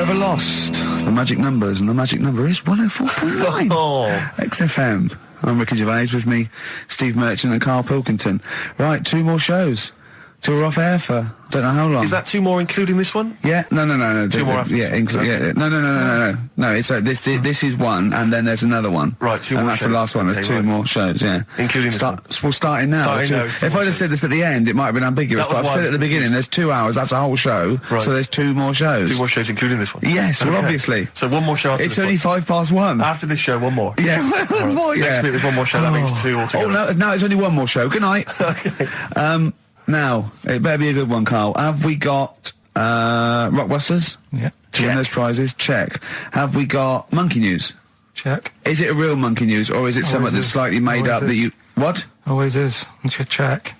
ever lost the magic numbers? And the magic number is 104.9. XFM. I'm Ricky Gervais, with me, Steve Merchant and Karl Pilkington. Right, 2 more shows. Till we're off air for don't know how long. Is that 2 more including this one? Yeah, no. 2 more after yeah, no. It's this is one, and then there's another one. Right, 2 more. And that's shows. the last one. There's 2 more shows. Yeah, including this one. We're starting now. If I'd have said this at the end, it might have been ambiguous. But I've said it at the beginning. There's 2 hours. That's a whole show. Right. So there's 2 more shows. 2 more shows, including this one. Yes, well, obviously. So 1 more show. After it's this only one. 1:05. After this show, 1 more. Yeah, one more. Yeah. Next week there's 1 more show. That means 2 altogether. Oh no, now it's only 1 more show. Good night. Okay. Now, it better be a good one, Karl. Have we got Rockbusters? Yeah. To win those prizes? Check. Have we got Monkey News? Check. Is it a real Monkey News, or is it something that's slightly made up that you... What? Always is. Check.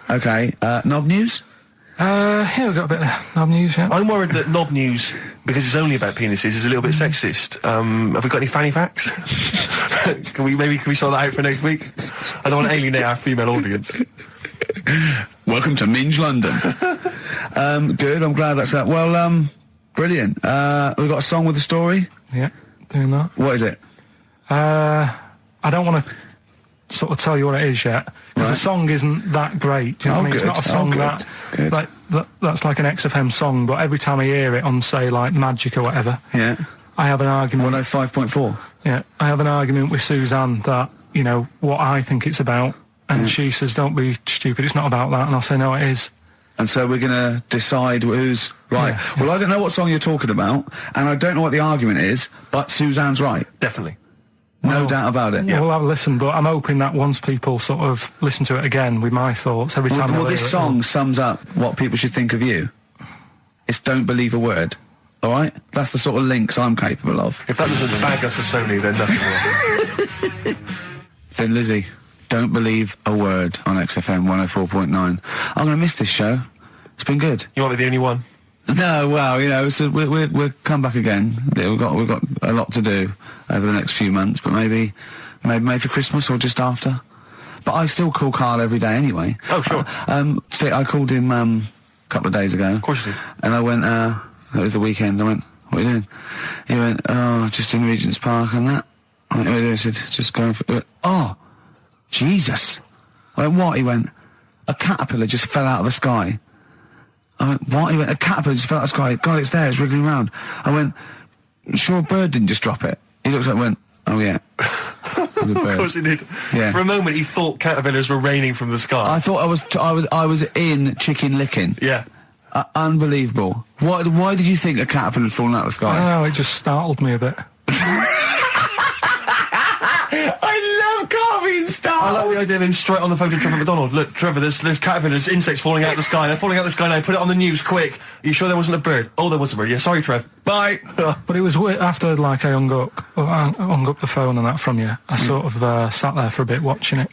Okay. Knob News? Yeah, we've got a bit of knob news, yeah. I'm worried that knob news, because it's only about penises, is a little bit sexist. Have we got any fanny facts? Can we sort that out for next week? I don't want to alienate our female audience. Welcome to Minge London. Good, I'm glad that's that. Well, brilliant. We've got a song with a story? Yeah, doing that. What is it? I don't want to sort of tell you what it is yet, because the song isn't that great. Do you know what I mean? It's not a song that's like an XFM song, but every time I hear it on, say, like Magic or whatever, I have an argument. 105.4? Yeah, I have an argument with Suzanne that, you know, what I think it's about, and she says, don't be stupid, it's not about that, and I'll say, no, it is. And so we're going to decide who's right. Yeah. Well, I don't know what song you're talking about, and I don't know what the argument is, but Suzanne's right. Definitely. No doubt about it. Yeah, we'll have a listen, but I'm hoping that once people sort of listen to it again with my thoughts, every time this song sums up what people should think of you. It's don't believe a word. All right? That's the sort of links I'm capable of. If that doesn't bag us as Sony, then nothing will. Thin Lizzy, don't believe a word on XFM 104.9. I'm going to miss this show. It's been good. You want to be the only one? No, well, you know, so we'll come back again. We've got a lot to do over the next few months, but maybe for Christmas or just after. But I still call Karl every day anyway. Oh, sure. I called him a couple of days ago. Of course you did. And I went, it was the weekend, I went, what are you doing? He went, oh, just in Regent's Park and that. I went, what are you doing? I said, just going for... He went, oh, Jesus. I went, what? He went, a caterpillar just fell out of the sky. I went, what? He went, a caterpillar just fell out of the sky. God, it's there, it's wriggling around. I went, sure a bird didn't just drop it? He looked at it and went, oh yeah. It was a bird. Of course he did. Yeah. For a moment he thought caterpillars were raining from the sky. I thought I was in Chicken Licking. Yeah. Unbelievable. Why did you think a caterpillar had fallen out of the sky? I don't know, it just startled me a bit. I love Karl being startled. I like the idea of him straight on the phone to Trevor McDonald. Look, Trevor, there's caterpillars, insects falling out of the sky. They're falling out of the sky now. Put it on the news, quick. Are you sure there wasn't a bird? Oh, there was a bird. Yeah, sorry, Trev. Bye. But it was after, like, I hung up the phone and that from you. I sort of sat there for a bit watching it.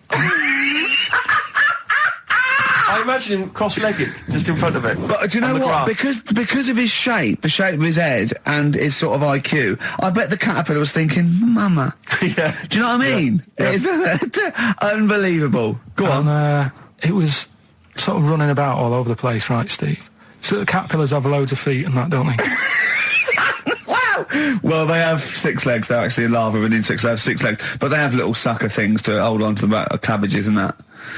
I imagine him cross-legged, just in front of it. But do you know what? Because of his shape, the shape of his head, and his sort of IQ, I bet the caterpillar was thinking, Mama. Yeah. Do you know what I mean? Yeah. It's unbelievable. Go on. It was sort of running about all over the place, right, Steve? So the caterpillars have loads of feet and that, don't they? Wow! Well, they have 6 legs. They're actually larvae of an insect, so they have 6 legs. But they have little sucker things to hold on to the back of cabbages and that.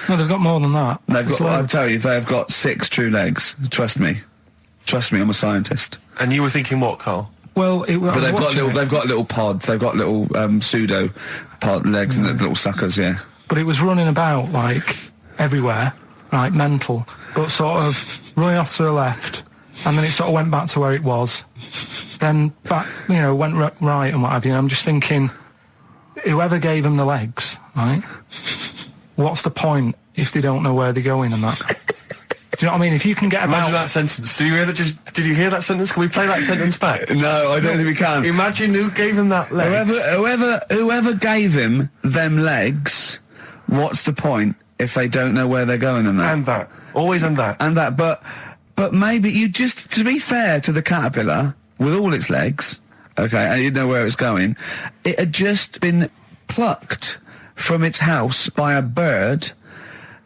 No, they've got more than that. I'll tell you, they've got 6 true legs. Trust me. Trust me, I'm a scientist. And you were thinking what, Karl? Well, but they've got little pods. They've got little pseudo pod legs and little suckers. Yeah. But it was running about like everywhere, right? Mental, but sort of running off to the left, and then it sort of went back to where it was. Then back, you know, went right and what have you. I'm just thinking, whoever gave them the legs, right? What's the point if they don't know where they're going and that? Do you know what I mean? If you can get about... Imagine that sentence. Did you hear that sentence? Can we play that sentence back? No, I don't think we can. Imagine who gave him that legs. Whoever gave him them legs, what's the point if they don't know where they're going and that? And that. Always and that. And that, but maybe you just, to be fair to the caterpillar, with all its legs, okay, and you know where it's going, it had just been plucked from its house by a bird,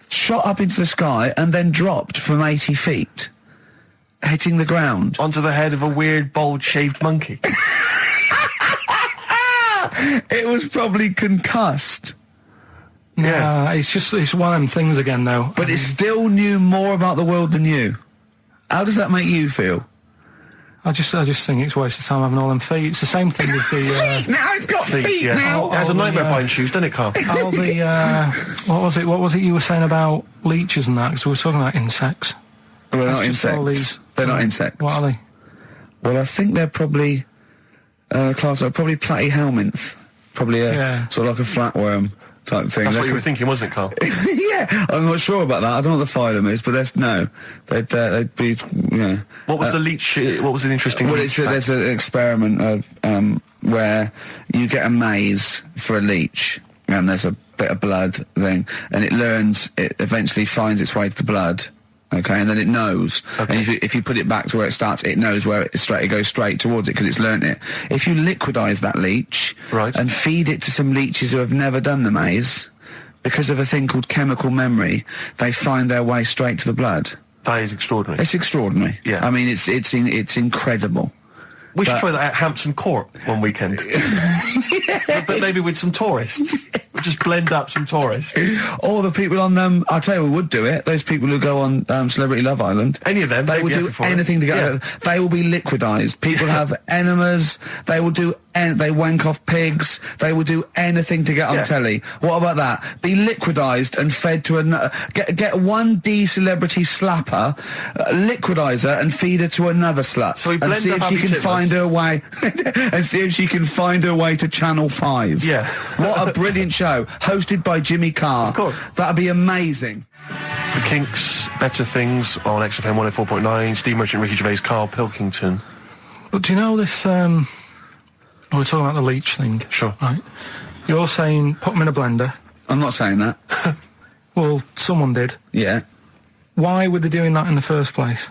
shot up into the sky, and then dropped from 80 feet. hitting the ground. Onto the head of a weird, bald-shaved monkey. It was probably concussed. Yeah, it's one of them things again, though. But it still knew more about the world than you. How does that make you feel? I just think it's a waste of time having all them feet. It's the same thing as the... Now it's got feet now. It has a nightmare buying shoes, doesn't it, Carl? all the... what was it you were saying about leeches and that? Because we were talking about insects. Well, they're not That's just all insects. these- They're not insects. What are they? Well, I think they're probably... class are probably platyhelminth. Probably sort of like a flatworm type thing. That's what you were thinking, wasn't it, Carl? Yeah, I'm not sure about that. I don't know what the phylum is, but they'd be, yeah. What was the leech? What was an interesting? Well, leech there's an experiment where you get a maze for a leech, and there's a bit of blood thing, and it eventually finds its way to the blood. Okay, and then it knows. Okay. And if you put it back to where it starts, it knows where it goes straight towards it because it's learnt it. If you liquidize that leech and feed it to some leeches who have never done the maze, because of a thing called chemical memory, they find their way straight to the blood. That is extraordinary. It's extraordinary. Yeah. I mean, it's incredible. We should try that at Hampton Court one weekend. But maybe with some tourists. We'll just blend up some tourists. Or the people on them, I'll tell you who would do it, those people who go on Celebrity Love Island. Any of them. They will do anything to get They will be liquidized. People have enemas. They will do they wank off pigs. They will do anything to get on telly. What about that? Be liquidized and fed to another. Get one D-celebrity slapper, liquidize her and feed her to another slut. So we and blend see if up she Happy can Tippers. find her way. And see if she can find her way to Channel 5. Yeah. What a brilliant show. Hosted by Jimmy Carr. Of course. That'd be amazing. The Kinks, Better Things on XFM 104.9. Steve Merchant, Ricky Gervais, Karl Pilkington. But do you know this... we're talking about the leech thing. Sure. Right. You're saying put them in a blender. I'm not saying that. Well, someone did. Yeah. Why were they doing that in the first place?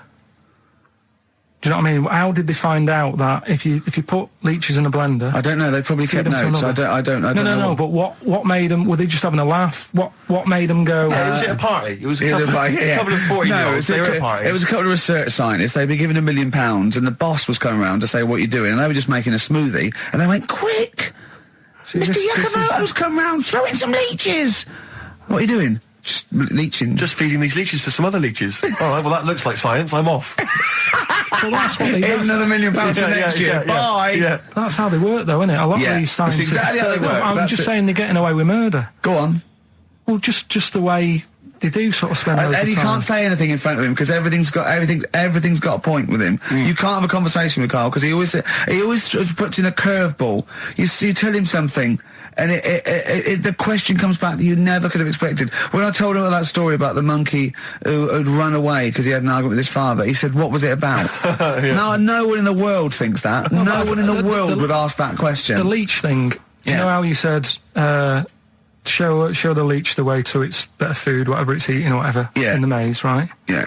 Do you know what I mean? How did they find out that if you put leeches in a blender... I don't know. They probably kept feed them to notes. another- I don't know. No. But what made them? Were they just having a laugh? What made them go? Was it a party? It was a couple, a couple of 40-year-olds. They were at a party. It was a couple of research scientists. They'd been given £1 million, and the boss was coming around to say, "What are you doing?" And they were just making a smoothie, and they went, "Quick, See, Mr. this is- Yakamoto's come round, throw in some leeches." What are you doing? Just leeching. Just feeding these leeches to some other leeches. All right, well, that looks like science. I'm off. Well, that's what they. Here's That's, another £1 million for next year. Bye. Yeah. that's how they work, though, isn't it? A lot Yeah, of these that's scientists. exactly how they work. I'm That's just it. saying they're getting away with murder. Go on. Well, just the way they do sort of spend And loads of you time. can't say anything in front of him because everything's got a point with him. You can't have a conversation with Carl because he always puts in a curveball. You tell him something, and the question comes back that you never could have expected. When I told him that story about the monkey who'd run away because he had an argument with his father, he said, "What was it about?" No one in the world thinks that. Well, no one in the the- world the- would ask that question. The leech thing. Do you Yeah. know how you said show the leech the way to its better food, whatever it's eating or whatever Yeah. in the maze, right? Yeah.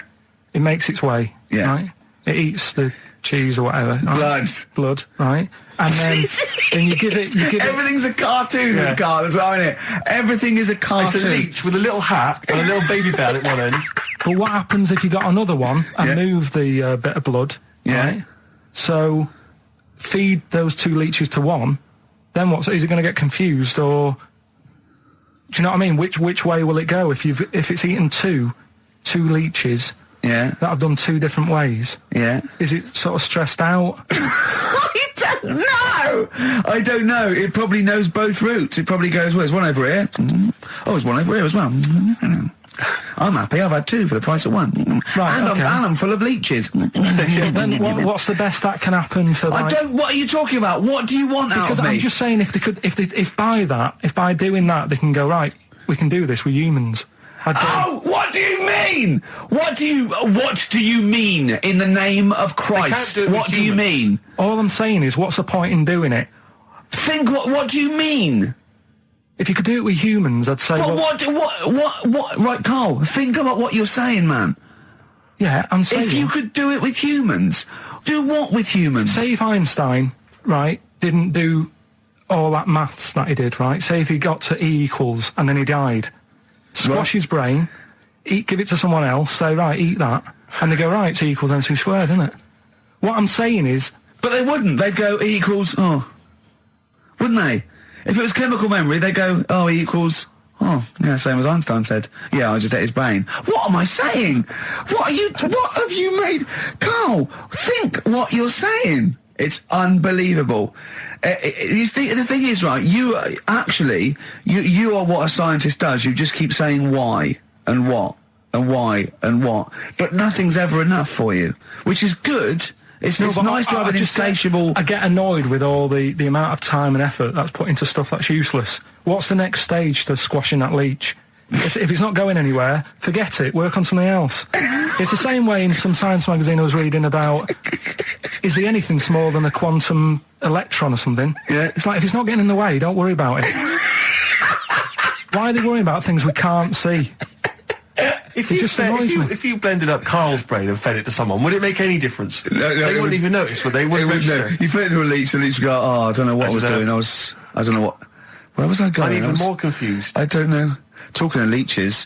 It makes its way, Yeah. right? It eats the cheese or whatever. Right? Blood, right? And then you give it. Everything's a cartoon with Carl as well, isn't it? Everything is a It's cartoon. a leech with a little hat and a little baby bell at one end. But what happens if you got another one and move the bit of blood? Yeah. Right? So feed those two leeches to one. Then what? So is it going to get confused, or do you know what I mean? Which way will it go if it's eaten two leeches Yeah. that have done two different ways? Yeah. Is it sort of stressed out? I don't know. It probably knows both routes. It probably goes, well, there's one over here. Oh, there's one over here as well. I'm happy. I've had two for the price of one. Right, and, okay. I'm full of leeches. Then what's the best that can happen for? I Like, don't. What are you talking about? What do you want because out of me? I'm just saying, if by doing that, they can go, right, we can do this. We're humans. I'd say, Oh, what do you mean? What do you mean in the name of Christ? do it with What do you humans. mean? all I'm saying is, what's the point in doing it? Think what do you mean? If you could do it with humans, I'd say, But well, what right, Carl, think about what you're saying, man. yeah, I'm saying, If you could do it with humans, do what with humans? say if Einstein, right, didn't do all that maths that he did, right? Say if he got to E equals and then he died, squash his brain, give it to someone else, say, right, eat that, And they go, right, it's E equals MC squared, isn't it? What I'm saying is... But they wouldn't. They'd go E equals... Oh. Wouldn't they? If it was chemical memory, they'd go, oh, E equals... Oh, yeah, same as Einstein said. Yeah, I just ate his brain. What am I saying? What have you made? Carl, think what you're saying. It's unbelievable. The thing is, right, you are what a scientist does. You just keep saying why and what and why and what. But nothing's ever enough for you, which is good. It's nice to have an insatiable... I get annoyed with all the amount of time and effort that's put into stuff that's useless. What's the next stage to squashing that leech? If it's not going anywhere, forget it. Work on something else. It's the same way in some science magazine I was reading about, is he anything smaller than a quantum electron or something? Yeah. It's like, if it's not getting in the way, don't worry about it. Why are they worrying about things we can't see? If you blended up Carl's brain and fed it to someone, would it make any difference? No, they wouldn't even notice, would they? No. You fed it to a leech, and the leech would go, oh, I don't know what I was doing. I don't know what... Where was I going? I'm even more confused. I don't know. Talking of leeches,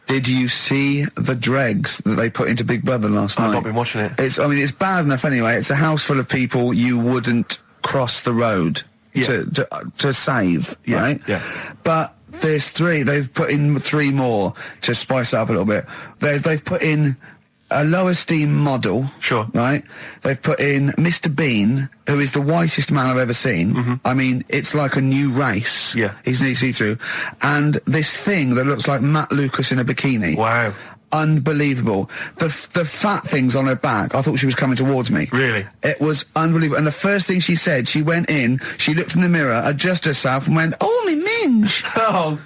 did you see the dregs that they put into Big Brother last night? I've not been watching it. It's bad enough anyway. It's a house full of people you wouldn't cross the road to save, right? Yeah. But there's three. They've put in three more to spice it up a little bit. They've put in a low esteem model. Sure. Right? They've put in Mr. Bean, who is the whitest man I've ever seen. Mm-hmm. I mean, it's like a new race. Yeah. He's nearly see-through. And this thing that looks like Matt Lucas in a bikini. Wow. Unbelievable. The fat things on her back, I thought she was coming towards me. Really? It was unbelievable. And the first thing she said, she went in, she looked in the mirror, adjusted herself and went, oh, me minge. Oh.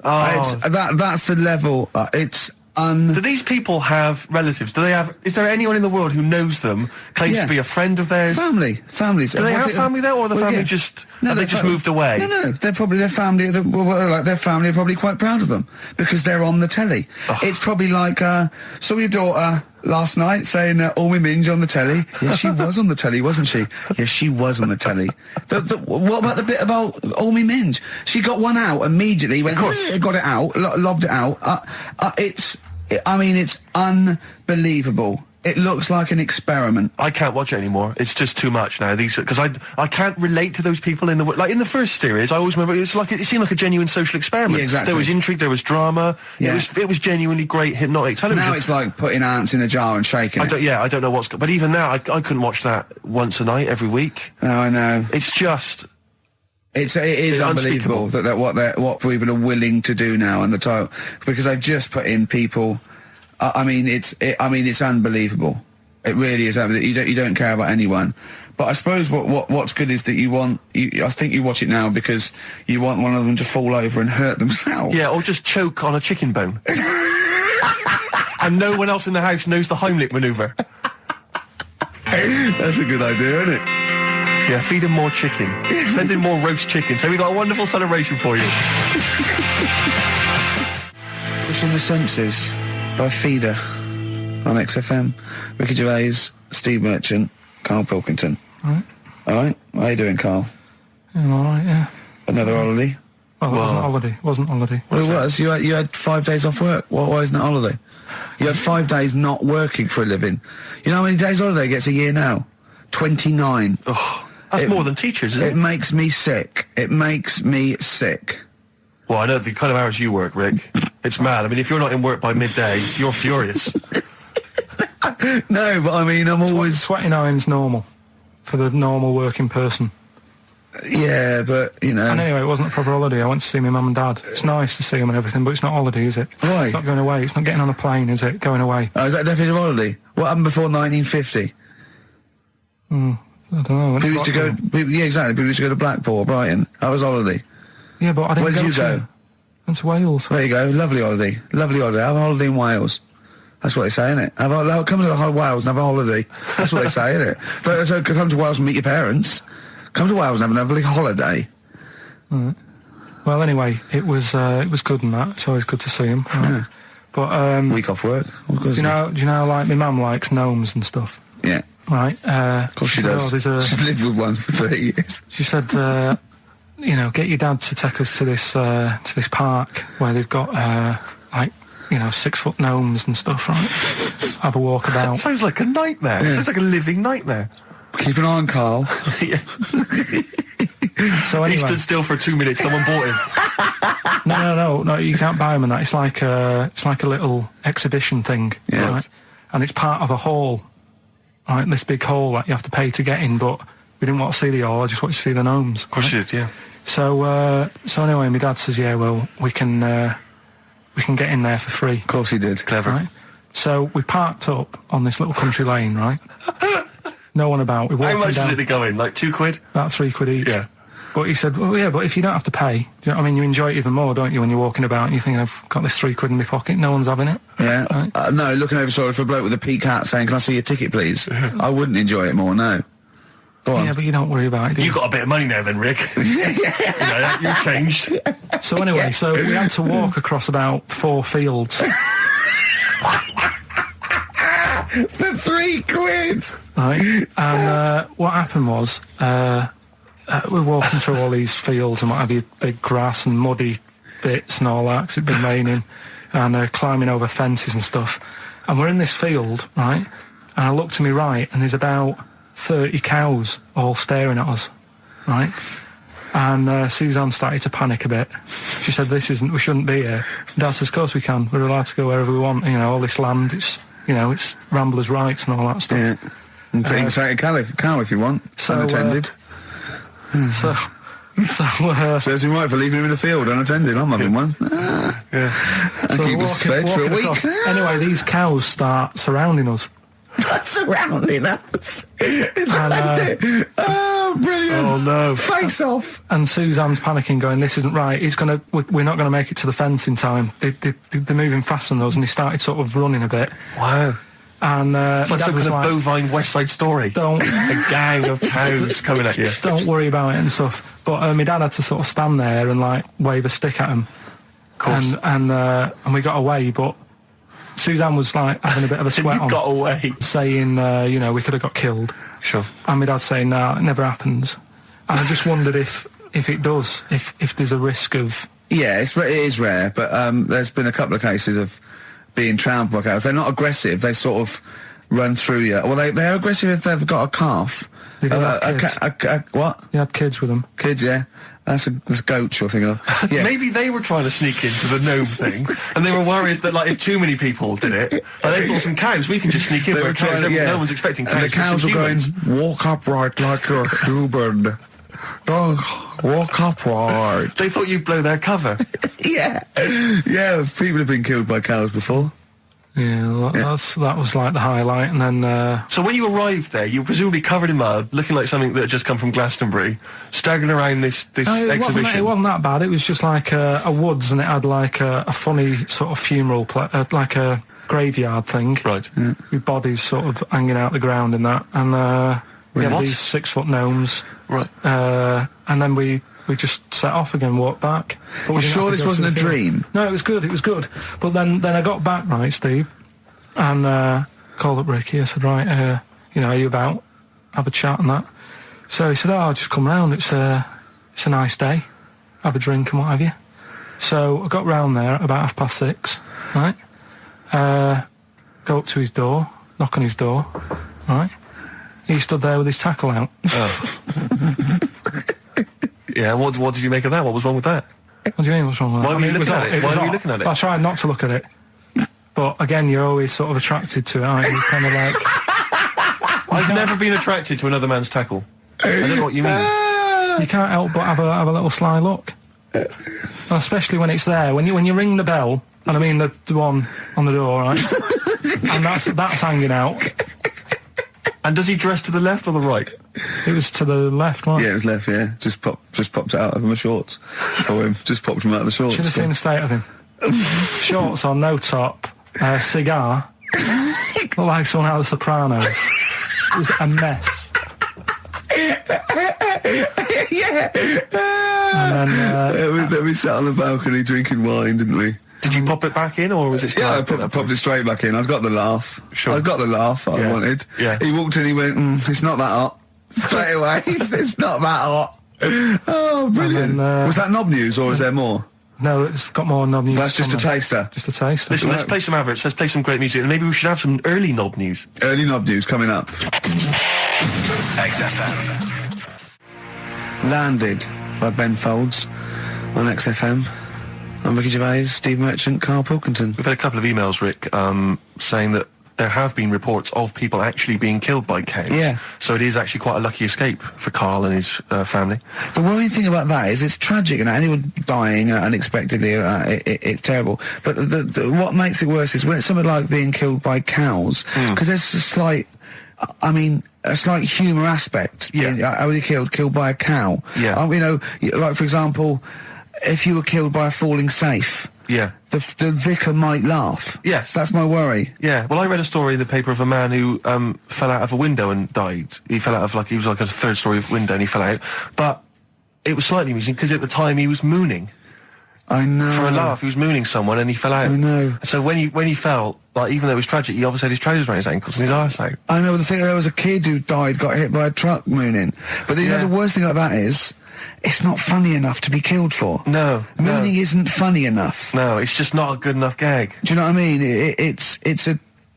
That's the level. Do these people have relatives? Is there anyone in the world who knows them, claims to be a friend of theirs? Families. Do they have family there, or the family just moved away? No. They're probably their family. Their family are probably quite proud of them because they're on the telly. Oh. It's probably like saw your daughter last night saying "Oh, we minge" on the telly. Yeah, she was on the telly, wasn't she? Yeah, she was on the telly. What about the bit about "Oh, me minge"? She got one out immediately. Went, got it out, lobbed it out. It's unbelievable. It looks like an experiment. I can't watch it anymore. It's just too much now. Because I can't relate to those people in the first series. I always remember it seemed like a genuine social experiment. Yeah, exactly. There was intrigue, there was drama. Yeah. It was genuinely great hypnotic television. Now it's like putting ants in a jar and shaking it. I don't know but even now I couldn't watch that once a night every week. No, I know. It's just. It is unbelievable that what people are willing to do now and the title, because they've just put in people. It's unbelievable. It really is. You don't care about anyone. But I suppose what's good is that I think you watch it now because you want one of them to fall over and hurt themselves. Yeah, or just choke on a chicken bone. And no one else in the house knows the Heimlich manoeuvre. That's a good idea, isn't it? Yeah, feed him more chicken. Send in more roast chicken. So we got a wonderful celebration for you. Pushing the Senses by Feeder on XFM. Ricky Gervais, Steve Merchant, Karl Pilkington. All right? How you doing, Carl? I'm all right, yeah. Another holiday? Well, it wasn't holiday. Well, it was. You had 5 days off work. Why isn't it holiday? You had 5 days not working for a living. You know how many days holiday gets a year now? 29. Oh. That's more than teachers, isn't it? It makes me sick. Well, I know the kind of hours you work, Rick. It's mad. I mean, if you're not in work by midday, you're furious. No, but I mean, I'm always... 29's normal for the normal working person. Yeah, but, you know... And anyway, it wasn't a proper holiday. I went to see my mum and dad. It's nice to see them and everything, but it's not holiday, is it? Why? It's not going away. It's not getting on a plane, is it? Going away. Oh, is that definitely a holiday? What happened before 1950? I don't know. People used to go... Yeah, exactly. People used to go to Blackpool or Brighton. That was holiday. Yeah, but I didn't Where did you go? Went to Wales. There you go. Lovely holiday. Lovely holiday. Have a holiday in Wales. That's what they say, innit? Come to Wales and have a holiday. That's what they say, innit? So come to Wales and meet your parents. Come to Wales and have a lovely holiday. Right. Well, anyway, it was good and that. It's always good to see him. Right? Yeah. But week off work. Do you know, like my mum likes gnomes and stuff. Yeah. Right. Of course she does. She's lived with one for 30 years. She said, get your dad to take us to this park where they've got 6-foot gnomes and stuff, right? have a walk about. Sounds like a nightmare. It sounds like a living nightmare. Keep an eye on Carl. Yeah. So anyway, He stood still for 2 minutes. Someone bought him. No, you can't buy them and that. It's like a little exhibition thing, Yeah. right? And it's part of a hall, right? This big hall that you have to pay to get in, but we didn't want to see the hall, I just wanted to see the gnomes. Of course you did, yeah. So anyway, my dad says, yeah, well, we can get in there for free. Of course he did. Clever. Right? So we parked up on this little country lane, right? No one about. We walked How much down, was it to go in? Like £2? about £3 each. Yeah. But he said, well, yeah, but if you don't have to pay, do you know what I mean? You enjoy it even more, don't you, when you're walking about and you think, I've got this £3 in my pocket, no one's having it. Yeah. Right? No, looking over shoulder for a bloke with a peak hat saying, can I see your ticket, please? I wouldn't enjoy it more, no. Go on. Yeah, but you don't worry about it, do You got a bit of money now then, Rick. You've changed. So anyway, so we had to walk across about 4 fields. For £3! Right, and what happened was we're walking through all these fields and what have you, big grass and muddy bits and all that because it'd been raining, and climbing over fences and stuff. And we're in this field, right? And I look to my right, and there's about 30 cows all staring at us, right? And Suzanne started to panic a bit. She said, we shouldn't be here. Dad says, of course we can. We're allowed to go wherever we want. You know, all this land, it's ramblers' rights and all that stuff. Yeah. And take a cow if you want. So, unattended. Serves him right for leaving him in the field unattended. I'm having one. Yeah. I keep us fed for a week. across. Anyway, these cows start surrounding us. Surrounding us. Oh, brilliant. Oh, no. Face off. And Suzanne's panicking, going, this isn't right. We're not going to make it to the fence in time. They're moving faster than us, and he started sort of running a bit. Wow. And It's like Dad some was kind of bovine West Side Story. Don't A gang of cows coming at you. don't worry about it and stuff. But my dad had to sort of stand there and like wave a stick at him. Of course. And we got away, but Suzanne was like having a bit of a sweat You on, got away. saying, we could have got killed. Sure. And my dad saying, nah, it never happens. And I just wondered if it does, if there's a risk of... Yeah, it is rare, but there's been a couple of cases of being trampled by cows. They're not aggressive. They sort of run through you. Well, they're aggressive if they've got a calf. Did they have kids? What? They had kids with them. Kids, yeah. That's goats you're thinking of. Yeah. Maybe they were trying to sneak into the gnome thing, and they were worried that, like, if too many people did it, and they thought some cows, we can just sneak in. They Where were trying, cows, yeah. no one's expecting cows. And the cows but were some going, humans. walk upright like you're human. Don't walk upright. They thought you'd blow their cover. Yeah. Yeah, people have been killed by cows before. Yeah, that was like the highlight. And then... So when you arrived there, you were presumably covered in mud, looking like something that had just come from Glastonbury, staggering around this exhibition. It wasn't that bad. It was just like a woods, and it had like a funny sort of funeral, like a graveyard thing. Right. Yeah. With bodies sort of hanging out the ground and that. And we had What? these 6-foot gnomes. Right. And then we just set off again, walked back. But we You didn't sure have to this go wasn't through a the field. dream? No, it was good. But then I got back, right, Steve, and called up Ricky. I said, right, are you about? Have a chat and that. So he said, I'll just come round. It's a nice day. Have a drink and what have you. So I got round there at about 6:30, right? Go up to his door, knock on his door, right? He stood there with his tackle out. Oh. Yeah, what did you make of that? What was wrong with that? What do you mean, what's wrong with that? Why were you looking at it? Why were you looking at it? I tried not to look at it. But again, you're always sort of attracted to it, aren't you? Kind of like... I've never been attracted to another man's tackle. I don't know what you mean. You can't help but have a little sly look. And especially when it's there. When you ring the bell, and I mean the one on the door, right? And that's hanging out. And does he dress to the left or the right? It was to the left, right? Yeah, it was left, yeah. Just popped it out of my shorts for him. Just popped him out of the shorts. Should have seen the state of him. Shorts on, no top, cigar. Looked like someone out of The Sopranos. It was a mess. Yeah. And then... Then we sat on the balcony drinking wine, didn't we? Did you pop it back in, or was it still... Yeah, I out at that popped point? it straight back in. I'd got the laugh. Sure. I'd got the laugh I Yeah. wanted. Yeah. He walked in, he went, it's not that hot. Straight away, it's not that hot. Oh, brilliant. And then, was that knob news, or is there more? No, it's got more knob news. That's just a on there. taster. Just a taster. Listen, let's play some adverts, let's play some great music, and maybe we should have some early knob news. Early knob news coming up. XFM. Landed by Ben Folds on XFM. I'm Ricky Gervais, Steve Merchant, Karl Pilkington. We've had a couple of emails, Rick, saying that there have been reports of people actually being killed by cows. Yeah. So it is actually quite a lucky escape for Karl and his family. The worrying thing about that is it's tragic, and anyone dying unexpectedly, it's terrible. But what makes it worse is when it's something like being killed by cows, because there's a slight humour aspect. Yeah. How were you killed by a cow? Yeah. You know, like for example, if you were killed by a falling safe, Yeah. the vicar might laugh. Yes. That's my worry. Yeah, well, I read a story in the paper of a man who fell out of a window and died. He fell out of, he was like a third-story window and he fell out. But it was slightly amusing because at the time he was mooning. I know. For a laugh, he was mooning someone and he fell out. I know. So when he fell, even though it was tragic, he obviously had his trousers around his ankles and his arse out. I know, the thing, there was a kid who died, got hit by a truck mooning. But you know, the worst thing about that is, it's not funny enough to be killed for. No. Mooning isn't funny enough. No, it's just not a good enough gag. Do you know what I mean?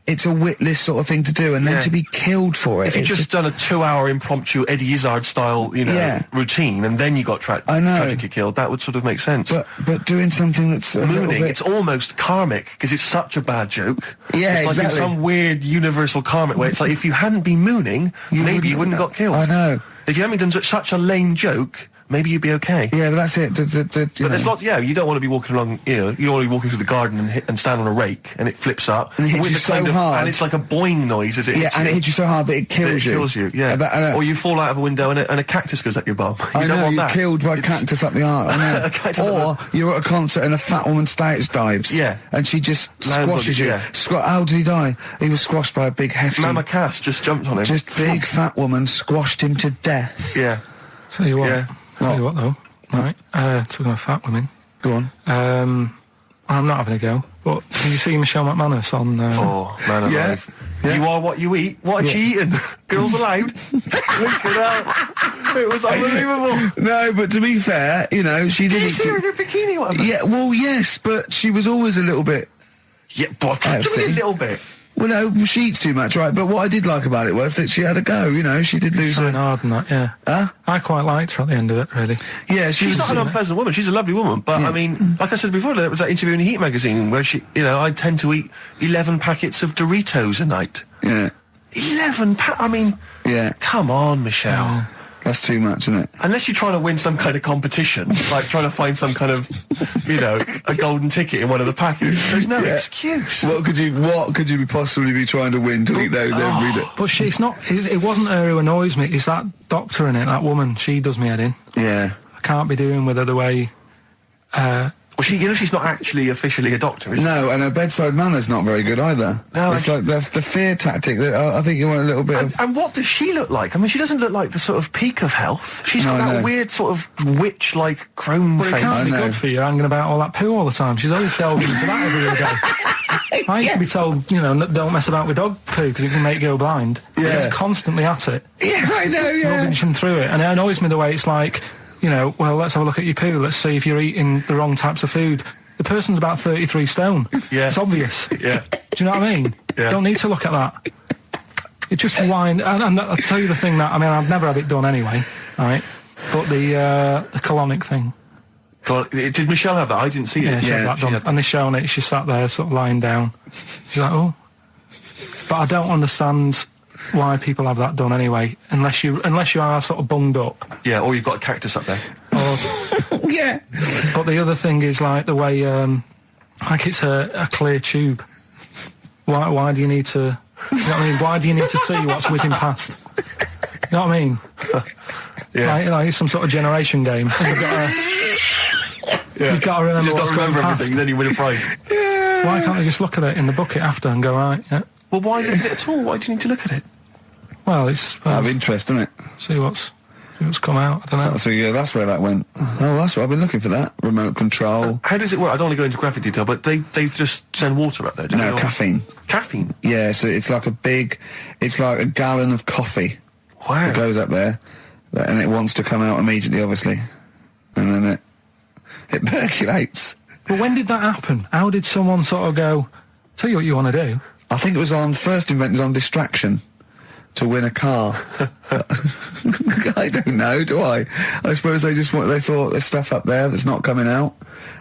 It's a witless sort of thing to do, and then to be killed for it. If you'd just done a 2-hour impromptu Eddie Izzard style, routine, and then you got tragically killed, that would sort of make sense. But doing something that's mooning, it's almost karmic because it's such a bad joke. Yeah, it's like in some weird universal karmic way. It's like if you hadn't been mooning, maybe you wouldn't have got killed. I know. If you hadn't done such a lame joke, maybe you'd be okay. Yeah, but that's it. But there's lots. Yeah, you don't want to be walking along. You don't want to be walking through the garden and stand on a rake and it flips up and it hits you so hard, and it's like a boing noise as it hits you. and it hits you so hard that it kills you. It kills you. Yeah. Or you fall out of a window and a cactus goes up your bum. You don't want you're that. killed by a cactus up the arse. I know. Or you're at a concert and a fat woman stage dives. Yeah. And she just squashes you. Yeah. How did he die? He was squashed by a big hefty. Mama Cass just jumped on him. Just big fat woman squashed him to death. Yeah. Tell you what. Yeah. Tell you what though. Right, talking of fat women. Go on. I'm not having a go, but did you see Michelle McManus on... oh, man alive. Yeah. You are what you eat. What had she eaten? Girls allowed. Look at that. It was unbelievable. No, but to be fair, she didn't... Did you see her in her bikini, whatever? Yeah, well, yes, but she was always a little bit... Yeah, but a little bit. Well, no, she eats too much, right? But what I did like about it was that she had a go, she did lose her... hard and that, yeah. Huh? I quite liked her at the end of it, really. Yeah, she's not an unpleasant woman. She's a lovely woman. But, I mean, like I said before, there was that interview in Heat magazine where she, I tend to eat 11 packets of Doritos a night. Yeah. 11 I mean... Yeah. Come on, Michelle. Yeah. That's too much, isn't it? Unless you're trying to win some kind of competition, like trying to find some kind of, a golden ticket in one of the packets. There's no excuse. What could you possibly be trying to win to eat those every day? But she's not... It wasn't her who annoys me. It's that doctor in it, that woman. She does me head in. Yeah. I can't be doing with her the way... Well, she's not actually officially a doctor, is she? No, and her bedside manner's not very good either. No, it's like the fear tactic. I think you want a little bit of... And what does she look like? I mean, she doesn't look like the sort of peak of health. She's got that weird sort of witch-like crone face. It can't be good for you hanging about all that poo all the time. She's always delving into that every day. I used to be told, don't mess about with dog poo because it can make you go blind. Yeah. She's constantly at it. Yeah, I know, yeah. Rubbing through it. And it annoys me the way it's like... well, let's have a look at your poo. Let's see if you're eating the wrong types of food. The person's about 33 stone. Yeah. It's obvious. Yeah. Do you know what I mean? Yeah. Don't need to look at that. It just whine. And I'll tell you the thing that, I've never had it done anyway, right? But the colonic thing. Did Michelle have that? I didn't see it. Yeah, she had that done. And they're showing it. She sat there sort of lying down. She's like, oh. But I don't understand... why people have that done anyway, unless you are sort of bunged up. Yeah, or you've got a cactus up there. Yeah. But the other thing is like the way, like it's a clear tube. Why do you need to? You know what I mean? Why do you need to see what's whizzing past? You know what I mean? Yeah. Like it's some sort of generation game. You've got to remember what's going past. Everything, then you win a prize. Yeah. Why can't they just look at it in the bucket after and go, right, yeah. Well, why look at it at all? Why do you need to look at it? Well, it's... out of interest, isn't it? See what's come out, I don't know. So yeah, that's where that went. Oh, that's what I've been looking for, that. Remote control. How does it work? I don't want to go into graphic detail, but they just send water up there, don't they? No, caffeine. Caffeine? Yeah, so it's like a gallon of coffee. Wow. That goes up there, and it wants to come out immediately, obviously. And then It percolates. But when did that happen? How did someone sort of go, tell you what you want to do? I think it was first invented on distraction to win a car. I don't know, do I? I suppose they thought there's stuff up there that's not coming out.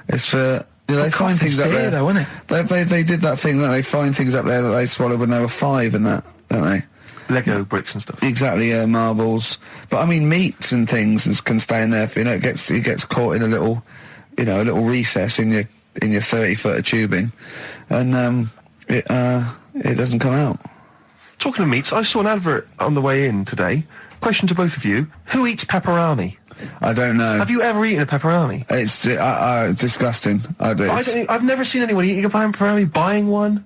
It's for... they find things up there, though, isn't it? They did that thing that they find things up there that they swallowed when they were 5 and that, don't they? Lego bricks and stuff. Exactly, marbles. But I mean, meats and things can stay in there. It gets caught in a little recess in your 30-foot of tubing, and it doesn't come out. Talking of meats, I saw an advert on the way in today. Question to both of you: who eats pepperami? I don't know. Have you ever eaten a pepperami? It's disgusting. I've never seen anyone eating a pepperami, buying one.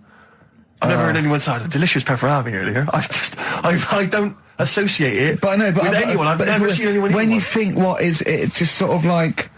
I've never heard anyone say, "A delicious pepperami" earlier. I don't associate it with anyone. I've never seen anyone eat when one. you think, what is it? Just sort of like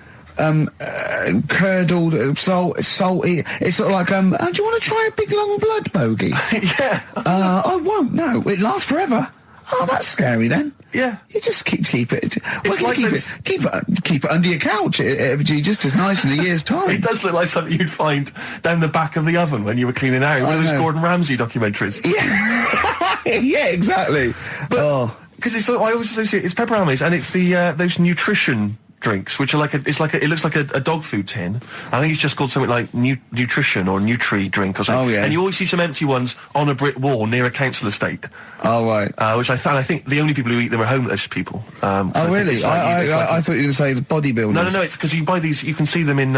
curdled, salty. It's sort of like, do you want to try a big long blood bogey? Yeah. I won't. No, it lasts forever. Oh, that's scary then. Yeah. You just keep it. It's like keep it under your couch. It'll be just as nice in a year's time. It does look like something you'd find down the back of the oven when you were cleaning out. One of those Gordon Ramsay documentaries. Yeah. Yeah, exactly. But because I always associate it's pepperami and it's the those nutrition drinks, which are it looks like a dog food tin. I think it's just called something like nutrition or Nutri drink or something. Oh, yeah. And you always see some empty ones on a brick wall near a council estate. Oh, right. Which I think the only people who eat them are homeless people. Oh, really? I thought you were going to say the bodybuilders. No. It's because you buy these. You can see them in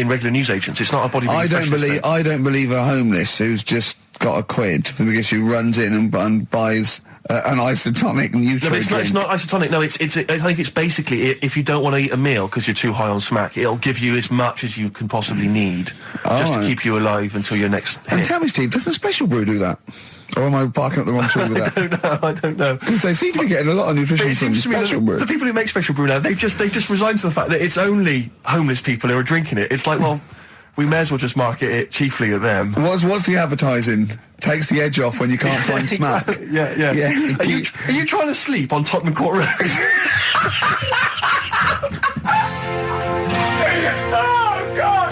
regular newsagents. It's not a bodybuilding. I don't believe a homeless who's just got a quid because who runs in and buys an isotonic Nutri No, but drink. it's not isotonic. No, I think it's basically if you don't want to eat a meal because you're too high on smack, it'll give you as much as you can possibly need just to keep you alive until your next hit. And tell me, Steve, doesn't Special Brew do that? Or am I barking up the wrong tree with that? I don't know. Because they seem to be getting a lot of nutrition from Special Brew. The people who make Special Brew now, they've just resigned to the fact that it's only homeless people who are drinking it. It's like, well, we may as well just market it chiefly at them. What's the advertising? Takes the edge off when you can't find smack. Yeah. Are you trying to sleep on Tottenham Court Road? Oh, God!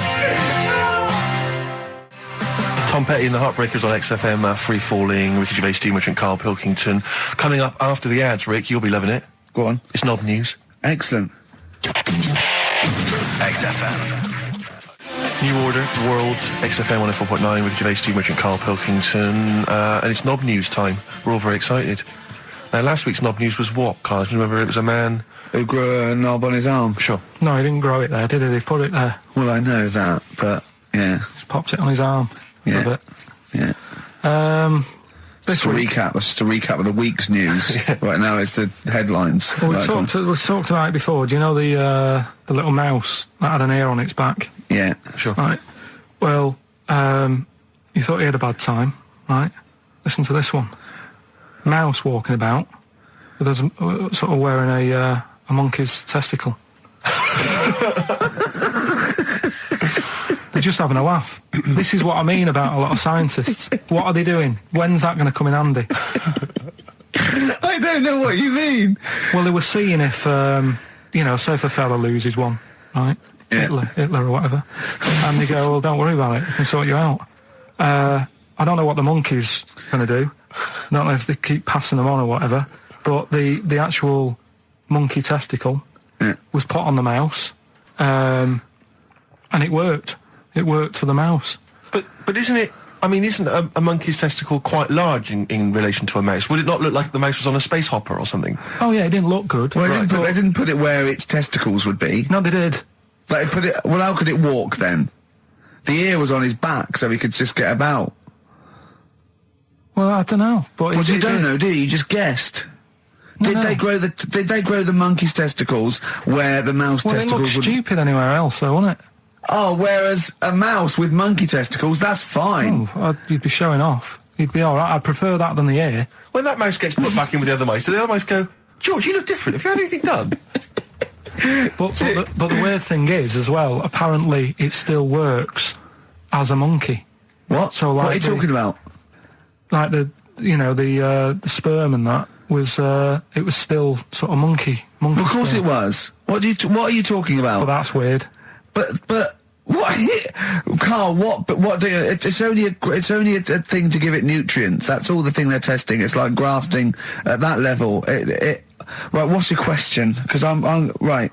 Tom Petty and the Heartbreakers on XFM, Free Falling, Ricky Gervais, Steve Mitchell and Karl Pilkington. Coming up after the ads, Rick, you'll be loving it. Go on. It's Knob News. Excellent. XFM. New Order, World, XFM 104.9, Ricky Gervais, Steve Mitchell and Karl Pilkington. And it's Knob News time. We're all very excited. Now, last week's Knob News was what, Karl? Do you remember it was a man who grew a knob on his arm? Sure. No, he didn't grow it there, did he? He put it there. Well, I know that, but, yeah. Just popped it on his arm. Yeah. A bit. Yeah. This week. Just a recap of the week's news. Right now it's the headlines. Well, we talked about it before. Do you know the little mouse that had an ear on its back? Yeah. Sure. Right. Well, you thought he had a bad time, right? Listen to this one. Mouse walking about with us, sort of wearing a monkey's testicle. They're just having a laugh. This is what I mean about a lot of scientists. What are they doing? When's that going to come in handy? I don't know what you mean. Well, they were seeing if, say if a fella loses one, right? Yeah. Hitler or whatever. And they go, well, don't worry about it. We can sort you out. I don't know what the monkey's going to do. I don't know if they keep passing them on or whatever. But the actual monkey testicle was put on the mouse. And it worked. It worked for the mouse. But isn't it... I mean, isn't a monkey's testicle quite large in relation to a mouse? Would it not look like the mouse was on a space hopper or something? Oh, yeah, it didn't look good. Well, they didn't put it where its testicles would be. No, they did. They put it... Well, how could it walk, then? The ear was on his back, so he could just get about. Well, I don't know. But you don't know, do you? You just guessed. Did they grow the monkey's testicles where the mouse testicles would... Well, it looked stupid anywhere else, though, wouldn't it? Oh, whereas a mouse with monkey testicles, that's fine. Oh, you'd be showing off. You'd be all right. I'd prefer that than the ear. When that mouse gets put back in with the other mice, do the other mice go, George, you look different. Have you had anything done? But the weird thing is, as well, apparently it still works as a monkey. What? So, like, what are you talking about? Like the sperm and that was it was still sort of monkey. Of course sperm. it was. What are you talking about? But that's weird. But what, Carl? What do you? It's only a thing to give it nutrients. That's all the thing they're testing. It's like grafting at that level. Right. What's your question? Because I'm right.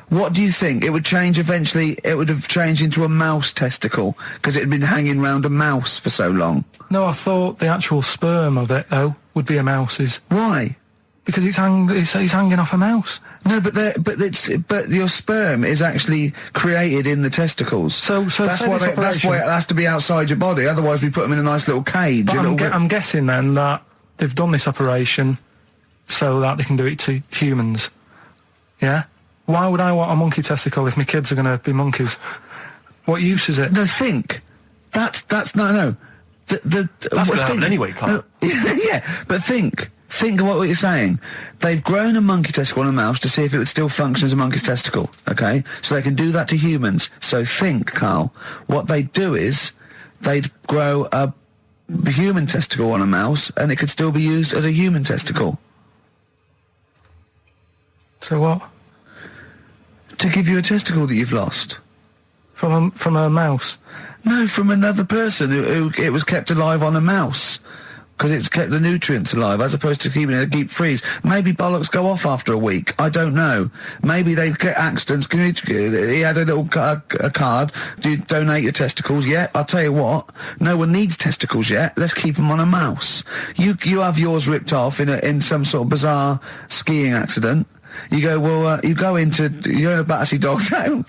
What do you think? It would change eventually. It would have changed into a mouse testicle because it had been hanging round a mouse for so long. No, I thought the actual sperm of it though would be a mouse's. Why? Because it's hanging off a mouse. No, but your sperm is actually created in the testicles. So that's why it has to be outside your body. Otherwise, we put them in a nice little cage. But I'm guessing then that they've done this operation so that they can do it to humans. Yeah. Why would I want a monkey testicle if my kids are going to be monkeys? What use is it? No, think. That's no. That's going to happen anyway, Carl. Yeah, but think. Think of what you're saying. They've grown a monkey testicle on a mouse to see if it would still function as a monkey's testicle, okay? So they can do that to humans. So think, Carl. What they'd do is they'd grow a human testicle on a mouse and it could still be used as a human testicle. So what? To give you a testicle that you've lost. From a mouse? No, from another person who it was kept alive on a mouse. Because it's kept the nutrients alive, as opposed to keeping it in a deep freeze. Maybe bollocks go off after a week. I don't know. Maybe they get accidents. He had a little a card. Do you donate your testicles? Yeah, I'll tell you what. No one needs testicles yet. Let's keep them on a mouse. You have yours ripped off in some sort of bizarre skiing accident. You go, well, you're in a Battersea dog town.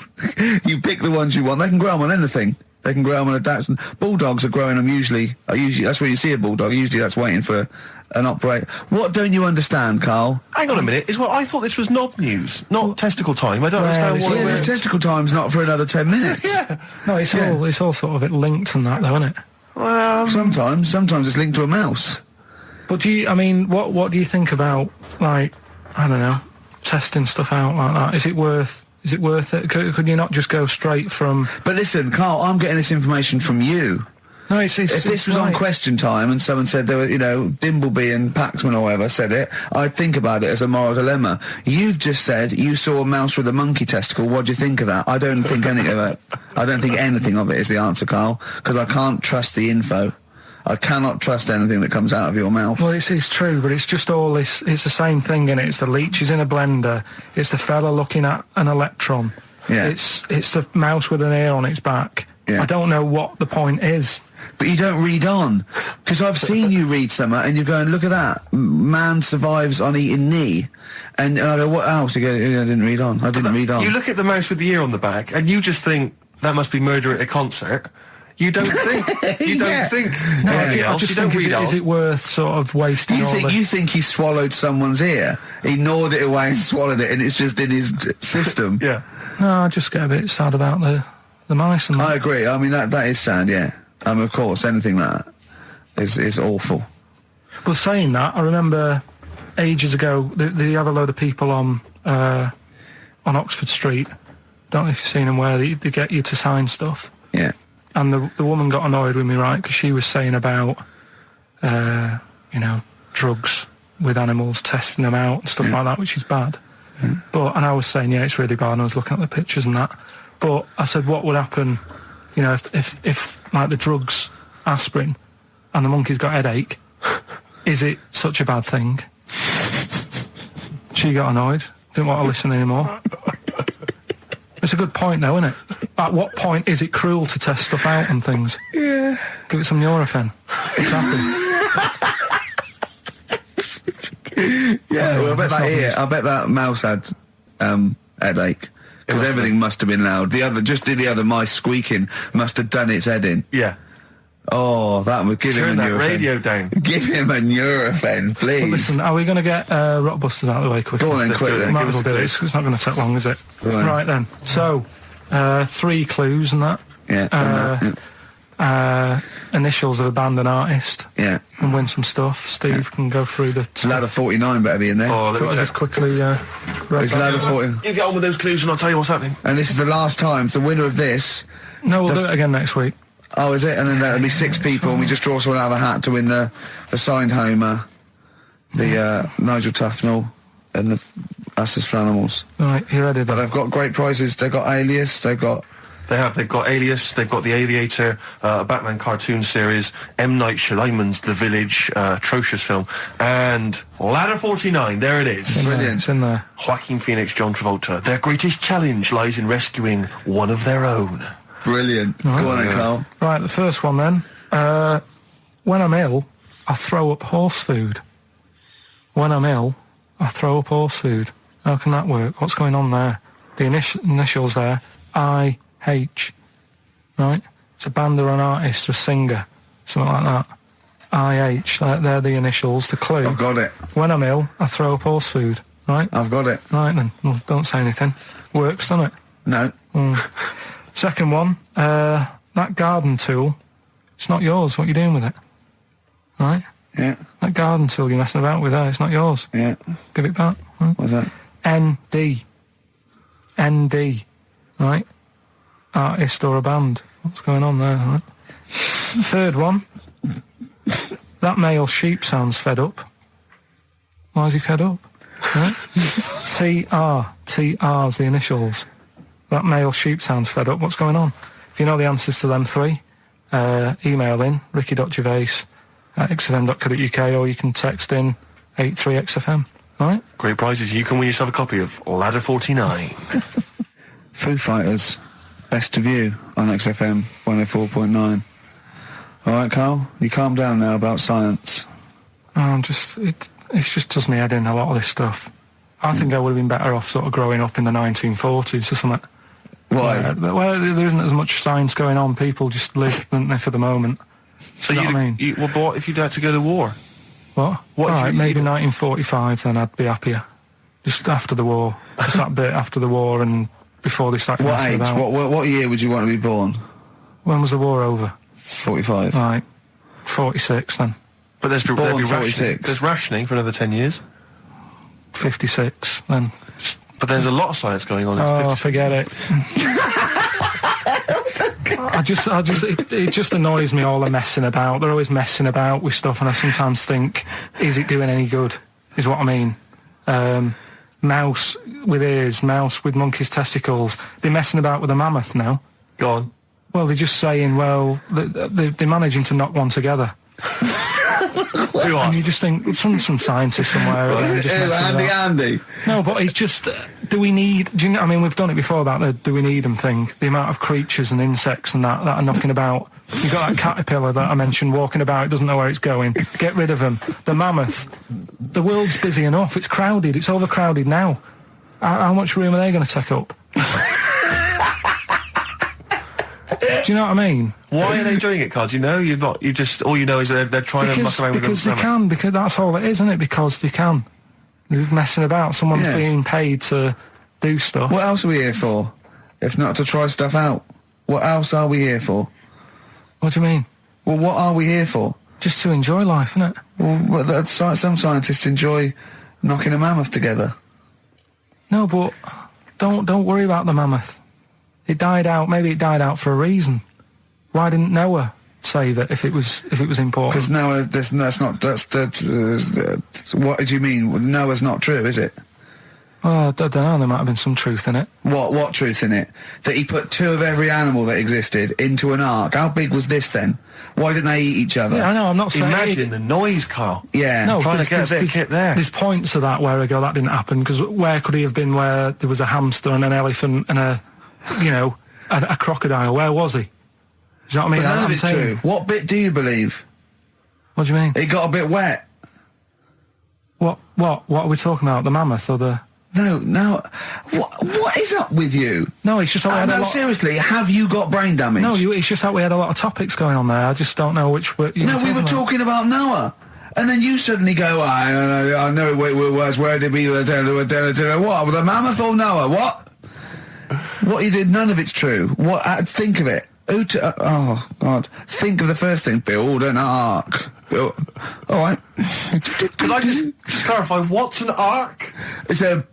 You pick the ones you want. They can grow them on anything. They can grow them on a Dachshund. Bulldogs are growing them usually, that's where you see a bulldog. Usually that's waiting for an operator. What don't you understand, Carl? Hang on a minute. I thought this was knob news, not testicle time. I don't understand what this testicle time's not for another 10 minutes. Yeah. No, it's all sort of linked and that though, isn't it? Well, sometimes it's linked to a mouse. But what do you think about, like, I don't know, testing stuff out like that? Is it worth it? Could you not just go straight from... But listen, Carl, I'm getting this information from you. No, if this was on Question Time and someone said there were, Dimbleby and Paxman or whoever said it, I'd think about it as a moral dilemma. You've just said you saw a mouse with a monkey testicle. What do you think of that? I don't think anything of it. I don't think anything of it is the answer, Carl, because I can't trust the info. I cannot trust anything that comes out of your mouth. Well, it's true, but it's just all this. It's the same thing, innit? It's the leeches in a blender. It's the fella looking at an electron. Yeah. It's the mouse with an ear on its back. Yeah. I don't know what the point is. But you don't read on. Because I've seen you read somewhere and you're going, look at that. Man survives on eating knee. And I go, what else? You go, I didn't read on. I didn't read on. You look at the mouse with the ear on the back and you just think, that must be murder at a concert. You don't think. You don't think. No, I just think, is it worth sort of wasting You think he swallowed someone's ear? He gnawed it away and swallowed it, and it's just in his system? Yeah. No, I just get a bit sad about the mice and that. I agree. I mean, that is sad, yeah. Of course, anything like that is awful. Well, saying that, I remember ages ago, they have a load of people on Oxford Street. Don't know if you've seen them, where they get you to sign stuff. Yeah. And the woman got annoyed with me, right, because she was saying about, drugs with animals, testing them out and stuff like that, which is bad. And I was saying, yeah, it's really bad, and I was looking at the pictures and that. But I said, what would happen, if like the drugs, aspirin, and the monkey's got headache, is it such a bad thing? She got annoyed, didn't want to listen anymore. It's a good point, though, isn't it? At what point is it cruel to test stuff out and things? Yeah. Give it some Nurofen. It's happy. Yeah, well, I bet that mouse had headache. Because everything must have been loud. The other mice squeaking must have done its head in. Yeah. Oh, that would give him a Nurofen. Turn that radio down. Give him a Nurofen, please. Well, listen, are we going to get Rockbusters out of the way quickly? Go on then, quick then. Might as well do it. It's not going to take long, is it? Right then. So, 3 clues and that. Yeah. Initials of a band and artist. Yeah. And win some stuff. Steve can go through the... Ladder 49 better be in there. Oh, let me just quickly... it's Ladder 49. You get on with those clues and I'll tell you what's happening. And this is the last time. The winner of this... No, we'll do it again next week. Oh, is it? And then there'll be 6 people, and we just draw someone out of a hat to win the signed Homer, the Nigel Tufnell, and the us as for animals. Right, you ready But then? they've got great prizes. They've got Alias. They've got They've got Alias, they've got The Aviator, a Batman cartoon series, M. Night Shyamalan's The Village, atrocious film, and Ladder 49, there it is. Brilliant. It's in there. Joaquin Phoenix, John Travolta. Their greatest challenge lies in rescuing one of their own. brilliant. Go on then, Carl. Right, the first one then. When I'm ill, I throw up horse food. When I'm ill, I throw up horse food. How can that work? What's going on there? The initials there, I-H. Right? It's a band or an artist or a singer. Something like that. I-H. They're the initials, the clue. I've got it. When I'm ill, I throw up horse food. Right? I've got it. Right then. Well, don't say anything. Works, doesn't it? No. Second one, that garden tool, it's not yours. What are you doing with it? Right? Yeah. That garden tool you're messing about with there, it's not yours. Yeah. Give it back. Right? What's that? ND. ND. Right? Artist or a band. What's going on there? Right? Third one, that male sheep sounds fed up. Why is he fed up? Right? TR. TR's the initials. That male sheep sounds fed up. What's going on? If you know the answers to them three, email in ricky.gervais@xfm.co.uk, or you can text in 83XFM. Right? Great prizes. You can win yourself a copy of Ladder 49. Foo Fighters. Best of You on XFM 104.9. All right, Carl. You calm down now about science. It just does me head in, a lot of this stuff. I think I would have been better off sort of growing up in the 1940s or something. Why? Where there isn't as much science going on. People just live, don't they, for the moment. So You know what I mean? well, but what if you'd had to go to war? What? What if All right, you- maybe 1945, then I'd be happier. Just after the war. Just that bit after the war and before they started What messing age? about. What year would you want to be born? When was the war over? 45. Right. 46 then. But there'd be Born rationing. 46. There's rationing for another 10 years. 56 then. But there's a lot of science going on in Oh, 56. forget it. It just annoys me, all the messing about. They're always messing about with stuff, and I sometimes think, is it doing any good? Is what I mean. Mouse with ears, mouse with monkey's testicles. They're messing about with a mammoth now. Go on. Well, they're just saying, well, they're managing to knock one together. Who And you asked? just think, some scientist somewhere. just messing about. Andy. No, but it's just, do we need, do you know, I mean, we've done it before about the do we need them thing. The amount of creatures and insects and that are knocking about. You've got that caterpillar that I mentioned walking about, it doesn't know where it's going. Get rid of them. The mammoth, the world's busy enough. It's crowded. It's overcrowded now. How much room are they going to take up? Do you know what I mean? Why are they doing it, Carl? Do you know? All you know is that they're trying to muck around with Because they them. can, because that's all it is, isn't it? Because they can. They're messing about. Someone's Yeah. being paid to do stuff. What else are we here for? If not to try stuff out. What else are we here for? What do you mean? Well, what are we here for? Just to enjoy life, isn't it? Well, some scientists enjoy knocking a mammoth together. No, but don't worry about the mammoth. It died out. Maybe it died out for a reason. Why didn't Noah save it if it was important? Because Noah, what do you mean? Noah's not true, is it? Well, I don't know. There might have been some truth in it. What truth in it? That he put two of every animal that existed into an ark. How big was this then? Why didn't they eat each other? Yeah, I know. I'm not saying. Imagine the noise, Carl. Yeah. No, Trying to get a bit of kit there. There's points to that where I go, that didn't happen, because where could he have been where there was a hamster and an elephant and a crocodile? Where was he? Do you know what I mean? But none I'm of it's saying- true. What bit do you believe? What do you mean? It got a bit wet. What are we talking about? The mammoth or the... No. What is up with you? No, it's just that we had a No, lot... seriously, have you got brain damage? No, it's just that we had a lot of topics going on there. I just don't know which... No, we were talking about Noah. And then you suddenly go, I know where did we... What? The mammoth or Noah? What? What you did, none of it's true. What? Think of it. Oh, God. Think of the first thing. Build an ark. All right. Could I just clarify, what's an ark? It's a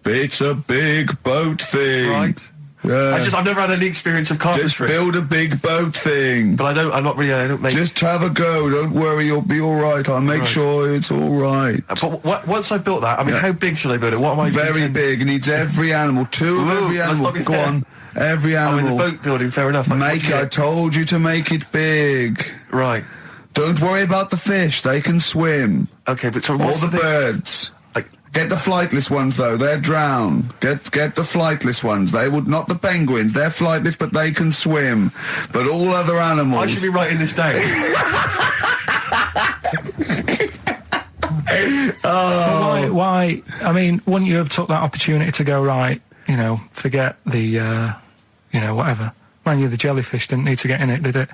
big boat thing. Right. I've never had any experience of Just carpentry. build a big boat thing. But I don't make... Just have a go. Don't worry, you'll be all right. I'll make sure it's all right. But once I've built that, I mean, how big should I build it? What am I... Very big. It needs every animal. Two of every animal. Go on. Every animal. in the boat building, fair enough. I told you to make it big. Right. Don't worry about the fish. They can swim. Okay, but so All what's the thing? birds. Like, Get the flightless ones though. They're drown. Get the flightless ones. They would not the penguins. They're flightless, but they can swim. But all other animals. I should be writing this down. Why? I mean, wouldn't you have took that opportunity to go, right, you know, forget the, whatever. Man, the jellyfish didn't need to get in it, did it?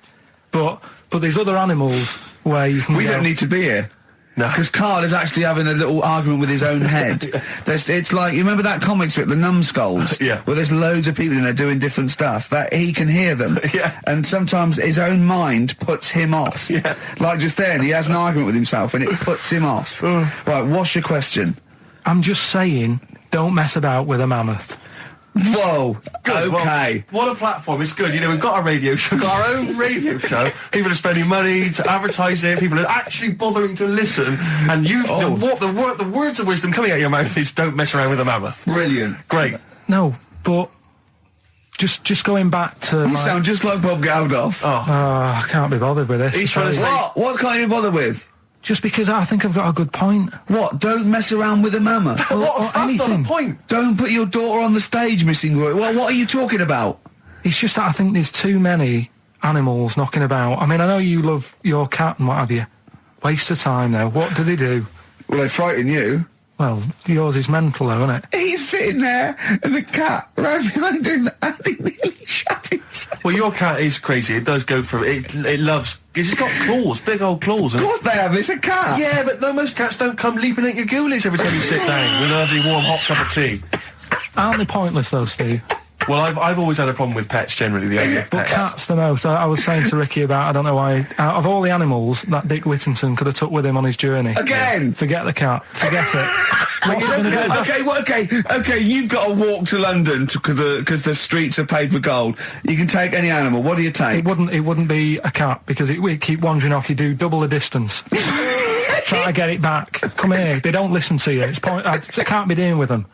But there's other animals where you can We go, don't need to be here. No. Because Karl is actually having a little argument with his own head. It's like, you remember that comic strip, The Numbskulls? Yeah. Where there's loads of people in there doing different stuff, that he can hear them. Yeah. And sometimes his own mind puts him off. Yeah. Like just then, he has an argument with himself and it puts him off. Right, what's your question? I'm just saying, don't mess about with a mammoth. Whoa, Good, okay. Well, what a platform. It's good. You know, we've got a radio show, got our own radio show. People are spending money to advertise it. People are actually bothering to listen. And the words of wisdom coming out of your mouth is don't mess around with a mammoth. Brilliant. Great. No, but just going back to You sound just like Bob Geldof. I can't be bothered with this. He's trying to say... What can't you be bothered with? Just because I think I've got a good point. What? Don't mess around with a mammoth. That's not anything. the point. Don't put your daughter on the stage, Missing Roy. Well, what are you talking about? It's just that I think there's too many animals knocking about. I mean, I know you love your cat and what have you. Waste of time, though. What do they do? Well, they frighten you. Well, yours is mental, though, isn't it? He's sitting there, and the cat right behind him, and he nearly shut himself. Well, your cat is crazy. It does go for it. It loves... It's got claws, big old claws. Of course they have. It's a cat. Yeah, but no, most cats don't come leaping at your ghoulies every time you sit down with a lovely warm hot cup of tea. Aren't they pointless, though, Steve? Well, I've always had a problem with pets generally, the idea of But pets. cats the most. I was saying to Ricky about, I don't know why, out of all the animals that Dick Whittington could have took with him on his journey. Again. Forget the cat. Forget it. What's it going to do? Okay, you've got to walk to London because the streets are paved with gold. You can take any animal. What do you take? It wouldn't be a cat because it would keep wandering off. You do double the distance. Try to get it back. Come here. They don't listen to you. I can't be dealing with them.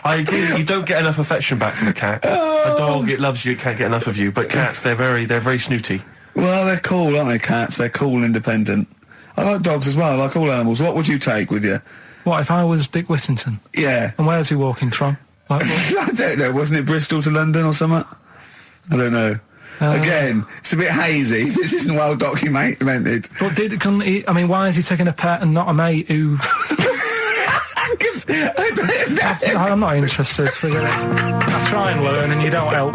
I agree. You don't get enough affection back from a cat. A dog, it loves you, it can't get enough of you. But cats, they're very snooty. Well, they're cool, aren't they, cats? They're cool and independent. I like dogs as well. I like all animals. What would you take with you? What if I was Dick Whittington? Yeah. And where's he walking from? Like, I don't know. Wasn't it Bristol to London or something? I don't know. Again, it's a bit hazy. This isn't well documented. But couldn't he? I mean, why is he taking a pet and not a mate who? I'm not interested. Forget it. I try and learn, and you don't help.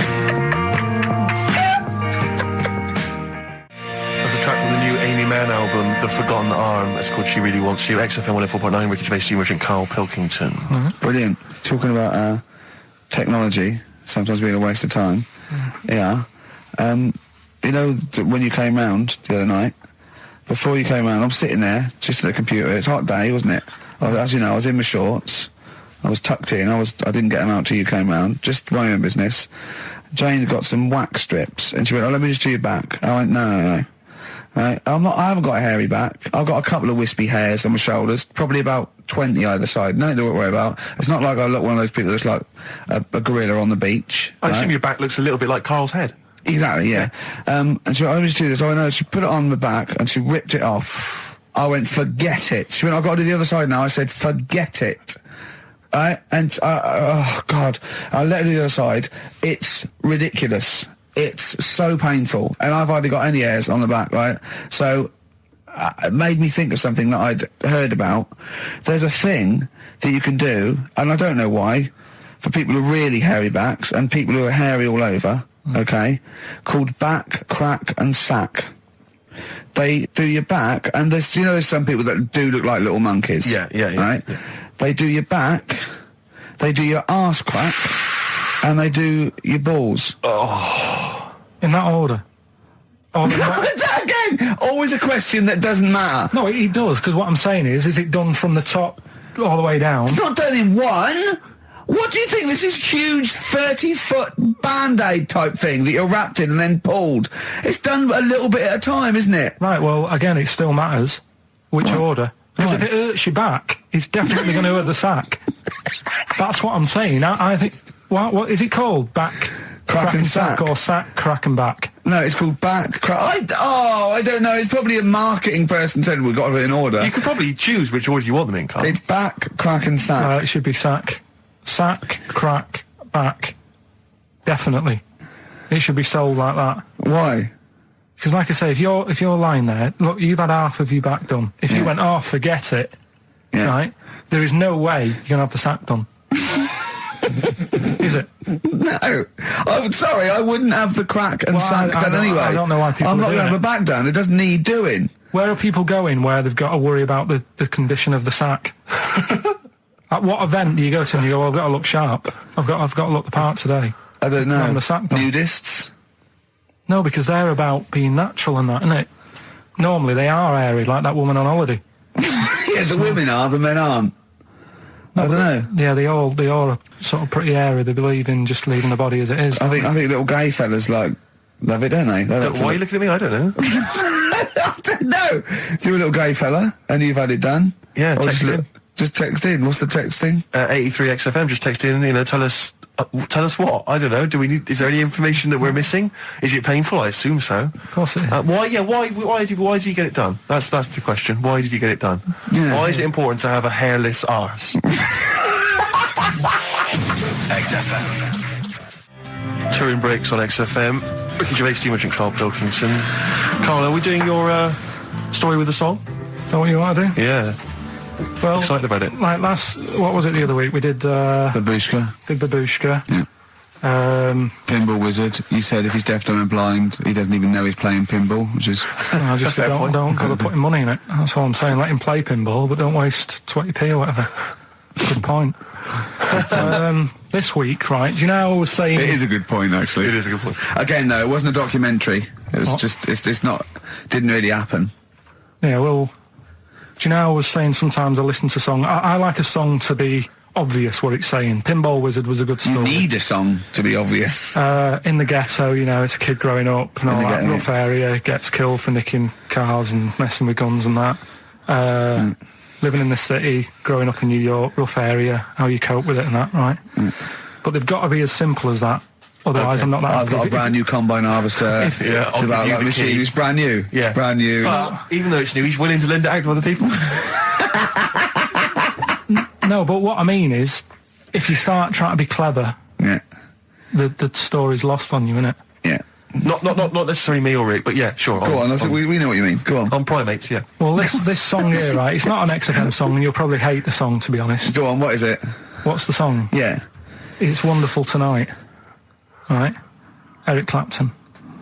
That's a track from the new Amy Mann album, The Forgotten Arm. It's called She Really Wants You. XFM 104.9, Ricky Gervais, Steve Merchant, Karl Pilkington. Brilliant. Talking about technology, sometimes being a waste of time. Yeah. You know, when you came round the other night, before you came round, I'm sitting there, just at the computer. It's a hot day, wasn't it? As you know, I was in my shorts. I was tucked in. I didn't get them out till you came round. Just my own business. Jane got some wax strips, and she went, "Oh, let me just do your back." I went, "No. Right? I haven't got a hairy back. I've got a couple of wispy hairs on my shoulders, probably about 20 either side. Nothing to worry about. It's not like I look one of those people that's like a gorilla on the beach." I assume your back looks a little bit like Karl's head. Exactly, yeah. And she went, "I just do this." I went, "No." She put it on my back, and she ripped it off. I went, "Forget it." She went, "I've got to do the other side now." I said, "Forget it." Right? And, oh, God, I let her do the other side. It's ridiculous. It's so painful. And I've hardly got any hairs on the back, right? So it made me think of something that I'd heard about. There's a thing that you can do, and I don't know why, for people with really hairy backs and people who are hairy all over, okay, called back, crack and sack. They do your back, and there's some people that do look like little monkeys. Yeah. Right? Yeah. They do your back, they do your arse crack, and they do your balls. Oh. In that order. Again, always a question that doesn't matter. No, it does, because what I'm saying is it done from the top all the way down? It's not done in one. What do you think? This is huge 30-foot Band-Aid type thing that you're wrapped in and then pulled. It's done a little bit at a time, isn't it? Right, well, again, it still matters which order. Because if it hurts your back, it's definitely going to hurt the sack. That's what I'm saying. I think... What is it called? Back... Crack and sack, or sack, crack and back? No, it's called back, crack... I don't know. It's probably a marketing person said we've got it in order. You could probably choose which order you want them in, Carl. It's back, crack and sack. It should be sack. Sack, crack, back. Definitely. It should be sold like that. Why? Because like I say, if you're lying there, look, you've had half of your back done. If you went, forget it, right, there is no way you're going to have the sack done. Is it? No. I'm sorry, I wouldn't have the crack and sack done anyway. I don't know why people I'm not going to have a back done. It doesn't need doing. Where are people going where they've got to worry about the condition of the sack? At what event do you go to and you go, I've got to look sharp. I've got to look the part today. I don't know. The sack done. Nudists? No, because they're about being natural and that, isn't it? Normally they are airy, like that woman on holiday. Yeah, the women are, the men aren't. I don't know. Yeah, they all are sort of pretty airy. They believe in just leaving the body as it is. I think little gay fellas love it, don't they? Why are you looking at me? I don't know. I don't know. If you're a little gay fella and you've had it done, text in. Just text in. What's the text thing? 83 XFM. Just text in. Tell us what. I don't know. Is there any information that we're missing? Is it painful? I assume so. Of course it is. Why did you get it done? That's the question. Why did you get it done? Yeah. Why is it important to have a hairless arse? XFM. Touring breaks on XFM. Ricky Gervais, Steve Merchant, Karl Pilkington. Carl, are we doing your story with a song? Is that what you want to do? Yeah. Well, excited about it. Like what was it the other week? We did Babushka. Did Babushka. Yeah. Pinball Wizard. You said if he's deaf, dumb and blind, he doesn't even know he's playing pinball, which is... I just don't bother putting money in it. That's all I'm saying. Let him play pinball, but don't waste 20p or whatever. Good point. This week, right, do you know how I was saying... It is a good point, actually. It is a good point. Again, though, it wasn't a documentary. It was just... It's not... Didn't really happen. Yeah, well... Do you know how I was saying sometimes I listen to a song... I like a song to be... obvious what it's saying. Pinball Wizard was a good story. You need a song to be obvious. In the ghetto, it's a kid growing up and all that rough area, gets killed for nicking cars and messing with guns and that. Living in the city, growing up in New York, rough area, how you cope with it and that, right? But they've got to be as simple as that. Otherwise, I'm not that I've got a brand new combine harvester. It's about like machine. It's brand new. Yeah. It's brand new. But even though it's new, he's willing to lend it out to other people. No, but what I mean is, if you start trying to be clever, the story's lost on you, innit? Yeah. Not necessarily me or Rick, but yeah, sure. Go on, we know what you mean. Go on. On Primates, yeah. Well, this song here, right, it's not an XFM song, and you'll probably hate the song, to be honest. Go on, what is it? What's the song? Yeah. It's Wonderful Tonight. Right? Eric Clapton.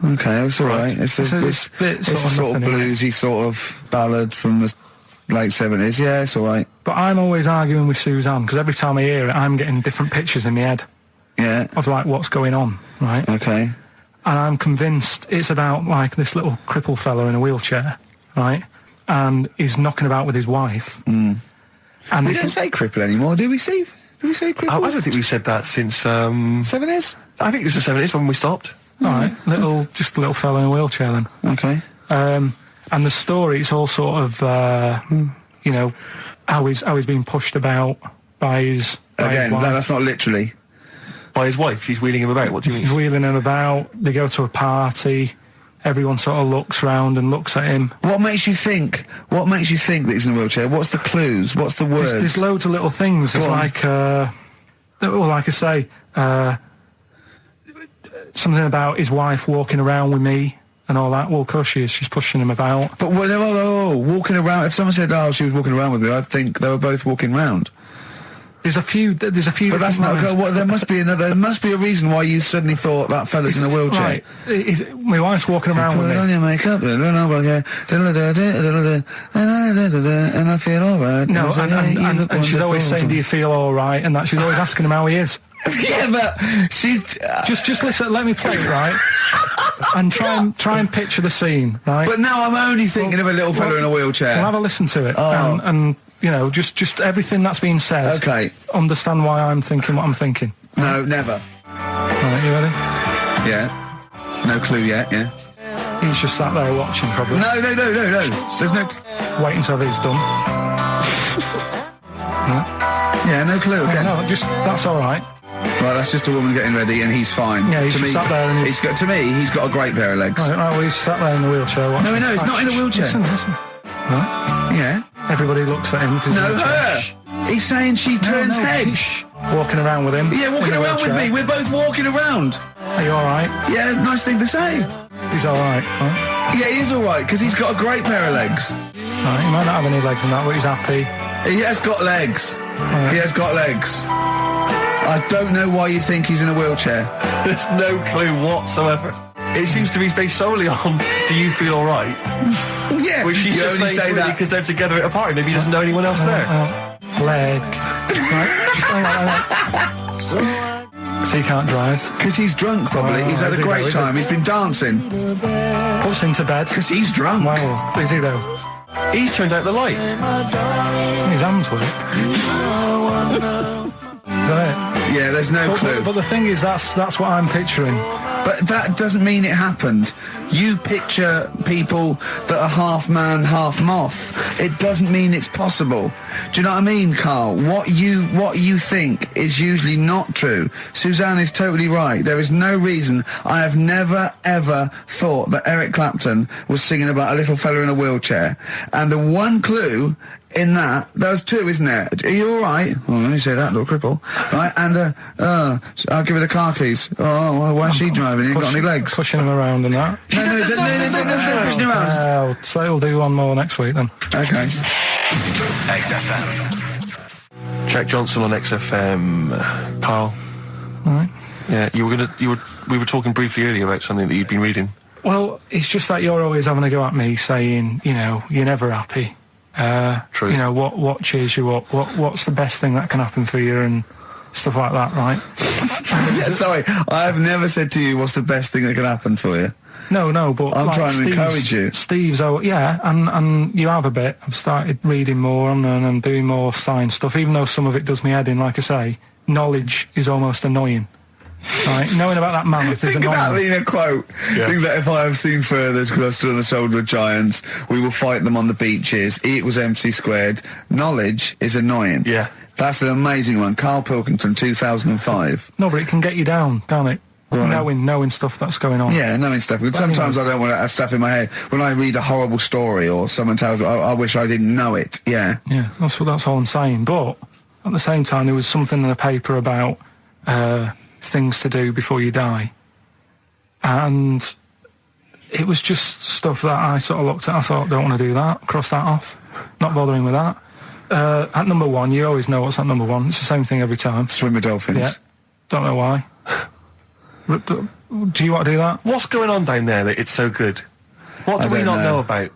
Okay, it's all right. It's a sort of bluesy sort of ballad from the late 70s. Yeah, it's all right. But I'm always arguing with Suzanne, because every time I hear it, I'm getting different pictures in my head. Yeah. Of, like, what's going on, right? Okay. And I'm convinced it's about, like, this little crippled fella in a wheelchair, right? And he's knocking about with his wife. And we don't say cripple anymore, do we, Steve? Do we say cripple? I don't think we've said that since... 70s? I think it was the 70s when we stopped. All right, just a little fella in a wheelchair then. Okay. And the story, it's all sort of, how he's being pushed about by his Again, wife. that's not literally. By his wife, she's wheeling him about. What do you mean? He's wheeling him about. They go to a party. Everyone sort of looks round and looks at him. What makes you think that he's in a wheelchair? What's the clues? What's the words? There's loads of little things. It's like, like I say, something about his wife walking around with me and all that. Well, of course she is. She's pushing him about. But walking around. If someone said, she was walking around with me, I'd think they were both walking around. There's a few. But that's not. There must be There must be a reason why you suddenly thought that fella's in a wheelchair. Right. My wife's walking around with me. Put on your makeup, and I feel all right. No, and she's always saying, "Do you feel all right?" And that she's always asking him how he is. Yeah, but she's just listen. Let me play it, right? And try and picture the scene, right? But now I'm only thinking of a little fella in a wheelchair. We'll have a listen to it, and you know, just everything that's been said. Okay. Understand why I'm thinking what I'm thinking. No, never. Right, you ready? Yeah. No clue yet, yeah. He's just sat there watching, probably. No. There's no... Wait until he's done. Yeah, no clue. Okay. No, that's all right. Right, that's just a woman getting ready, and he's fine. Yeah, he's just sat there and he's to me, he's got a great pair of legs. Right, well, he's sat there in the wheelchair watching. No, he's not in a wheelchair. Listen. Right. Yeah. Everybody looks at him. No, her. He's saying she turns heads. Walking around with him. Yeah, walking around with me. We're both walking around. Are you all right? Yeah, nice thing to say. He's all right. Right? Yeah, he is all right, because he's got a great pair of legs. Right, he might not have any legs and that, but he's happy. He has got legs. Right. He has got legs. I don't know why you think he's in a wheelchair. There's no clue whatsoever. It seems to be based solely on, do you feel all right? Yeah. Which she's you just only saying say that because they're together at a party. Maybe he doesn't know anyone else there. Leg. Right, just hang on. So he can't drive. Because he's drunk, probably. He's had a great time. He's been dancing. Puts him to bed. Because he's drunk. Wow. Is he, though? He's turned out the light. His hands work. Is that it? Yeah, there's no clue. But the thing is, that's what I'm picturing. But that doesn't mean it happened. You picture people that are half man, half moth. It doesn't mean it's possible. Do you know what I mean, Carl? What you think is usually not true. Suzanne is totally right. There is no reason. I have never, ever thought that Eric Clapton was singing about a little fella in a wheelchair. And the one clue in that, there's two, isn't there? Are you all right? Oh, let me say that, little cripple. Right, and I'll give her the car keys. Oh, why is she driving? He ain't got any legs. Pushing him around and that. No, pushing him around. Well, so he'll do one more next week then. Okay. XFM. Jack Johnson on XFM. Carl. All right. Yeah, we were talking briefly earlier about something that you'd been reading. Well, it's just that you're always having a go at me, saying, you know, you're never happy. True. You know, what cheers you up? What's the best thing that can happen for you and stuff like that, right? Sorry, I've never said to you what's the best thing that can happen for you. No, but I'm like trying to encourage you. Steve's, and you have a bit. I've started reading more and doing more science stuff, even though some of it does me head in. Like I say, knowledge is almost annoying. Right, knowing about that mammoth is Think annoying. about being a quote. Yeah. Things like, if I have seen furthers clustered on the shoulder of giants, we will fight them on the beaches. E = MC squared. Knowledge is annoying. Yeah. That's an amazing one. Karl Pilkington, 2005. No, but it can get you down, can't it? Right. Knowing stuff that's going on. Yeah, knowing stuff. But sometimes I don't want to have stuff in my head. When I read a horrible story or someone tells me, I wish I didn't know it. Yeah. Yeah, that's all I'm saying. But at the same time, there was something in the paper about things to do before you die, and it was just stuff that I sort of looked at. I thought, don't want to do that. Cross that off. Not bothering with that. At number one, you always know what's at number one. It's the same thing every time. Swim with dolphins. Yeah. Don't know why. Do you want to do that? What's going on down there that it's so good? What do we don't not know. know about?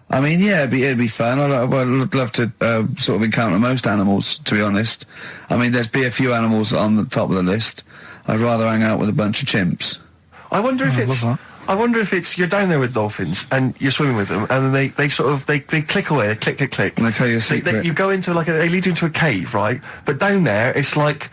I mean, yeah, it'd be fun. I'd love to sort of encounter most animals, to be honest. I mean, there's be a few animals on the top of the list. I'd rather hang out with a bunch of chimps. I wonder if I it's. love I wonder if it's you're down there with dolphins and you're swimming with them, and then they sort of they click away, they click, And they tell you a secret. You go into they lead you into a cave, right? But down there, it's like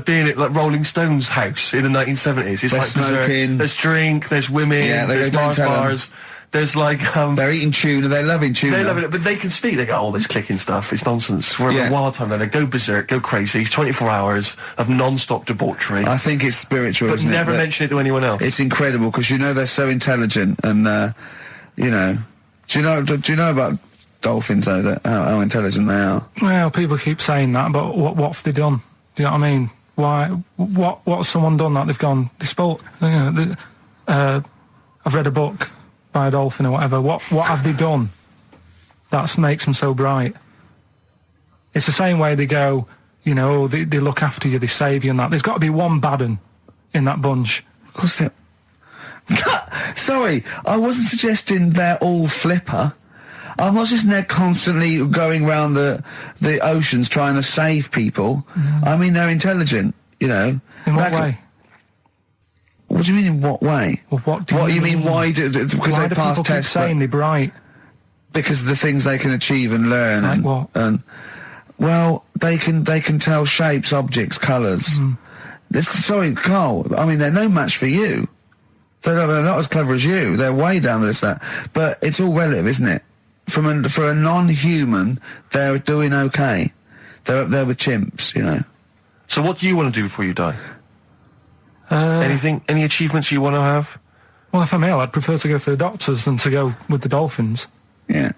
being at like Rolling Stones' house in the 1970s. It's They're like berserk. smoking. There's drink, there's women, Yeah, there's don't tell 'em. bars. There's like They're eating tuna. They're loving tuna. they love it, but they can speak. They go, all this clicking stuff. It's nonsense. We're having a wild time there. They go berserk, go crazy. It's 24 hours of non-stop debauchery. I think it's spiritual, but isn't never it? mention it to anyone else. It's incredible because they're so intelligent and you know. Do you know about dolphins though? That how intelligent they are. Well, people keep saying that, but what have they done? Do you know what I mean? What's someone done that they've gone? They spoke. You know, I've read a book by a dolphin or whatever. What have they done that makes them so bright? It's the same way they go, you know, they look after you, they save you and that. There's got to be one bad un in that bunch. Of course they. Sorry, I wasn't suggesting they're all flipper. I'm not just they're constantly going round the oceans trying to save people. I mean, they're intelligent, you know. In what way? What do you mean in what way? Well, what do you mean? Why do because why they do pass people tests? keep saying they're bright? because of the things they can achieve and learn. Like and, what? And, well, they can tell shapes, objects, colours. Sorry, Carl, I mean, they're no match for you. They're not as clever as you. They're way down this, that. But it's all relative, isn't it? For a non-human, they're doing okay. They're up there with chimps, you know. So what do you want to do before you die? Anything? Any achievements you want to have? Well, if I'm ill, I'd prefer to go to the doctors than to go with the dolphins. Yeah.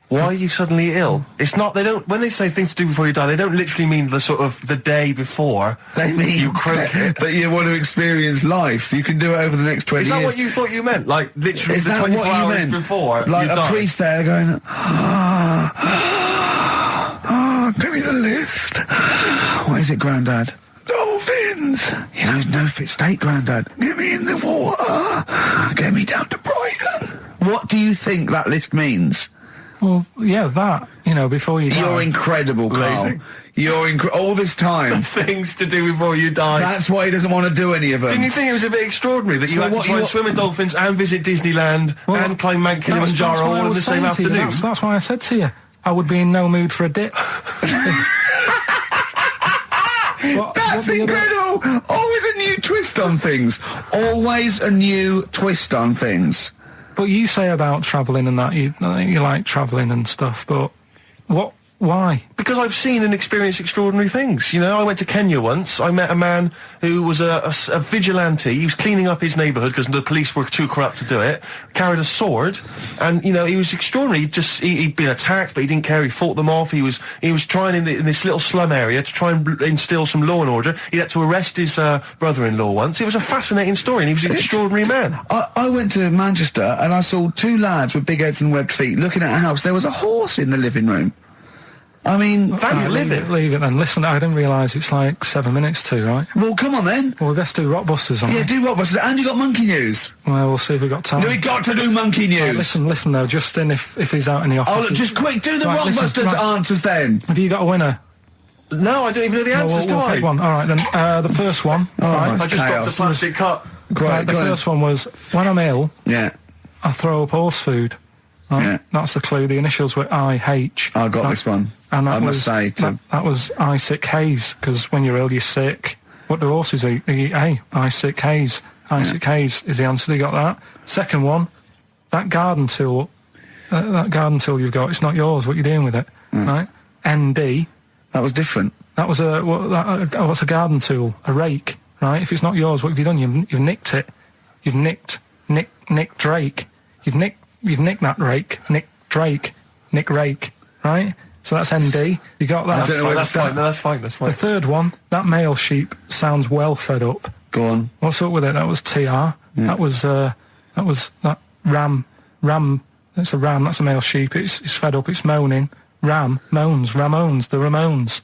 Why are you suddenly ill? It's not, they don't, when they say things to do before you die, they don't literally mean the sort of, the day before. They mean you croak. that you want to experience life. You can do it over the next 20 Is years. that what you thought you meant? Like, literally Is the that 24 what you hours meant? before Like you a die? priest there going, give me the lift. What is it, Grandad? Dolphins. You know, no fit state, Grandad. Get me in the water. Get me down to Brighton. What do you think that list means? Well, yeah, that, you know, before you die. You're incredible, Carl. Amazing. You're all this time. Things to do before you die. That's why he doesn't want to do any of them. Didn't you think it was a bit extraordinary that you So had to what try and you- swim with dolphins and visit Disneyland and climb Mount That's Kilimanjaro what I all in was the same saying to you. afternoon? That's why I said to you, I would be in no mood for a dip. That's incredible! Always a new twist on things. Always a new twist on things. But you say about travelling and that, you like travelling and stuff, but why? Because I've seen and experienced extraordinary things. You know, I went to Kenya once. I met a man who was a vigilante. He was cleaning up his neighbourhood because the police were too corrupt to do it. Carried a sword, and you know, he was extraordinary. He'd been attacked, but he didn't care. He fought them off. He was trying in this little slum area to try and instill some law and order. He had to arrest his brother-in-law once. It was a fascinating story, and he was an extraordinary man. I went to Manchester and I saw two lads with big heads and webbed feet looking at a house. There was a horse in the living room. I mean... That's living. Leave it then. Listen, I didn't realise it's like 7 minutes to, right? Well, come on then. Well, let's do Rockbusters on Yeah, it. do Rockbusters. And you got Monkey News. Well, we'll see if we've got time. We got to do Monkey News. Listen though, Justin, if he's out in the office... Oh, look, just quick, do the Right, listen, Rockbusters right. answers then. Have you got a winner? No, I don't even know the answers, we'll do I? pick one. All right, then. The first one. right, it's I just dropped chaos. a plastic cup. right, the first one was, when I'm ill, Yeah. I throw up horse food. Right? Yeah. That's the clue. The initials were IH. I got Right? this one. And that I must was, say, to... that was I sick haze, because when you're ill, you're sick. What do horses eat? They eat hay. I sick haze. I sick haze is the answer. You got that. Second one, that garden tool you've got, it's not yours. What are you doing with it? Right? ND. That was different. That was what's a garden tool? A rake. Right? If it's not yours, what have you done? You've nicked it. You've nicked Drake. You've nicked that rake. Nick Drake. Nick Rake. Right? So that's ND. You got that. I don't know where to That's start. fine. No, that's fine. That's fine. The third one, that male sheep sounds well fed up. Go on. What's up with it? That was TR. That was that ram. That's a ram. That's a male sheep. It's fed up. It's moaning. Ram moans. Ramones. The Ramones.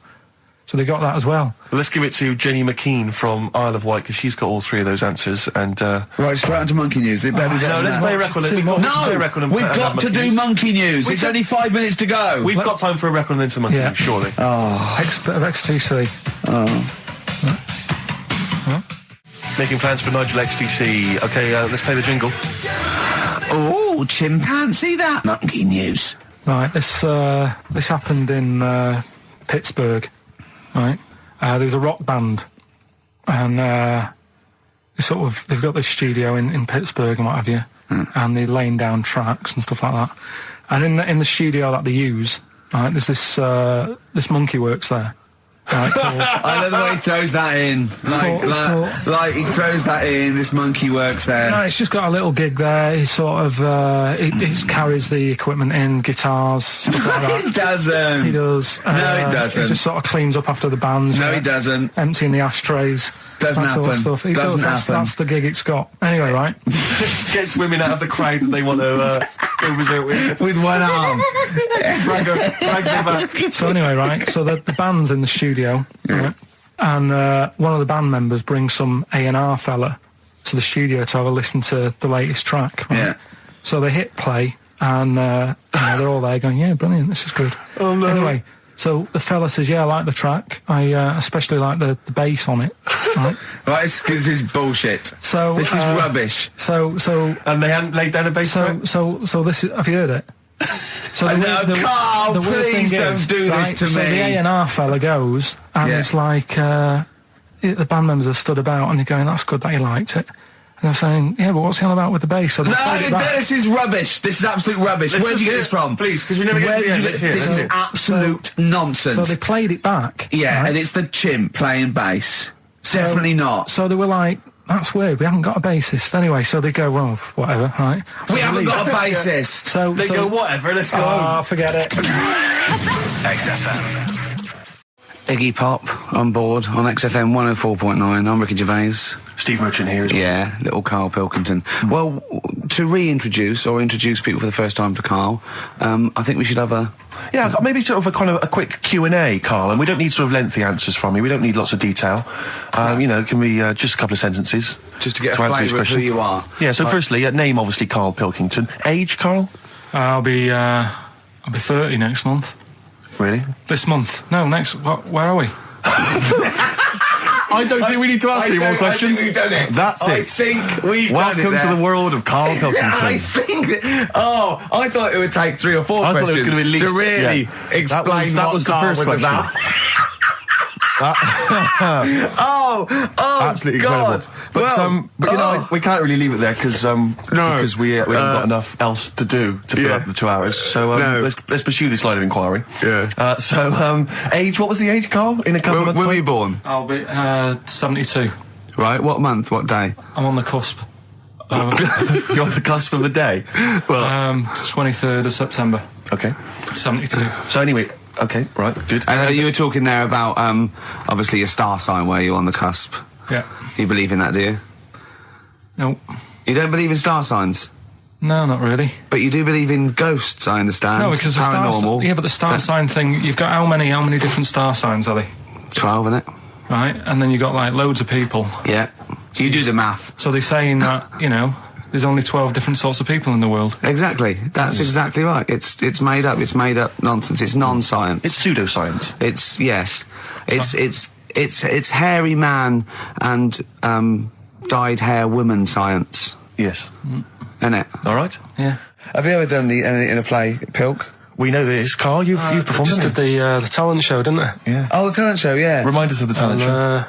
So they got that as well. Well, let's give it to Jenny McKean from Isle of Wight, because she's got all three of those answers. And Right, straight on to Monkey News. It better be better no, than let's that. play a record. Too We've got, much. let's play a record and We've and got have to Monkey do News. Monkey News. We It's said- only 5 minutes to go. We've got time for a record and then some Monkey Yeah. News, surely. Bit of XTC. Making plans for Nigel XTC. Okay, let's play the jingle. Oh, chimpanzee that. Monkey News. Right. This happened in Pittsburgh. Right. There was a rock band, and they've got this studio in Pittsburgh and what have you, and they're laying down tracks and stuff like that. And in the studio that they use, right, there's this monkey works there. Right, called, I love the way he throws that in. Like he throws that in. This monkey works there. no, it's just got a little gig there. He sort of he carries the equipment in, guitars, stuff like that. He doesn't. He does. No, he doesn't. He just sort of cleans up after the bands. No, he doesn't. Emptying the ashtrays. Doesn't that sort of happen. stuff. He Doesn't does. happen. That's the gig it's got. Anyway, right. Gets women out of the crowd that they want to go visit with. With one arm. Drag them back. So anyway, right. So the band's in the studio, right? And one of the band members brings some A&R fella to the studio to have a listen to the latest track. Right? Yeah. So they hit play, and they're all there going, "Yeah, brilliant, this is good." Oh, no. Anyway, so the fella says, "Yeah, I like the track. I especially like the bass on it." Right. Right, this is bullshit. So This is rubbish. So And they hadn't laid down a bass track? so this is. Have you heard it? So Carl, please don't do this to so me. the A&R fella goes, and it's like, the band members are stood about, and they're going, that's good that he liked it. And they're saying, yeah, but what's he on about with the bass? So No, this is rubbish. This is absolute rubbish. Where'd you get this from? Please, because we never get to the end. Let's hear it. This is absolute nonsense. So they played it back. Yeah, right? and it's the chimp playing bass. Definitely not. So they were like, that's weird, we haven't got a bassist. Anyway, so they go, well, whatever, right? So we haven't got a bassist. So They go, whatever, let's go home. Oh, forget it. XFM. Iggy Pop on board on XFM 104.9. I'm Ricky Gervais. Steve Merchant here as well. Yeah, little Karl Pilkington. Well, to reintroduce or introduce people for the first time to Karl, I think we should have a... Yeah, maybe sort of a quick Q&A, Karl, and we don't need sort of lengthy answers from you. We don't need lots of detail. You know, it can be just a couple of sentences. Just to get to a answer his flavour of who question. you are. Yeah, so firstly, name obviously Karl Pilkington. Age, Karl? I'll be 30 next month. Really? This month? No, next. Where are we? I don't think we need to ask any more questions. I think we've done it. That's it. I think we've done it. Welcome to the world of Karl Pilkington. I think that, I thought it would take 3 or 4 I thought it was questions gonna be at least- to really yeah. explain That what was the Karl first was question. about. Absolutely God. incredible. But you know, we can't really leave it there because we haven't got enough else to do to fill up the 2 hours. So let's pursue this line of inquiry. Yeah. Age? What was the age, Karl? In a couple of months. When were you born? I'll be 72. Right. What month? What day? I'm on the cusp. You're on the cusp of the day. Well, 23rd of September. okay. 72. So anyway, okay, right, good. And you were talking there about obviously your star sign, where you're on the cusp. Yeah. You believe in that, do you? No. You don't believe in star signs, No, not really. but you do believe in ghosts, I understand. No, because the paranormal. but the star sign thing, you've got how many different star signs, are they? 12, innit? Right? And then you've got like loads of people. Yeah. You do the math. So they're saying that, there's only 12 different sorts of people in the world. Exactly. That's exactly right. It's made up. It's made up nonsense. It's non-science. It's pseudoscience. It's yes. It's hairy man and dyed hair woman science. Yes. Isn't it? All right. Yeah. Have you ever done anything in a play, Pilk? We know this, Karl. You've performed. Just did the talent show, didn't I? Yeah. Oh, the talent show. Yeah. Remind us of the talent show.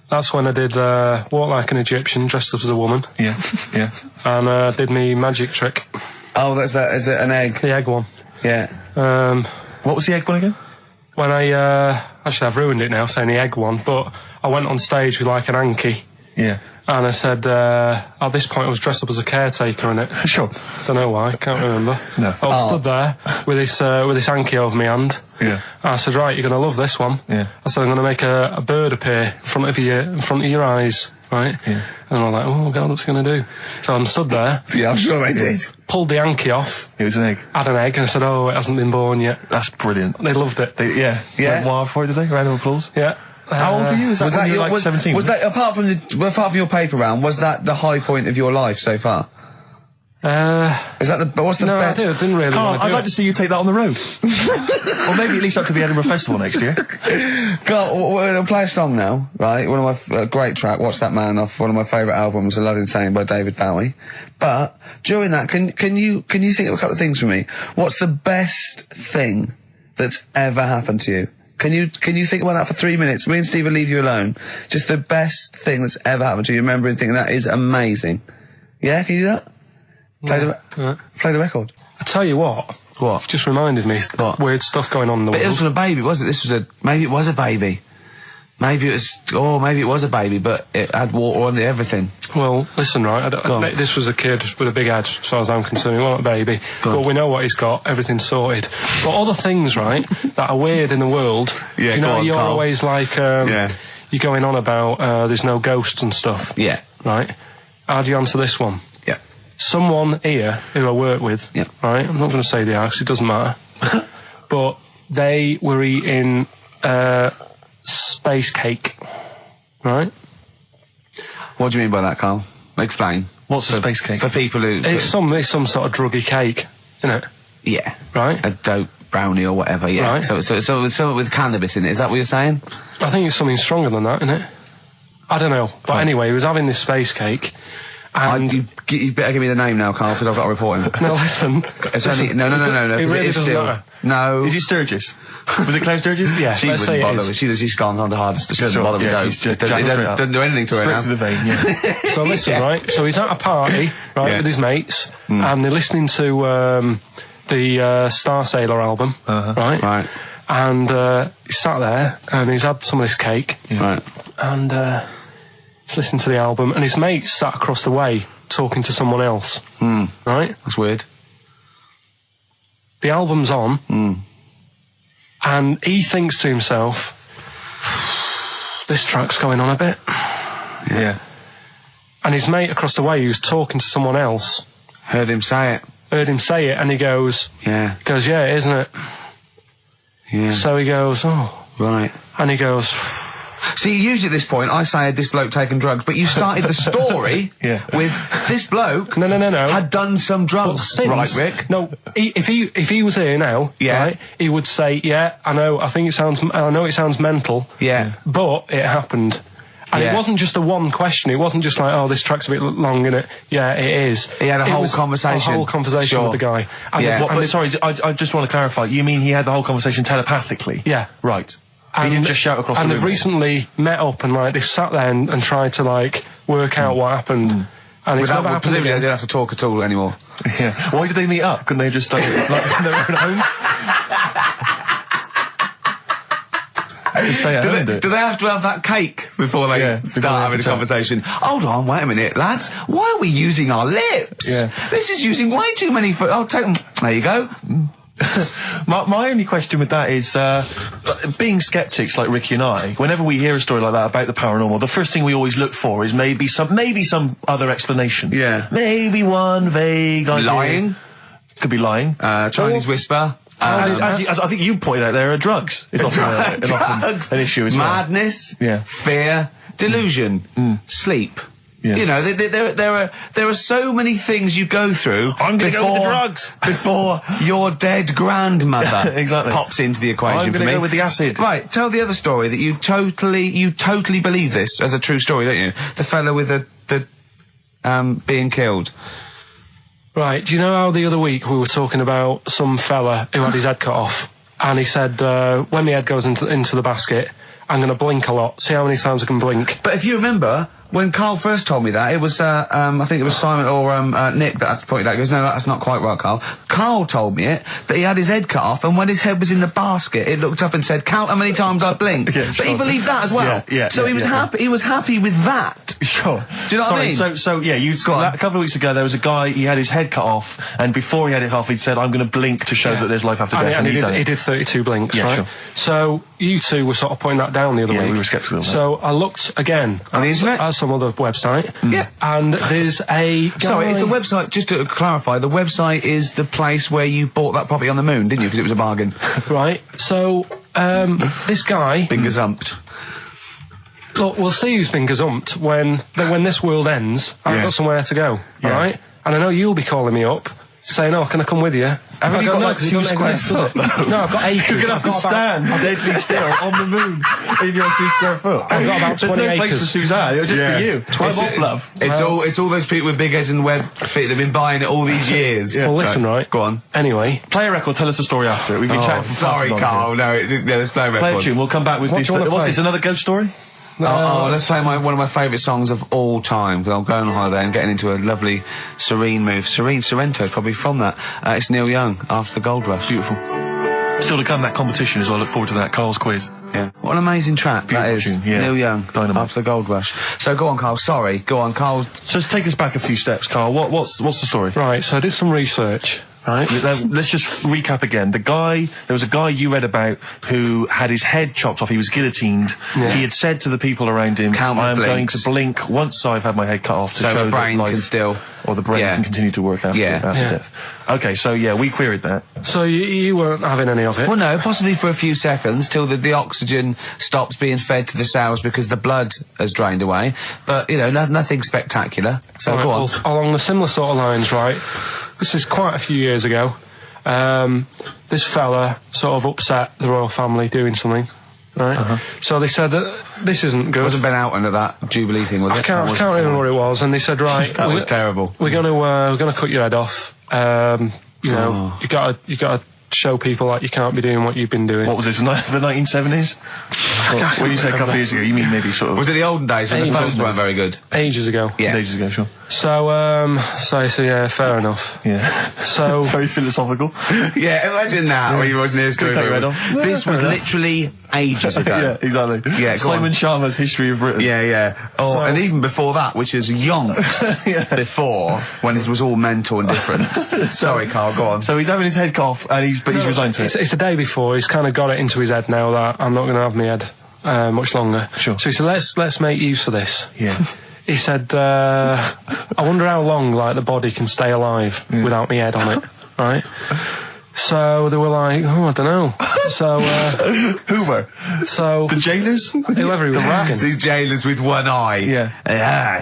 That's when I did Walk Like an Egyptian, dressed up as a woman. Yeah. Yeah. And did me magic trick. Oh, that's that. Is it an egg? The egg one. Yeah. What was the egg one again? When actually I've ruined it now saying the egg one, but I went on stage with like an hanky. Yeah. And I said, at this point I was dressed up as a caretaker in it. Sure. Don't know why, can't remember. No. I was stood there with this hanky over my hand. Yeah. And I said, right, you're going to love this one. Yeah. I said, I'm going to make a bird appear in front of your eyes, right? Yeah. And I'm like, oh God, what's he going to do? So I'm stood there. Yeah, I'm sure I did. Pulled the hanky off. It was an egg. Had an egg, and I said, oh, it hasn't been born yet. That's brilliant. They loved it. Yeah. Yeah. Wow for it, did they? Round of applause. Yeah. How old were you? Was that when you were like 17? Was that apart from your paper round? Was that the high point of your life so far? Is that what's the No, best? I didn't really Karl, want to do I'd like it. to see you take that on the road. Or maybe at least up to the Edinburgh Festival next year. Carl, we're going to play a song now, right? One of my great track, Watch That Man, off one of my favourite albums, A Love Insane by David Bowie. But during that, can you think of a couple of things for me? What's the best thing that's ever happened to you? Can you think about that for 3 minutes? Me and Steve will leave you alone. Just the best thing that's ever happened to you. Remember and think that is amazing. Yeah, can you do that? Play the record. I tell you what. What? You've just reminded me What? weird stuff going on in the But it world. wasn't a baby, was it? Maybe it was a baby. Maybe it was a baby, but it had water on it, everything. Well, listen, right, this was a kid with a big head, as far as I'm concerned. He wasn't a baby. But we know what he's got, everything's sorted. But other things, right, that are weird in the world, Yeah, do you go know, on, you're Karl. always like, you're going on about there's no ghosts and stuff. Yeah. Right? How do you answer this one? Yeah. Someone here who I work with, Yeah. right, I'm not going to say they are, 'cause it doesn't matter, but they were eating space cake, right? What do you mean by that, Carl? Explain. What's a space cake? For people who... It's some sort of druggy cake, isn't it? Yeah. Right? A dope brownie or whatever, yeah. Right. So with cannabis in it, is that what you're saying? I think it's something stronger than that, isn't it? I don't know. But anyway, he was having this space cake, And you better give me the name now, Carl, because I've got to report him. no, listen. It's only, no. It really doesn't matter. No. Is it Sturgis? Was it Claire Sturgis? Yeah, She let's wouldn't say it bother. is. She's gone on the hardest. She doesn't bother with yeah, those. she's just It jacked doesn't do anything to her Straight now. to the vein, yeah. So listen, right? So he's at a party, right, Yeah. with his mates, and they're listening to the Star Sailor album, right? Right. And he's sat there, and he's had some of this cake, Right. and he's listening to the album, and his mate's sat across the way talking to someone else, right? That's weird. The album's on, and he thinks to himself, this track's going on a bit. Yeah. And his mate across the way, who's talking to someone else, Heard him say it. heard him say it, and he goes, Yeah. yeah, isn't it? Yeah. So he goes, oh. Right. And he goes, See, usually at this point, I say this bloke taken drugs, but you started the story Yeah. with this bloke no. had done some But drugs. since, Right, Rick? No, if he was here now, Yeah. right, he would say, yeah, I know it sounds mental, Yeah. but it happened. And Yeah. it wasn't just a one question. It wasn't just like, oh, this track's a bit long, innit? Yeah, it is. He had a It whole was conversation. A whole conversation Sure. with the guy. And Yeah. But sorry, I just want to clarify. You mean he had the whole conversation telepathically? Yeah. Right. He didn't just shout across the room. And they've recently met up and like they've sat there and tried to like work out what happened. And it's never happened Presumably they again. don't have to talk at all anymore. Yeah. Why did they meet up? Couldn't they just like in their own homes? Just stay at home. Do they have to have that cake before they Yeah, before start they have having to a chat. conversation? Hold on, wait a minute, lads. Why are we using our lips? Yeah. This is using way too many foot. Oh, take them. There you go. My only question with that is, being skeptics like Ricky and I, whenever we hear a story like that about the paranormal, the first thing we always look for is maybe some other explanation. Yeah. Maybe one vague idea. Lying. Could be lying. Chinese whisper. As I think you pointed out, there are drugs. It's often, Drugs. an issue as well. Madness. Yeah. Fear. Delusion. Sleep. Yeah. You know, there are so many things you go through. I'm going to go with the drugs. Before your dead grandmother Exactly. pops into the equation I'm for going me. to go with the acid. Right, tell the other story that you totally believe this as a true story, don't you? The fella with the being killed. Right, do you know how the other week we were talking about some fella who had his head cut off? And he said, when my head goes into the basket, I'm going to blink a lot. See how many times I can blink. But if you remember, when Carl first told me that, it was, I think it was Simon or Nick that pointed out. He goes, no, that's not quite right, Carl. Carl told me it, that he had his head cut off, and when his head was in the basket, it looked up and said, count how many times I blinked. Yeah, but he sure. believed that as well. Yeah, so he was happy. He was happy with that. Sure. Do you know what I mean? So yeah, Go on. a couple of weeks ago there was a guy, he had his head cut off, and before he had it cut off, he'd said, I'm going to blink to show that there's life after death. And he'd done he it. did 32 blinks, Yeah, right? sure. So you two were sort of putting that down the other Yeah, week. we were sceptical of that. So I looked again On the internet? at some other website. Yeah. And there's a guy... Sorry, it's the website, just to clarify, the website is the place where you bought that property on the moon, didn't you? Because it was a bargain. Right. So, this guy... Been gazumped. Look, we'll see who's been gazumped when this world ends. I've Yeah. got somewhere to go, Yeah. right? And I know you'll be calling me up, saying, "Oh, can I come with you?" Haven't I you go, got, "No, like, 'cause it 2 doesn't square exist, does it?" foot? No, I've got acres. You're going to have to I've got about- stand deadly still on the moon in your 2 square foot. I've got about There's 20 no place acres. for Suzanne, it'll just Yeah. be you. 12 off, love. It's all those people with big heads and web feet that've been buying it all these years. Well, listen, right? Go on. Anyway, Play a record, tell us the story after. We've been chatting for far Sorry, too long Carl. here. No, there's no Play a record. tune, we'll come back with What this. do you wanna What's play? this, another ghost story? Let's play one of my favourite songs of all time, because I'm going on holiday and getting into a lovely serene mood. Sorrento's probably from that. It's Neil Young, After the Gold Rush. Beautiful. Still to come, that competition as well. Look forward to that. Carl's quiz. Yeah. What an amazing track that Beautiful is. tune, yeah. Neil Young, Dynamite. After the Gold Rush. So go on, Carl. Sorry. Go on, Carl. So let's take us back a few steps, Carl. What's the story? right. So I did some research. Right. Let's just recap again. There was a guy you read about who had his head chopped off. He was guillotined. Yeah. He had said to the people around him, Count my I am going blinks. to blink once I've had my head cut off to So show the brain that life, can still... or the brain Yeah. can continue to work after Yeah. death. Okay, so yeah, we queried that. So you weren't having any of it. Well, no, possibly for a few seconds till the oxygen stops being fed to the cells because the blood has drained away. But, you know, nothing spectacular. So Right, go on. well, along the similar sort of lines, right? This is quite a few years ago. This fella sort of upset the royal family doing something, right? So they said, this isn't good. It wasn't Ben Houghton at that Jubilee thing, was it? I can't remember what it was, and they said, right, That was terrible. We're gonna cut your head off. You know, you gotta show people like you can't be doing what you've been doing. What was this, the 1970s? When you say a couple of years ago, you mean maybe sort of... Was it the olden days when the phones weren't very good? Ages ago. Yeah. Ages ago, sure. So yeah, fair enough. Yeah. So... Very philosophical. Yeah, imagine that when you was near Take your head off. This was literally ages ago. Yeah, exactly. Yeah, Simon Sharma's History of Britain. Yeah. Oh, and even before that, which is yonks before, when it was all mental and different. Sorry, Carl, go on. So he's having his head cough, and he's resigned to it. It's the day before. He's kind of got it into his head now that I'm not going to have my head much longer. Sure. So he said, let's make use of this. Yeah. He said, I wonder how long, like, the body can stay alive without my head on it, right? So they were like, oh, I don't know. So, Hoover. So... The jailers? Whoever he was asking. These jailers with one eye. Yeah.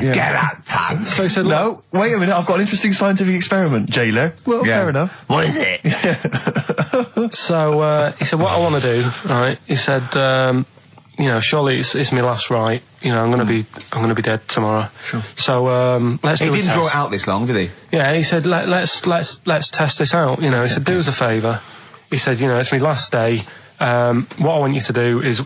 Get out, pal. So he said, No, wait a minute, I've got an interesting scientific experiment, jailer. Well, Yeah. fair enough. What is it? So, he said, what I want to do, right, he said, you know, surely it's my last right. You know, I'm gonna be dead tomorrow. Sure. So, let's He do a didn't test. draw it out this long, did he? Yeah, he said, let's test this out. You know, he said, do us a favour. He said, you know, it's my last day. What I want you to do is,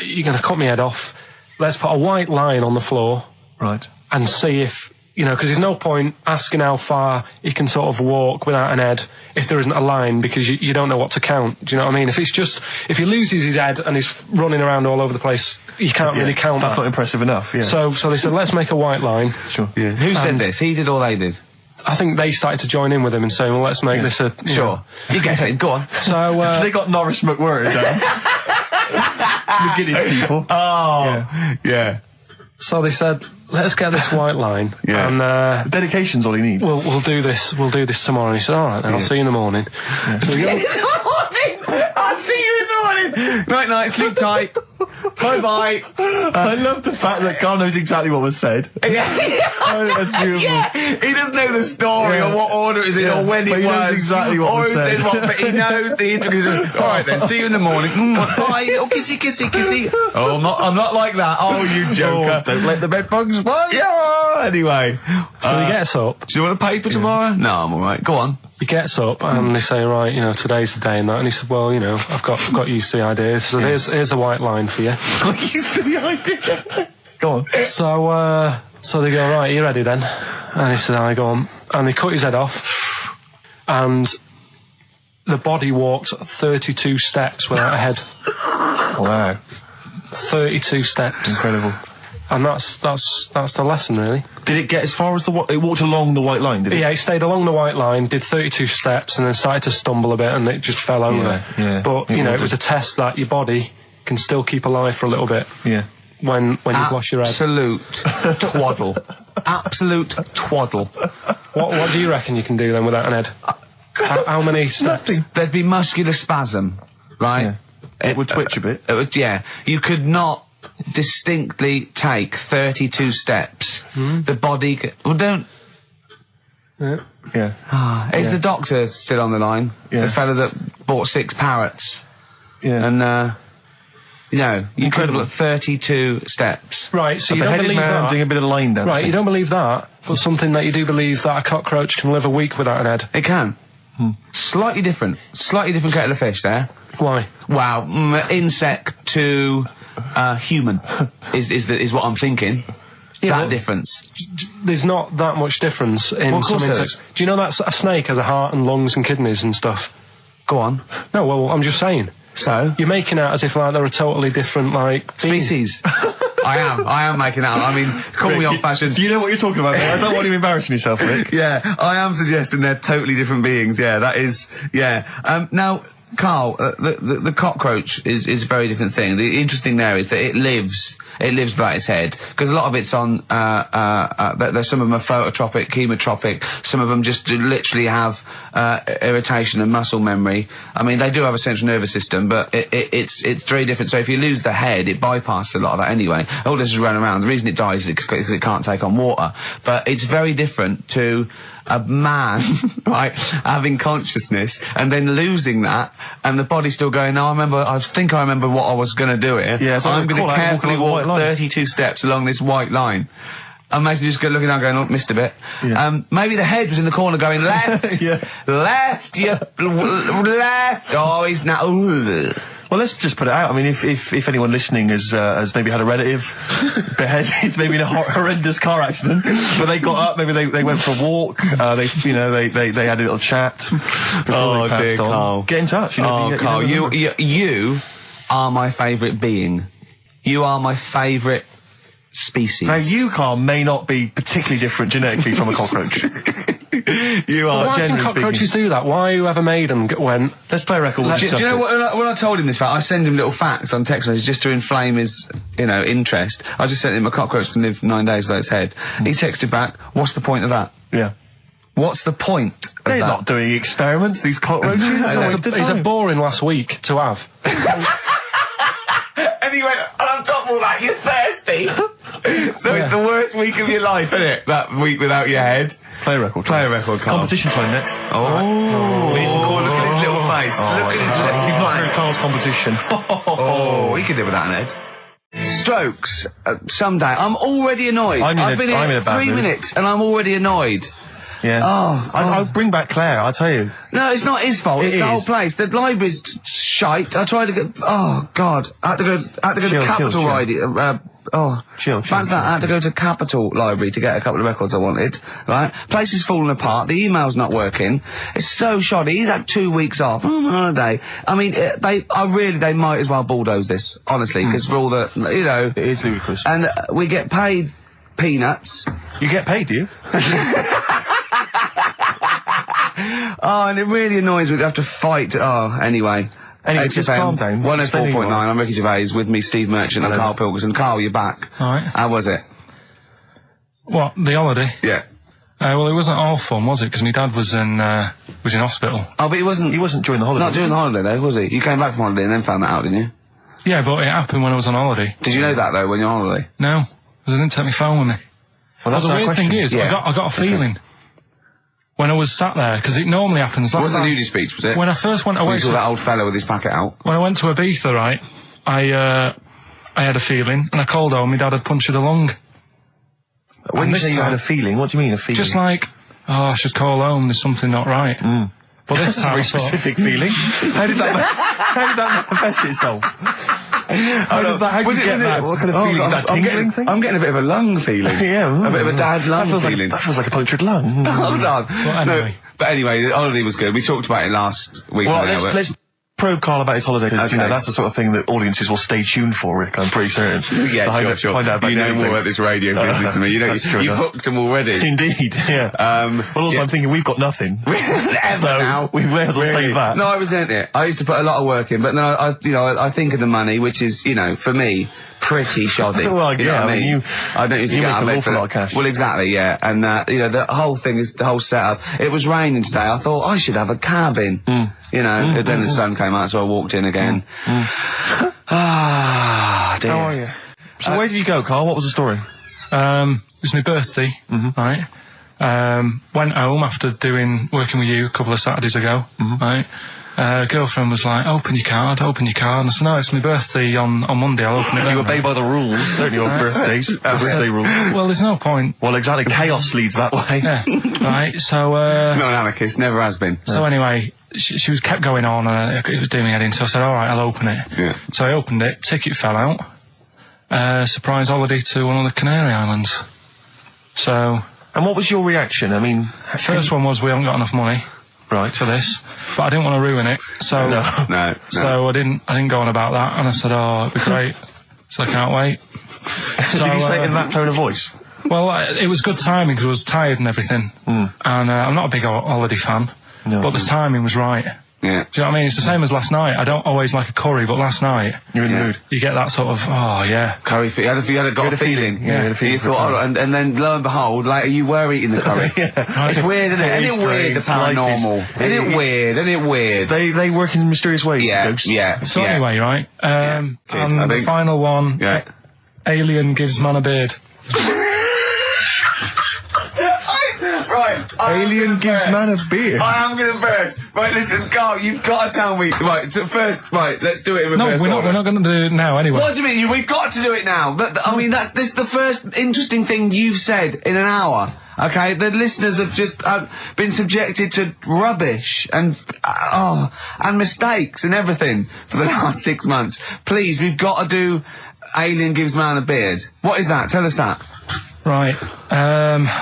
you're going to cut my head off. Let's put a white line on the floor. Right. And see if, you know, because there's no point asking how far he can sort of walk without an head if there isn't a line, because you don't know what to count. Do you know what I mean? If he loses his head and he's running around all over the place, you can't really count That's that. not impressive enough, yeah. So they said, let's make a white line. Sure. Yeah. Who said And- this? He did or they did? I think they started to join in with him and saying, well, let's make this a... you know. You guess it. Go on. So, They got Norris McWhirter down. The Guinness people. Oh. Yeah. so they said, let's get this white line. Yeah. And, Dedication's all he needs. we'll do this tomorrow. And he said, all right, then I'll see you in the morning. So we go- I'll see you in the morning. Night, sleep tight. Bye. I love the fact that Carl knows exactly what was said. Oh, that's beautiful. Yeah, he doesn't know the story or what order it is in or when but it he was. knows exactly what or was who said. said what, but he knows the intricacies. All right then, see you in the morning. Bye. Oh, kissy. Oh, I'm not like that. Oh, you joker. Don't let the bed bugs fly. Yeah. Anyway, So he gets up. do you want a paper tomorrow? No, I'm all right. Go on. He gets up and they say, right, you know, today's the day and that. And he said, well, you know, I've got used to the idea. So here's a white line for you. Got used to the idea. Go on. So they go, right, are you ready then? And he said, I go on. And they cut his head off. And the body walked 32 steps without a head. Wow. 32 steps. Incredible. And that's the lesson, really. Did it get as far as it walked along the white line, did it? Yeah, he stayed along the white line, did 32 steps, and then started to stumble a bit, and it just fell over. Yeah. But, you know, it was a test that your body can still keep alive for a little bit Yeah. when you've lost your head. Absolute twaddle. Absolute twaddle. What do you reckon you can do then without an head? How many steps? There'd be muscular spasm, right? Yeah. It would twitch a bit. It would, yeah. You could not distinctly take 32 steps. The body... Well, don't... Yeah. Is the doctor still on the line? Yeah. The fella that bought 6 parrots. Yeah. And, you know, you could Incredible. have 32 steps. Right, so A you don't beheaded believe man that. doing a bit of line dancing. Right, you don't believe that, but something that you do believe that a cockroach can live a week without an head. It can. Slightly different kettle of fish there. Why? Wow, insect to human is what I'm thinking. Yeah, that but difference. There's not that much difference in Well, of course some there insects. Do you know that a snake has a heart and lungs and kidneys and stuff? Go on. No, well, I'm just saying. So? You're making out as if like they're a totally different like being. Species. I am making that up. I mean, call me Rick, old-fashioned. Do you know what you're talking about, mate? I don't want you embarrassing yourself, Rick. Yeah, I am suggesting they're totally different beings. Yeah, that is. Yeah. Now, Carl, the cockroach is a very different thing. The interesting there is that it lives It lives without its head. Because a lot of it's on, there's some of them are phototropic, chemotropic, some of them just literally have, irritation and muscle memory. I mean, they do have a central nervous system, but it's very different. So if you lose the head, it bypasses a lot of that anyway. All this is running around. The reason it dies is because it can't take on water. But it's very different to a man, right, having consciousness and then losing that, and the body still going, no, I think I remember what I was going to do here. Yeah, so I'm going to carefully walk 32 steps along this white line. Imagine you just looking down going, oh, missed a bit. Yeah. Maybe the head was in the corner going, left, left, left, oh, he's now, Well, let's just put it out. I mean, if anyone listening has maybe had a relative beheaded, maybe in a horrendous car accident, but they got up, maybe they went for a walk, they had a little chat before they passed on. Carl. Get in touch. Carl, you are my favourite being. You are my favourite species. Now, you, Carl, may not be particularly different genetically from a cockroach. You are. Why can cockroaches do that? Why whoever made them went... Let's play a record. Do you know what, when I told him this fact, I send him little facts on text messages just to inflame his, interest. I just sent him a cockroach can live 9 days without its head. He texted back, what's the point of that? Yeah. What's the point of They're that? not doing experiments, these cockroaches. It's a boring last week to have. And he went, and on top of all that, you're thirsty. So it's the worst week of your life, isn't it? That week without your head. Play a record. Play a record, Carl. Competition time next. Oh. Look at his little face. Look at his little face. You've not heard Carl's competition. Oh, he could live without an head. Strokes. Someday. I'm already annoyed. I've been here 3 minutes and I'm already annoyed. Yeah. I'll bring back Claire, I'll tell you. No, it's not his fault. It's the whole place. The library's shite. I tried to get... Oh, God. I had to go to Capital Library. Chill. Fancy that. I had to go to Capital Library to get a couple of records I wanted. Right? Place is falling apart. The email's not working. It's so shoddy. He's had 2 weeks off. On holiday. I mean, they might as well bulldoze this, honestly, because for all the, It is ludicrous. And we get paid peanuts. You get paid, do you? Oh, and it really annoys me to have to fight. Oh, anyway. Just calm down. 104.9, I'm Ricky Gervais, with me Steve Merchant and Karl Pilkington. Carl, you're back. Alright. How was it? What, the holiday? Yeah. Well, it wasn't all fun, was it? Because my dad was in hospital. Oh, but he wasn't during the holiday. Not during the holiday, though, was he? You came back from holiday and then found that out, didn't you? Yeah, but it happened when I was on holiday. Did you know that, though, when you're on holiday? No, because I didn't take my phone with me. Well, that's the weird thing is, I got a feeling when I was sat there, because it normally happens. It wasn't a nudie speech, was it? When I first went away, you saw that old fellow with his packet out. When I went to Ibiza, right, I had a feeling, and I called home. My dad had punctured a lung. When you say you had a feeling, what do you mean a feeling? Just like, I should call home. There's something not right. But this time, a very specific feeling. How did that manifest itself? How does that? How do you get that? What kind of feeling? Is that tingling thing? I'm getting a bit of a lung feeling. Yeah, a bit of a dad lung feeling. That feels like a punctured lung. Hold on. Well, anyway. No, but anyway, the holiday was good. We talked about it last week. Well, let's probe Carl about his holiday, because that's the sort of thing that audiences will stay tuned for, Rick, I'm pretty certain. Yeah, sure. Find out about you know more about this radio business than me. You've hooked them already. Indeed, yeah. Well, also I'm thinking we've got nothing. Now. We may as well save that. No, I resent it. I used to put a lot of work in, but no, I think of the money, which is, for me, pretty shoddy. Well, yeah, I mean, I don't usually get out of bed an awful lot of cash. Well, exactly, yeah. And, the whole thing is, the whole setup. It was raining today. I thought, I should have a cabin. And then the sun came out, so I walked in again. Ah, dear. How are you? So where did you go, Carl? What was the story? It was my birthday, right? Went home after working with you a couple of Saturdays ago, right? Girlfriend was like, open your card. And I said, no, it's my birthday on Monday, I'll open it then. You obey by the rules, certainly on birthdays. Birthday rules. Well, there's no point. Well, exactly. Chaos leads that way. Yeah, right, so... Not an anarchist, never has been. So anyway, she was kept going on, and it was doing me head in, so I said, alright, I'll open it. Yeah. So I opened it, ticket fell out. Surprise holiday to one of the Canary Islands. So... And what was your reaction? I mean... First one was, we haven't got enough money. Right. For this, but I didn't want to ruin it, so no. So I didn't go on about that, and I said, it'd be great, so I can't wait. So, did you say it in that tone of voice? Well, it was good timing because I was tired and everything, and I'm not a big holiday fan, but the timing was right. Yeah. Do you know what I mean? It's the same as last night. I don't always like a curry, but last night You're in the mood. you get that sort of, oh yeah. Curry, you had a feeling. Yeah, you had a feeling You for a thought, curry. oh, and then lo and behold, later you were eating the curry. It's weird, isn't it? Very Isn't it weird, the strange. Life is- paranormal? Isn't it weird? Isn't it weird? They work in mysterious ways. Yeah, ghosts. yeah. So yeah. anyway, right? Good, And I the think. final one, Yeah. alien gives man a beard. Right. Alien gives man a beard. I am going to burst. Right, listen, Carl, you've got to tell me. Right, first, right, let's do it in No, reverse we're order. not going to do it now anyway. What do you mean? We've got to do it now. I mean, this is the first interesting thing you've said in an hour. Okay, the listeners have just been subjected to rubbish and mistakes and everything for the last 6 months. Please, we've got to do Alien Gives Man a Beard. What is that? Tell us that. Right.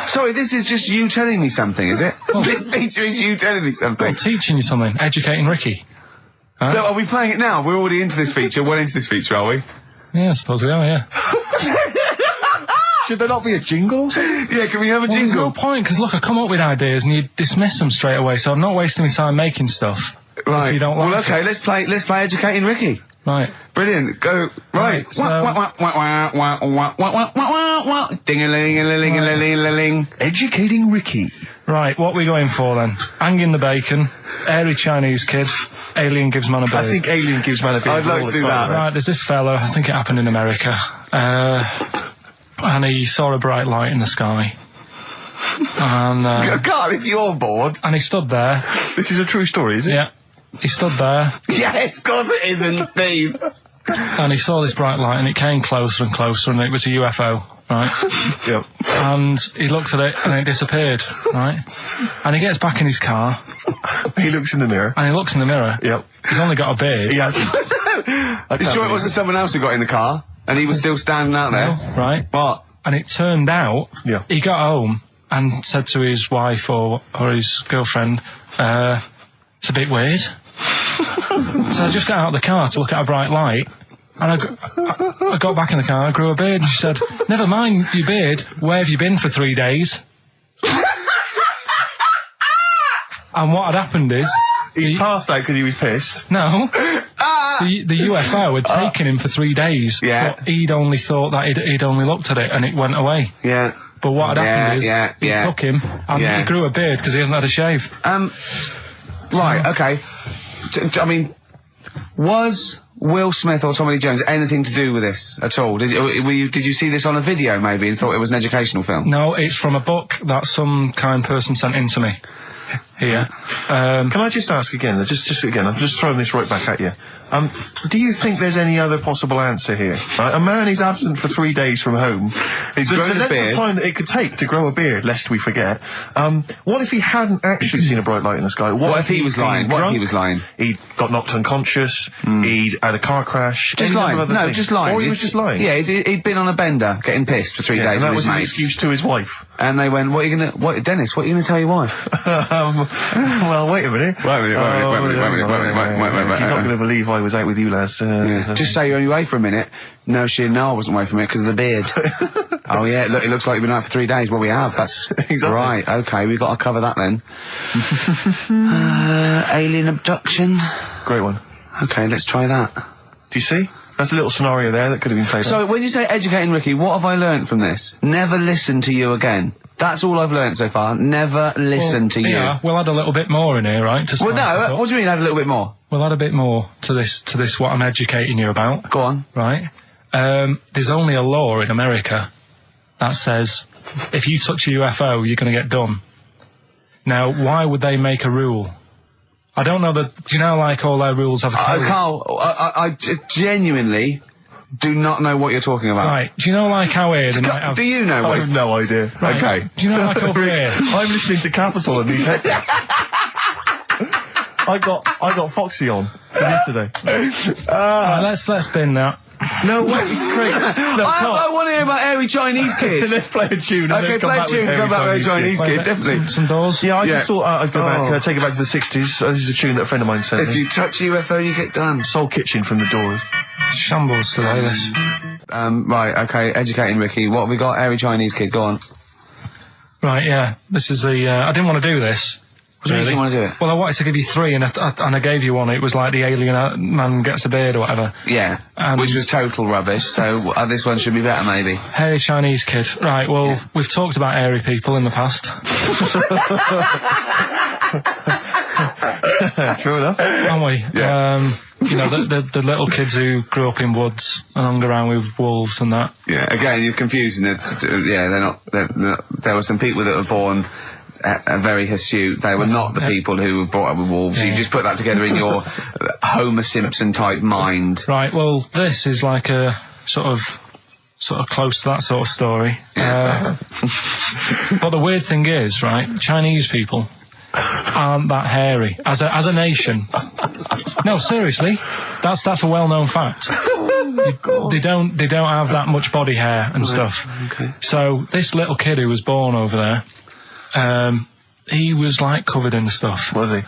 Sorry, this is just you telling me something, is it? This feature is you telling me something. I'm teaching you something. Educating Ricky. So are we playing it now? We're already into this feature. Well into this feature, are we? Yeah, I suppose we are, yeah. Should there not be a jingle or something? Yeah, can we have a Well, there's no jingle? point, because look, I come up with ideas and you dismiss them straight away, so I'm not wasting my time making stuff. Right. If you don't like well, okay, let's play Educating Ricky. Right. Brilliant. Go. Right. Right, so- Ding-a-ling-a-ling-a-ling-a-ling. Educating Ricky. Right, what are we going for then? Hanging the bacon, airy Chinese kid, alien gives man a beard. I think Alien gives man a beard. I'd like all to the do time. that. Right, there's this fella, I think it happened in America, and he saw a bright light in the sky. And God, if you're bored. he stood there. This is a true story, is it? Yeah. He stood there, Yes, of course it isn't, Steve. and he saw this bright light, and it came closer and closer, and it was a UFO, right? Yep. And he looked at it, and it disappeared, right? And he gets back in his car, He looks in the mirror. and he looks in the mirror. Yep. He's only got a beard. He hasn't. You sure it wasn't someone else who got in the car and he was still standing out there? Right? What? And it turned out, Yeah. he got home and said to his wife or his girlfriend, it's a bit weird. So I just got out of the car to look at a bright light, and I got back in the car and I grew a beard, and she said, never mind your beard, where have you been for 3 days? And what had happened is, He passed out because he was pissed. no, the UFO had taken him for 3 days, Yeah. but he'd only thought that he'd only looked at it and it went away. Yeah. But what had happened is, he took him and Yeah. he grew a beard because he hasn't had a shave. Right, okay. I mean, was Will Smith or Tommy Lee Jones anything to do with this at all? Did you see this on a video maybe and thought it was an educational film? No, it's from a book that some kind person sent in to me. Here. Can I just ask again, just again, I'm just throwing this right back at you. Do you think there's any other possible answer here? Right? A man is absent for 3 days from home. He's the grown a length beard. of time that it could take to grow a beard, lest we forget. What if he hadn't actually seen a bright light in the sky? What if he was he'd been lying? What if drunk? he was lying? He'd got knocked unconscious. He'd had a car crash. Just any number lying. of other No, things. just lying. Or he was just lying. Yeah, he'd been on a bender, getting pissed for 3 Yeah, days and that with was his his mates. excuse to his wife. And they went, Dennis, what are you going to tell your wife? Well, wait a minute. Wait a minute. He's not going to believe I was out with you, lads. Just say you're only away for a minute. No, I wasn't away from it because of the beard. Oh yeah, look, it looks like you've been out for 3 days. Well, we have. That's Exactly. right. Okay, we've got to cover that then. Alien abduction. Great one. Okay, let's try that. Do you see? That's a little scenario there that could have been played. So when you say educating Ricky, what have I learnt from this? Never listen to you again. That's all I've learnt so far. Never listen to you. Yeah, we'll add a little bit more in here, right? To Well, spice this no. up. What do you mean? Add a little bit more. We'll add a bit more to this what I'm educating you about, Go on. right? There's only a law in America that says if you touch a UFO, you're going to get done. Now, why would they make a rule? I don't know that. Do you know, like all their rules have a code? Carl, I genuinely do not know what you're talking about. Right? Do you know, like how here they might have? Do you know I what? have no idea. Right, Okay. Do you know, like over here? I'm listening to Capital and these headphones. I got Foxy on yesterday. Right, let's bin that. No way, it's great. No, I want to hear about Airy Chinese Kid. let's play a tune. And Okay, let's come play a back with tune, Harry come back with Chinese Chinese Kid. Kid, Wait, definitely. some doors. Yeah, I Yeah. just thought I'd go back, Oh. take it back to the 60s. This is a tune that a friend of mine sent If me. you touch a UFO, you get done. Soul Kitchen from the Doors. Shambles today. This. Right, okay, educating Ricky. What have we got? Airy Chinese Kid, go on. Right, yeah. This is the. I didn't want to do this, What do you mean you want to do it? Well, I wanted to give you 3, and I gave you one. It was like the alien man gets a beard or whatever. Yeah, And which was total rubbish, so this one should be better, maybe. Hairy Chinese kid. Right, well, we've talked about hairy people in the past. True enough. Haven't we? Yeah. You know, the little kids who grew up in woods and hung around with wolves and that. Yeah, again, you're confusing it. Yeah, they're not, there were some people that were born very hirsute. They were not the people who were brought up with wolves. Yeah. You just put that together in your Homer Simpson type mind. Right, well, this is like a sort of close to that sort of story. Yeah. But the weird thing is, right, Chinese people aren't that hairy as a nation. No, seriously, that's a well-known fact. They don't have that much body hair and stuff. Okay. So this little kid who was born over there, he was like covered in stuff. Was he?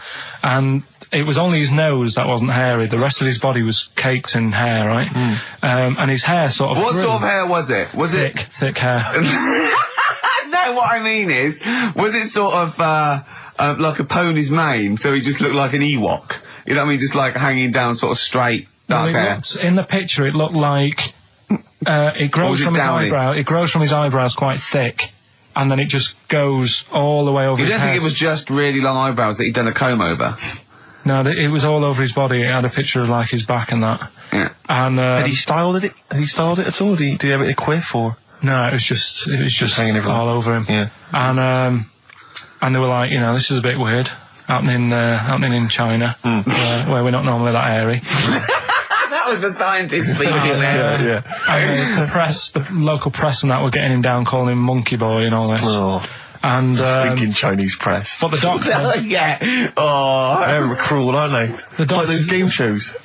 And it was only his nose that wasn't hairy. The rest of his body was caked in hair, right? And his hair sort of What grew. sort of hair was it? Was Thick hair. No, what I mean is, was it sort of like a pony's mane, so he just looked like an Ewok? You know what I mean? Just like hanging down sort of straight, dark hair. In the picture, it looked like it grows from his eyebrow. It grows from his eyebrows quite thick, and then it just goes all the way over You his don't head. think it was just really long eyebrows that he'd done a comb over? No, it was all over his body. It had a picture of like his back and that. Yeah. And Had he styled it? Had he styled it at all? Did he have it in a quiff or? no, it was just hanging everywhere. all over him. Yeah. And they were like, you know, this is a bit weird happening in China, where we're not normally that hairy. That was the scientist speaking there. Yeah. And the local press and that were getting him down, calling him monkey boy and all this. Oh, And thinking Chinese press. but the doctor, Yeah. Oh. They're cruel, aren't they? It's like those game shows.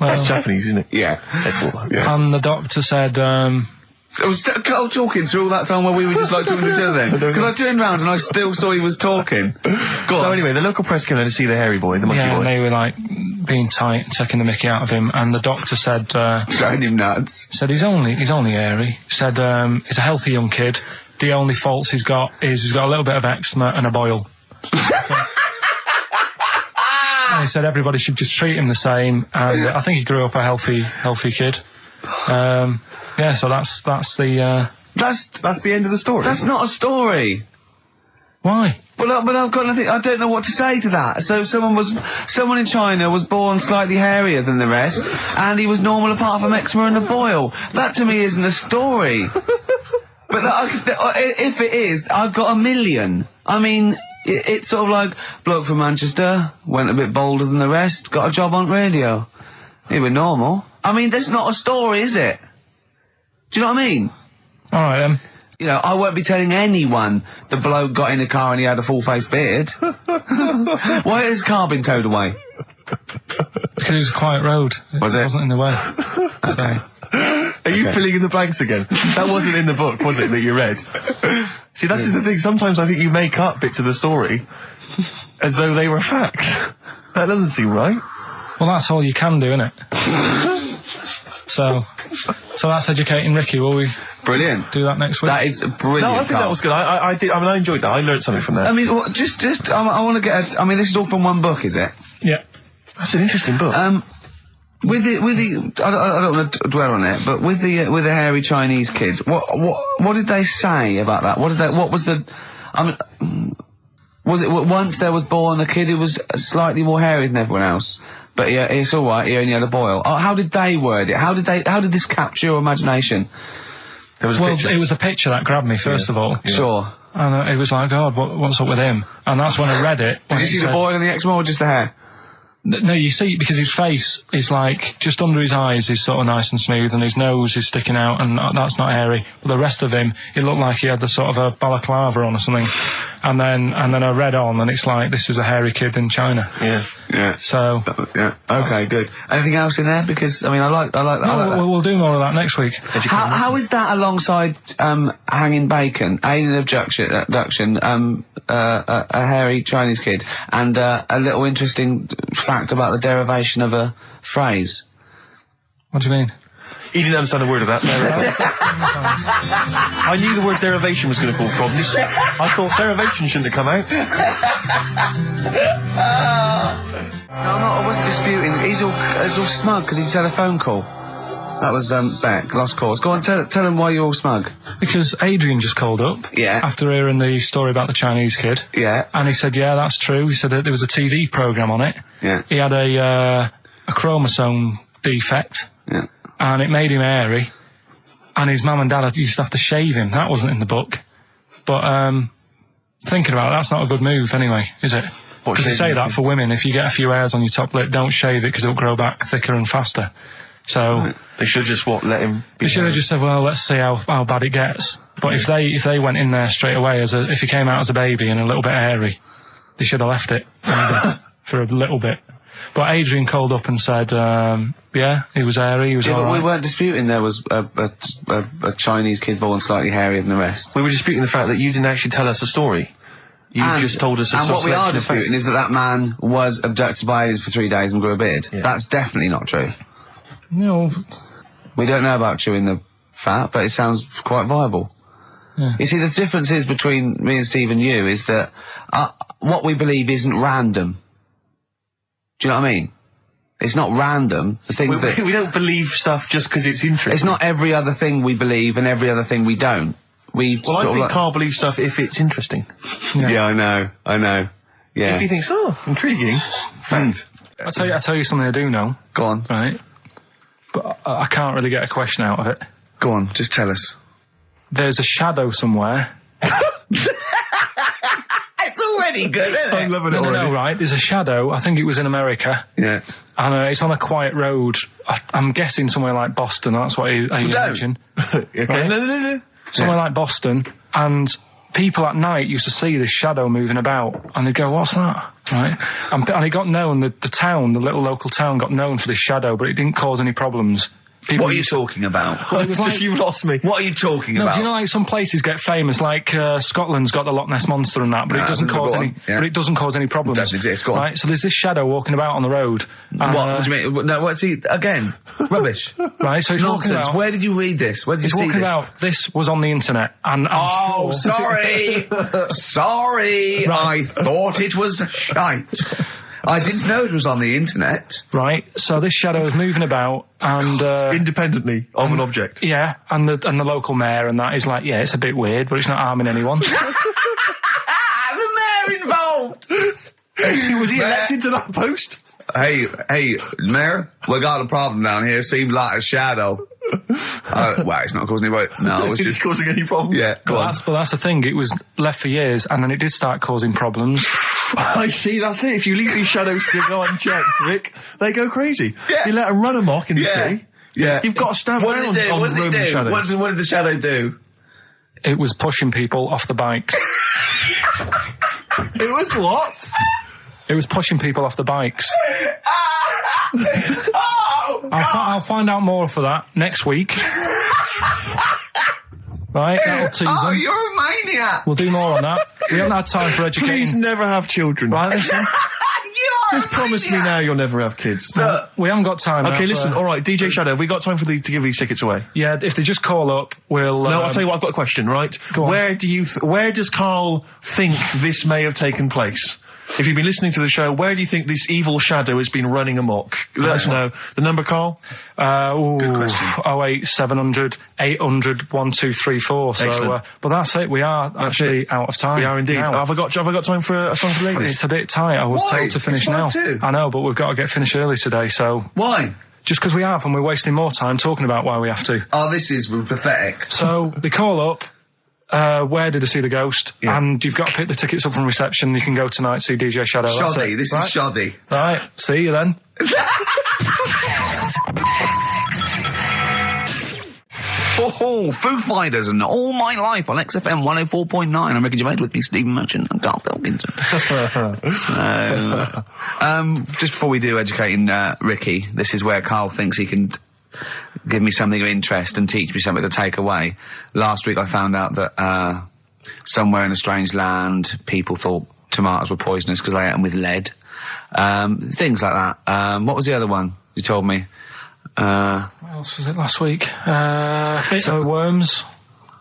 That's Japanese, isn't it? Yeah. That's what. Yeah. and the doctor said, I was talking through all that time while we were just like talking to each other then. Because I turned round and I still saw he was talking. Go So on. anyway, the local press came in to see the hairy boy, the monkey yeah, boy. and they were like being tight, taking the mickey out of him. And the doctor said, Throwing him nuts. he's only hairy. Said he's a healthy young kid. The only faults he's got is he's got a little bit of eczema and a boil. And he said everybody should just treat him the same. And I think he grew up a healthy kid. Yeah, so that's the. That's the end of the story. That's not a story. Why? But I've got nothing. I don't know what to say to that. So someone in China was born slightly hairier than the rest, and he was normal apart from eczema and a boil. That to me isn't a story. But if it is, I've got a million. I mean, it's sort of like bloke from Manchester went a bit bolder than the rest, got a job on radio. He was normal. I mean, that's not a story, is it? Do you know what I mean? All right then. You know, I won't be telling anyone the bloke got in the car and he had a full-face beard. Why has his car been towed away? Because it was a quiet road. It wasn't in the way. So. Are you filling in the blanks again? That wasn't in the book, was it, that you read? See, that's the thing. Sometimes I think you make up bits of the story as though they were fact. That doesn't seem right. Well, that's all you can do, innit? So that's educating Ricky. Will we Brilliant. do that next week? That is brilliant. No, I think that was good. I did. I mean, I enjoyed that. I learned something from that. I mean, I want to get. I mean, this is all from one book, is it? Yeah. That's an interesting book. With the, I don't want to dwell on it, but with the hairy Chinese kid, what did they say about that? What was the, I mean, was it once there was born a kid who was slightly more hairy than everyone else, but yeah, it's all right. He only had a boil. Oh, how did they word it? How did this capture your imagination? There was a picture. It was a picture that grabbed me first of all. Sure. And it was like, God, what's up with him? And that's when I read it. Did you see the boil and the eczema or just the hair? No, you see, because his face is like, just under his eyes is sort of nice and smooth, and his nose is sticking out, and that's not hairy. But the rest of him, it looked like he had the sort of a balaclava on or something. And then I read on, and it's like, this is a hairy kid in China. Yeah. So. Yeah. Okay, good. Anything else in there? Because, I mean, I like that. We'll do more of that next week. How is that alongside hanging bacon, alien abduction, a hairy Chinese kid, and a little interesting fact about the derivation of a phrase? What do you mean? He didn't understand a word of that. I knew the word derivation was going to cause problems. I thought derivation shouldn't have come out. I wasn't disputing. He's all smug because he just had a phone call. That was Beck, lost calls. Go on, tell him why you're all smug. Because Adrian just called up. Yeah. After hearing the story about the Chinese kid. Yeah. And he said, yeah, that's true. He said that there was a TV programme on it. Yeah. He had a chromosome defect. Yeah. And it made him hairy. And his mum and dad used to have to shave him. That wasn't in the book. But, thinking about it, that's not a good move anyway, is it? Because they say that for women, if you get a few hairs on your top lip, don't shave it because it'll grow back thicker and faster. So they should just let him. They should have just said, well, let's see how bad it gets. But if they went in there straight away if he came out as a baby and a little bit hairy, they should have left it for a little bit. But Adrian called up and said, yeah, he was hairy, he was all but right. We weren't disputing there was a Chinese kid born slightly hairier than the rest. We were disputing the fact that you didn't actually tell us a story. You just told us a And what we are disputing is that man was abducted by aliens for 3 days and grew a beard. Yeah. That's definitely not true. No. We don't know about chewing the fat, but it sounds quite viable. Yeah. You see, the difference is between me and Steve and you is that what we believe isn't random. Do you know what I mean? It's not random. The things we don't believe stuff just because it's interesting. It's not every other thing we believe and every other thing we don't. I think Carl believes stuff if it's interesting. Yeah, I know. Yeah. If he thinks, intriguing. Fact. I'll tell you something I do know. Go on. Right. But I can't really get a question out of it. Go on, just tell us. There's a shadow somewhere. It's already good, isn't it? I'm loving it already. No, right. There's a shadow. I think it was in America. Yeah. And it's on a quiet road. I'm guessing somewhere like Boston. That's what I imagine. Okay. Right? No. Somewhere like Boston. And people at night used to see this shadow moving about. And they'd go, what's that? Right. And it got known, the little local town got known for this shadow, but it didn't cause any problems. What are you talking about? Well, it was like, you lost me. What are you talking about? No, do you know, like, some places get famous, like Scotland's got the Loch Ness Monster and that, but it doesn't cause any. Yeah. But it doesn't cause any problems. It doesn't exist. Go on. Right. So there's this shadow walking about on the road. What do you mean? No, what's he again? Rubbish. Right. So it's Nonsense. walking about. Where did you read this? Where did you see walking this? about. This was on the internet, and I'm sure. Sorry, sorry. Right. I thought it was shite. I didn't know it was on the internet. Right. So this shadow is moving about, and independently of an object. Yeah, and the local mayor and that is like, yeah, it's a bit weird, but it's not harming anyone. The mayor involved. Was he elected to that post? Hey, mayor, we got a problem down here. Seems like a shadow. Well, it's not causing any. No, it's just causing any problems. Yeah, but that's the thing. It was left for years, and then it did start causing problems. I see. That's it. If you leave these shadows to go unchecked, Rick, they go crazy. Yeah. You let them run amok in the city. Yeah, you've got to stand What down did it do? on What did it do? shadows. What did the shadow do? It was pushing people off the bikes. It was what? It was pushing people off the bikes. Oh, I'll find out more for that next week. Right, that'll tease them. Oh, you're a maniac. We'll do more on that. We haven't had time for educating. Please never have children. Right, listen. Just promise me now you'll never have kids. We haven't got time. Okay, listen. All right, DJ Shadow, have we got time to give these tickets away? Yeah, if they just call up, we'll. No, I'll tell you what. I've got a question. Right? Go on. Where does Carl think this may have taken place? If you've been listening to the show, where do you think this evil shadow has been running amok? Let us know. The number, Carl? Good question. 08700 800 1234. So, but that's it. We are actually out of time. We are indeed. Now. Have I got time for a song for ladies? It's a bit tight. I was told to finish now. I know, but we've got to get finished early today, so. Why? Just because we have, and we're wasting more time talking about why we have to. Oh, this is pathetic. So, they call up. Where did they see the ghost? Yeah. And you've got to pick the tickets up from reception. You can go tonight, see DJ Shadow. Shoddy, this is shoddy. Right, see you then. Foo Fighters and All My Life on XFM 104.9. I'm Ricky Gervais, with me, Stephen Merchant and Karl Pilkington. So, just before we do educating Ricky, this is where Karl thinks he can give me something of interest and teach me something to take away. Last week I found out that somewhere in a strange land people thought tomatoes were poisonous because they ate them with lead. Things like that. What was the other one you told me? What else was it last week? Worms.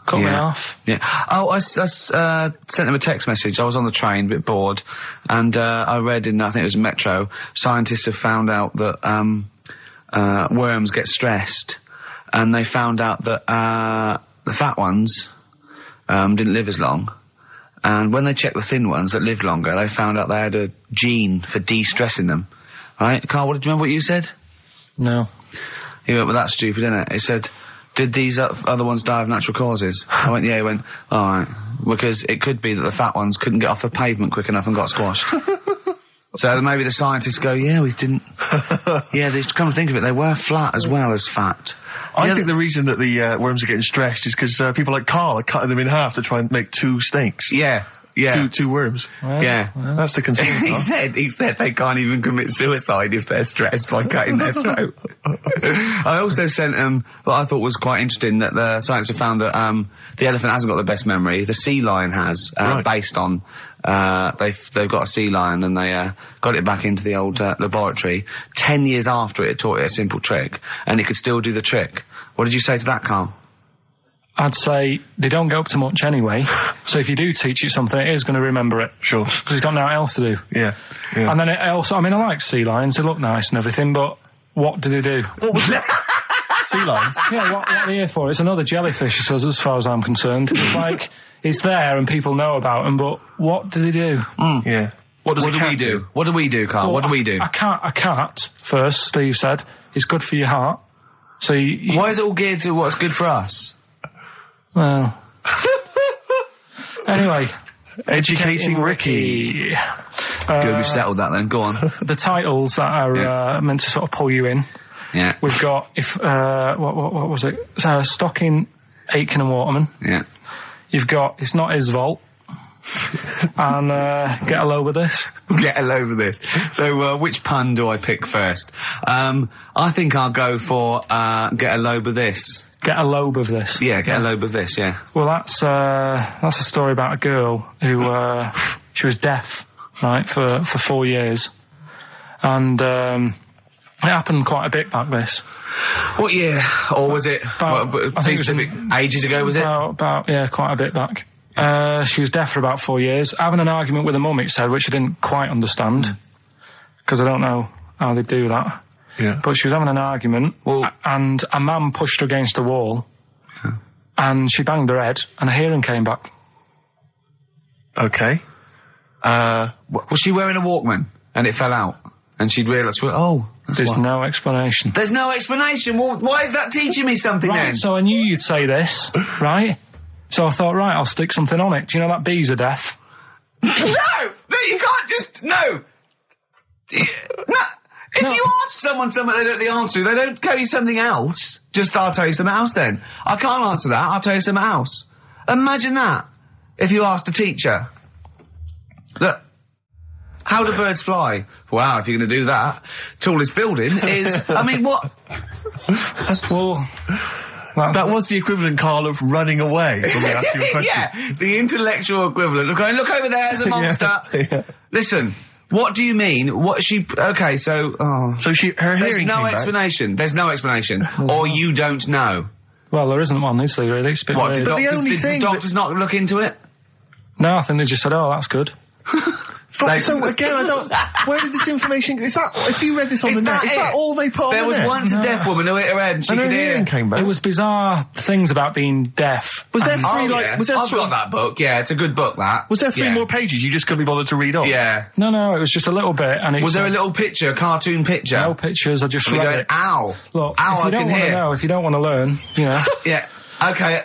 Cut me off. Yeah. Oh, I sent him a text message. I was on the train, a bit bored, and I read in, I think it was Metro, scientists have found out that worms get stressed, and they found out that the fat ones didn't live as long, and when they checked the thin ones that lived longer, they found out they had a gene for de-stressing them. Right? Carl, do you remember what you said? No. He went, well, that's stupid, isn't it? He said, did these other ones die of natural causes? I went, yeah. He went, all right. Because it could be that the fat ones couldn't get off the pavement quick enough and got squashed. So maybe the scientists go, yeah, we didn't. Yeah, they come to think of it, they were flat as well as fat. I think the reason that the worms are getting stressed is because people like Karl are cutting them in half to try and make 2 snakes. Yeah. Yeah. Two worms. Well, yeah. well. That's the concern. he said they can't even commit suicide if they're stressed by cutting their throat. I also sent what I thought was quite interesting, that the scientists have found that the elephant hasn't got the best memory. The sea lion has, right. based on they've got a sea lion, and they got it back into the old laboratory 10 years after it taught it a simple trick, and it could still do the trick. What did you say to that, Carl? I'd say they don't get up to much anyway, so if you do teach it something, it is going to remember it. Sure. Because it's got nothing else to do. Yeah. And then it also, I mean, I like sea lions, they look nice and everything, but what do they do? What was that? Sea lions? Yeah, what are they here for? It's another jellyfish, as far as I'm concerned. It's like, it's there and people know about them, but what do they do? Yeah. What do we do? What do we do, Carl? Well, what do we do? A cat, first, Steve said, is good for your heart. So why is it all geared to what's good for us? Well. Anyway. Educating Ricky. Good, we've settled that then. Go on. The titles that are meant to sort of pull you in. Yeah. We've got, what was it? Stocking, Aitken and Waterman. Yeah. You've got It's Not His Vault. And Get a Load with This. Get a load with this. So, which pun do I pick first? I think I'll go for Get a Load with This. Get a lobe of this. Yeah, get a lobe of this, yeah. Well, that's a story about a girl who, she was deaf, right, for 4 years. And, it happened quite a bit back this. What year? Or was it, I think it was ages ago, was it? About, yeah, quite a bit back. She was deaf for about 4 years. Having an argument with her mum, it said, which I didn't quite understand. Because I don't know how they do that. Yeah. But she was having an argument, and a man pushed her against the wall, and she banged her head, and her hearing came back. Okay. Was she wearing a Walkman, and it fell out? And she'd realised, There's no explanation. There's no explanation? Well, why is that teaching me something then? So I knew you'd say this, right? So I thought, right, I'll stick something on it. Do you know that bees are deaf? No, you can't just, no. If you ask someone something they don't know the answer to, they don't tell you something else. Just, I'll tell you something else then. I can't answer that, I'll tell you something else. Imagine that, if you asked a teacher. Look, how do birds fly? Wow, if you're going to do that, tallest building is, I mean, what? Well, that was the equivalent, Carl, of running away when we asked you a question. Yeah, the intellectual equivalent. Look over there, there's a monster. Yeah. Listen. What do you mean? What she? Okay, so her hearing. There's no explanation. Back. There's no explanation, or you don't know. Well, there isn't one, is there? Really? It's a bit weird. Did the doctors not look into it? No, I think they just said, "Oh, that's good." So again, I don't. Where did this information? Is that if you read this on the net? Is that all they put on the net? There was once a deaf woman who hit her head and she could hear. Came back. It was bizarre things about being deaf. Was there three I've got that book. Yeah, it's a good book. That was there 3 more pages you just couldn't be bothered to read off? Yeah. No, it was just a little bit. And was there a little picture, a cartoon picture? No pictures. I just read it. Ow! Look, ow! If you don't want to know, if you don't want to learn, you know. Yeah. Okay.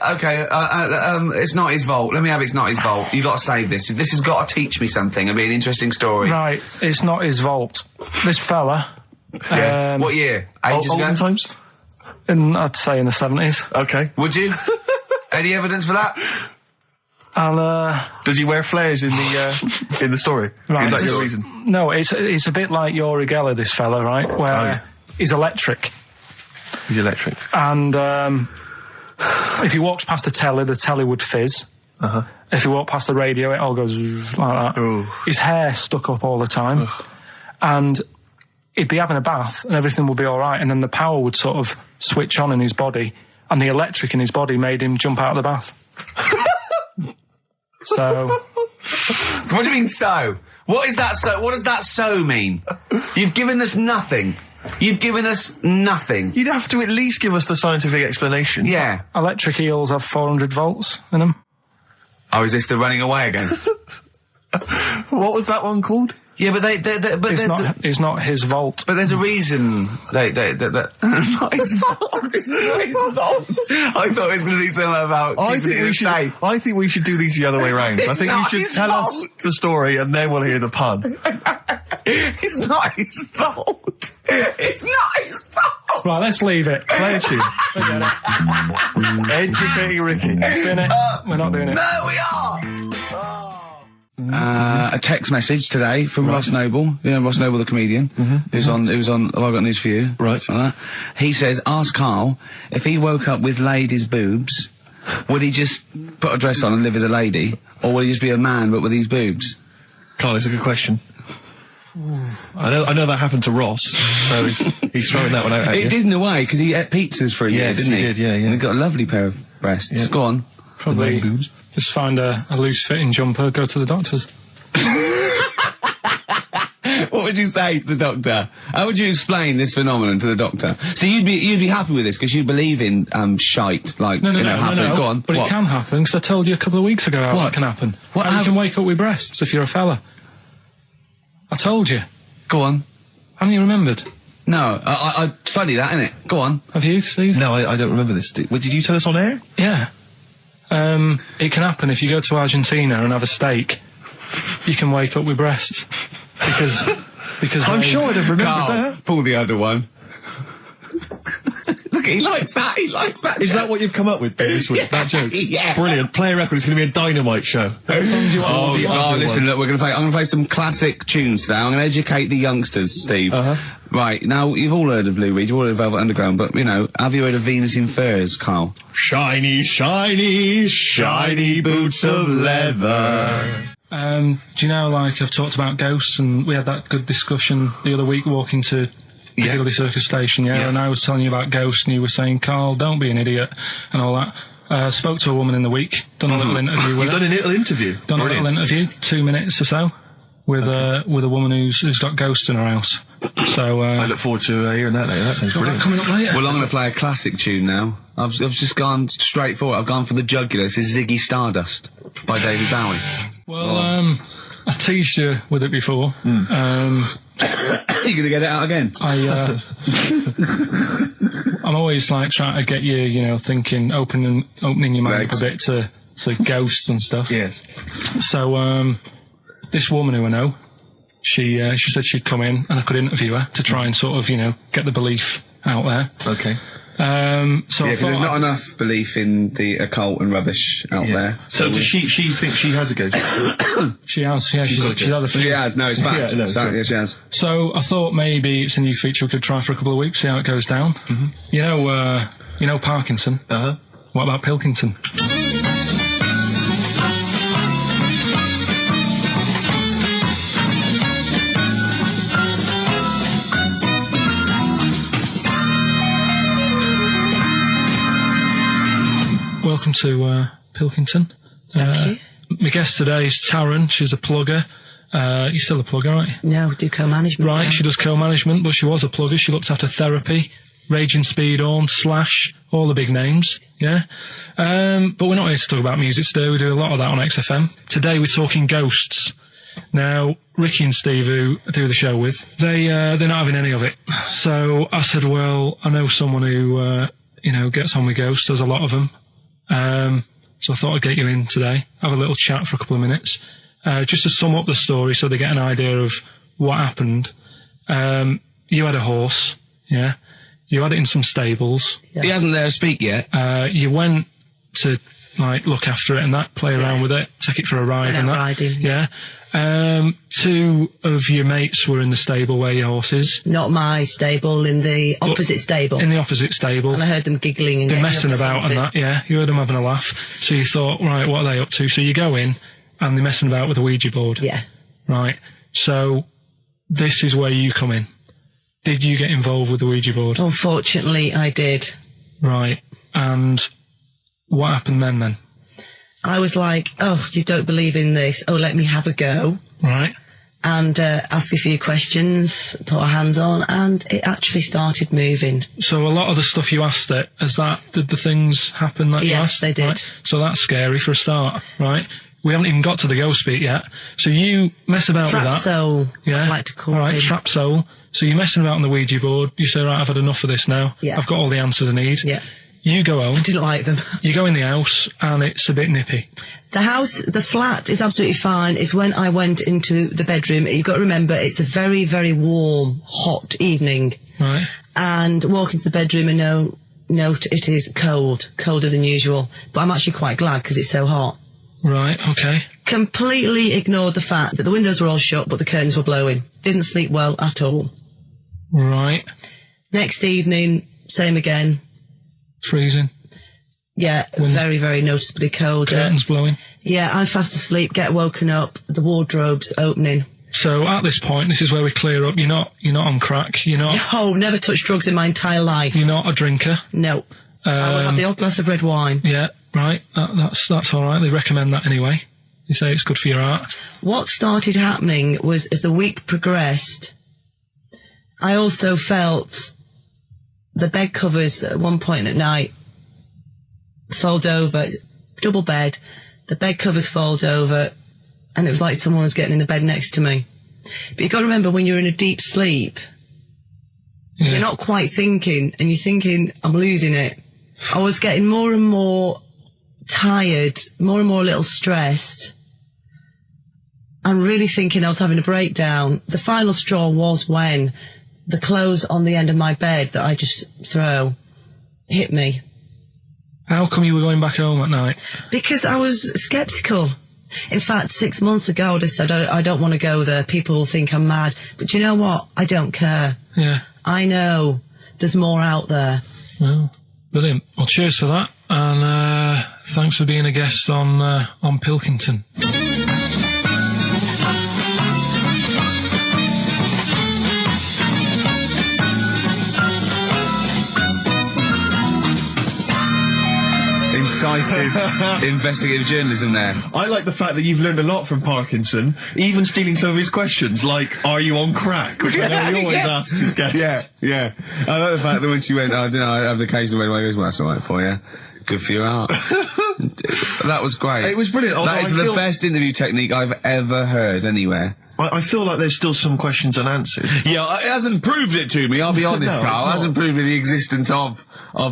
It's Not His Vault. Let me have It's Not His Vault. You got to save this. This has got to teach me something. It'll be an interesting story. Right. It's Not His Vault. This fella. Yeah. What year? Ages ago? Olden times? I'd say in the 70s. Okay. Would you? Any evidence for that? And does he wear flares in the story? Right. Is that your reason? No, it's a bit like Yuri Geller, this fella, right? Where he's electric. He's electric. And if he walks past the telly would fizz. Uh-huh. If he walked past the radio, it all goes like that. Ooh. His hair stuck up all the time. And he'd be having a bath and everything would be all right, and then the power would sort of switch on in his body, and the electric in his body made him jump out of the bath. So... What do you mean, so? What is that so? What does that so mean? You've given us nothing. You've given us nothing. You'd have to at least give us the scientific explanation. Yeah. Electric eels have 400 volts in them. Oh, is this the running away again? What was that one called? Yeah, but It's not his vault. But there's a reason that not his fault. It's not his fault. I thought it was going to be something about keeping it safe. I think we should do these the other way round. I think you should tell us the story and then we'll hear the pun. It's not his fault. It's not his fault. Right, let's leave it. Play a tune. Forget it. Educating Ricky. Doing it. We're not doing it. No, we are. A text message today from Ross Noble. You know Ross Noble, the comedian. It was on. Oh, I've got news for you. Right. He says, ask Karl if he woke up with ladies' boobs, would he just put a dress on and live as a lady, or would he just be a man but with these boobs? Carl, it's a good question. I know that happened to Ross, so he's throwing that one out at you. It did in a way, because he ate pizzas for a year, didn't he? Yes, he did, yeah. And he got a lovely pair of breasts. Yeah. Go on. Probably just find a loose-fitting jumper, go to the doctor's. What would you say to the doctor? How would you explain this phenomenon to the doctor? So you'd be happy with this because you believe in shite, like No. happening. Go on. But what? It can happen, because I told you a couple of weeks ago how that can happen. How you can wake up with breasts if you're a fella. I told you. Go on. Haven't you remembered? No, I funny that, innit? Go on. Have you, Steve? No, I don't remember this. Did you tell us on air? Yeah. It can happen if you go to Argentina and have a steak. You can wake up with breasts. Because I'm sure I'd have remembered Karl, that. pull the other one. Look, he likes that. Is that what you've come up with this week? That joke? Yeah. Brilliant. Play a record. It's going to be a dynamite show. Listen, look, I'm going to play some classic tunes today. I'm going to educate the youngsters, Steve. Right, now, you've all heard of Lou Reed, you've all heard of Velvet Underground, but, have you heard of Venus in Furs, Karl? Shiny, shiny, shiny boots of leather. Do you know, like, I've talked about ghosts, and we had that good discussion the other week walking to Piccadilly Circus Station, and I was telling you about ghosts, and you were saying, Karl, don't be an idiot, and all that. Spoke to a woman in the week, done a little interview with her. You've done a little interview? Done Brilliant. A little interview, 2 minutes or so, with a woman who's got ghosts in her house. So, I look forward to hearing that later. That sounds brilliant. Coming up later. Well, I'm going to play a classic tune now. I've just gone straight for it. I've gone for the jugular. This is Ziggy Stardust by David Bowie. Well, I teased you with it before. You're going to get it out again? I'm always like trying to get you, thinking, opening your mind up a bit to ghosts and stuff. Yes. So, this woman who I know, she said she'd come in and I could interview her to try and sort of, get the belief out there. Okay. So because there's not enough belief in the occult and rubbish out there. So does she think she has a ghost? She has, yeah. She's had a few. She has, no, it's fact. Yeah, no, Yeah, she has. So I thought maybe it's a new feature we could try for a couple of weeks, see how it goes down. You know Parkinson? What about Pilkington? Welcome to Pilkington. Thank you. My guest today is Taryn. She's a plugger. You're still a plugger, aren't you? No, do co-management. Right, now. she does co-management, but she was a plugger. She looked after Therapy, Raging Speedhorn, Slash, all the big names, yeah? But we're not here to talk about music today. We do a lot of that on XFM. Today we're talking ghosts. Now, Ricky and Steve, who I do the show with, they're not having any of it. So I said, well, I know someone who, gets on with ghosts. There's a lot of them. So I thought I'd get you in today, have a little chat for a couple of minutes, just to sum up the story so they get an idea of what happened. You had a horse, yeah? You had it in some stables. Yeah. He hasn't let her speak yet. You went to, look after it and that, play around with it, take it for a ride and that. Riding. Yeah. 2 of your mates were in the stable where your horse is. Not my stable, in the opposite stable. In the opposite stable. And I heard them giggling and they're getting messing up to about and something. that, yeah. You heard them having a laugh. So you thought, right, what are they up to? So you go in and they're messing about with a Ouija board. Yeah. Right. So this is where you come in. Did you get involved with the Ouija board? Unfortunately, I did. Right. And what happened then? I was like, oh, you don't believe in this? Oh, let me have a go. Right. And ask a few questions, put our hands on, and it actually started moving. So a lot of the stuff you asked it, did the things happen that you asked? Yes, they did. Right? So that's scary for a start, right? We haven't even got to the ghost bit yet. So you mess about Trap with that. soul, Yeah. I like to call All right, him. trap soul. So you're messing about on the Ouija board. You say, right, I've had enough of this now. Yeah. I've got all the answers I need. Yeah. You go home. Didn't like them. You go in the house, and it's a bit nippy. The flat is absolutely fine. It's when I went into the bedroom. You've got to remember, it's a very, very warm, hot evening. Right. And walk into the bedroom and note it is cold, colder than usual. But I'm actually quite glad because it's so hot. Right, okay. Completely ignored the fact that the windows were all shut, but the curtains were blowing. Didn't sleep well at all. Right. Next evening, same again. Freezing. Yeah, very, very noticeably cold. Curtains blowing. Yeah, I'm fast asleep, get woken up, the wardrobe's opening. So at this point, this is where we clear up. You're not on crack. You're not. Oh, never touched drugs in my entire life. You're not a drinker. No. I will have the odd glass of red wine. Yeah, right. That's all right. They recommend that anyway. They say it's good for your heart. What started happening was, as the week progressed, I also felt the bed covers at one point at night fold over, double bed, the bed covers fold over, and it was like someone was getting in the bed next to me. But you've got to remember, when you're in a deep sleep, you're not quite thinking, and you're thinking, I'm losing it. I was getting more and more tired, more and more a little stressed. I'm really thinking I was having a breakdown. The final straw was when the clothes on the end of my bed that I just throw hit me. How come you were going back home at night? Because I was sceptical. In fact, 6 months ago, I just said, I don't want to go there. People will think I'm mad. But you know what? I don't care. Yeah. I know there's more out there. Well, brilliant. Well, cheers for that. And thanks for being a guest on Pilkington. Incisive investigative journalism there. I like the fact that you've learned a lot from Parkinson, even stealing some of his questions, like, are you on crack? Which I know he always asks his guests. Yeah. I like the fact that when she went, I don't know, I have the occasional way, well, that's all right for you. Good for your heart. That was great. It was brilliant. That is the best interview technique I've ever heard anywhere. I feel like there's still some questions unanswered. Yeah, it hasn't proved it to me, I'll be honest, No, Carl. It hasn't proved the existence of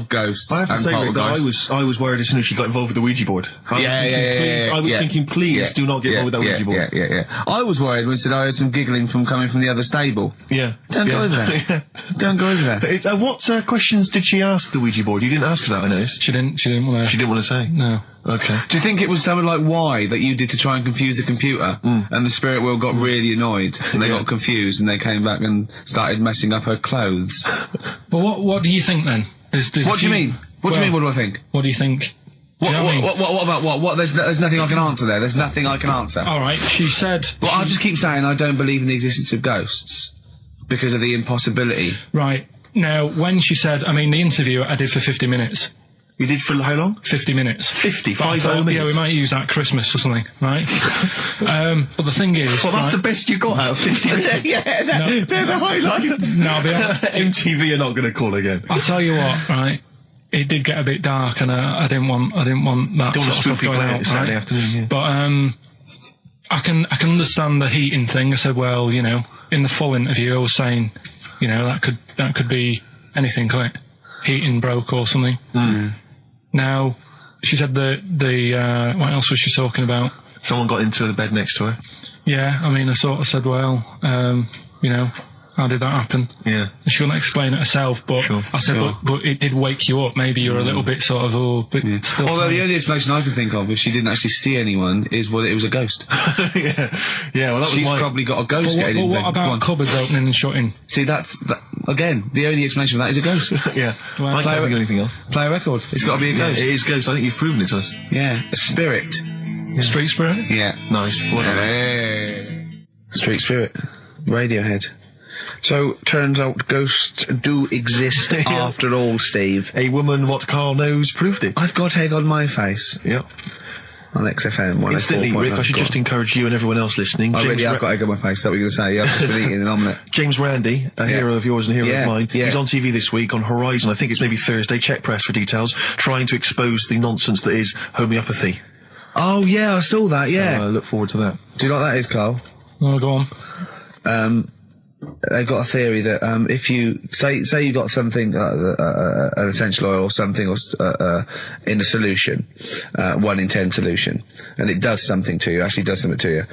ghosts. I have to and say, Rick, that poltergeists. I was worried as soon as she got involved with the Ouija board. I was thinking, please do not get involved with that Ouija board. Yeah. I was worried when I heard some giggling coming from the other stable. Yeah. Don't go over there. Don't go over there. It's, what questions did she ask the Ouija board? You didn't ask her that, I noticed. She didn't want to. She didn't want to say? No. Okay. Do you think it was something like why that you did to try and confuse the computer, and the spirit world got really annoyed, and they got confused, and they came back and started messing up her clothes? But what do you think then? What do you mean? What do you mean? What do I think? What do you think? What about what? There's nothing I can answer there. There's nothing I can answer. All right. She said. Well, I'll just keep saying I don't believe in the existence of ghosts because of the impossibility. Right. Now, when she said, I mean, the interview I did for 50 minutes. You did for how long? 50 minutes. 50? But I thought, yeah, we might use that at Christmas or something, right? But the thing is... Well, that's the best you got out of 50 minutes. They're the highlights. No, I'll be honest. MTV are not going to call again. I'll tell you what, right? It did get a bit dark, and I didn't want that sort of stuff going out. Saturday right? afternoon, yeah. But I can understand the heating thing. I said, well, you know, in the full interview, I was saying, you know, that could be anything, couldn't it? Heating broke or something. Now, she said what else was she talking about? Someone got into the bed next to her. Yeah, I mean, I sort of said, well, you know, how did that happen? Yeah. And she couldn't explain it herself, but I said, but it did wake you up. Maybe you're a little bit sort of, still. Although the only explanation I can think of, if she didn't actually see anyone, is it was a ghost. Yeah, well, She's probably got a ghost getting in But bed. what about cupboards opening and shutting? See, again, the only explanation for that is a ghost. Yeah. I can't think of anything else. Play a record. It's got to be a ghost. It is ghost. I think you've proven it to us. Yeah. A spirit. Yeah. Street spirit? Yeah. Nice. What Hey. Street spirit. Radiohead. So, turns out ghosts do exist after all, Steve. A woman what Carl knows proved it. I've got egg on my face. Yep. On XFM. Instantly, Rick, I should just encourage you and everyone else listening. I really have got egg on my face, is that what you're going to say? Yeah, I've just been eating an omelette. James Randi, a hero of yours and hero of mine, he's on TV this week on Horizon, I think it's maybe Thursday, check press for details, trying to expose the nonsense that is homeopathy. Oh, yeah, I saw that, yeah. So I look forward to that. Do you know what that is, Carl? Oh, go on. They've got a theory that if you say you got something an essential oil or something in a solution, 1 in 10 solution, and it does something to you, actually does something to you,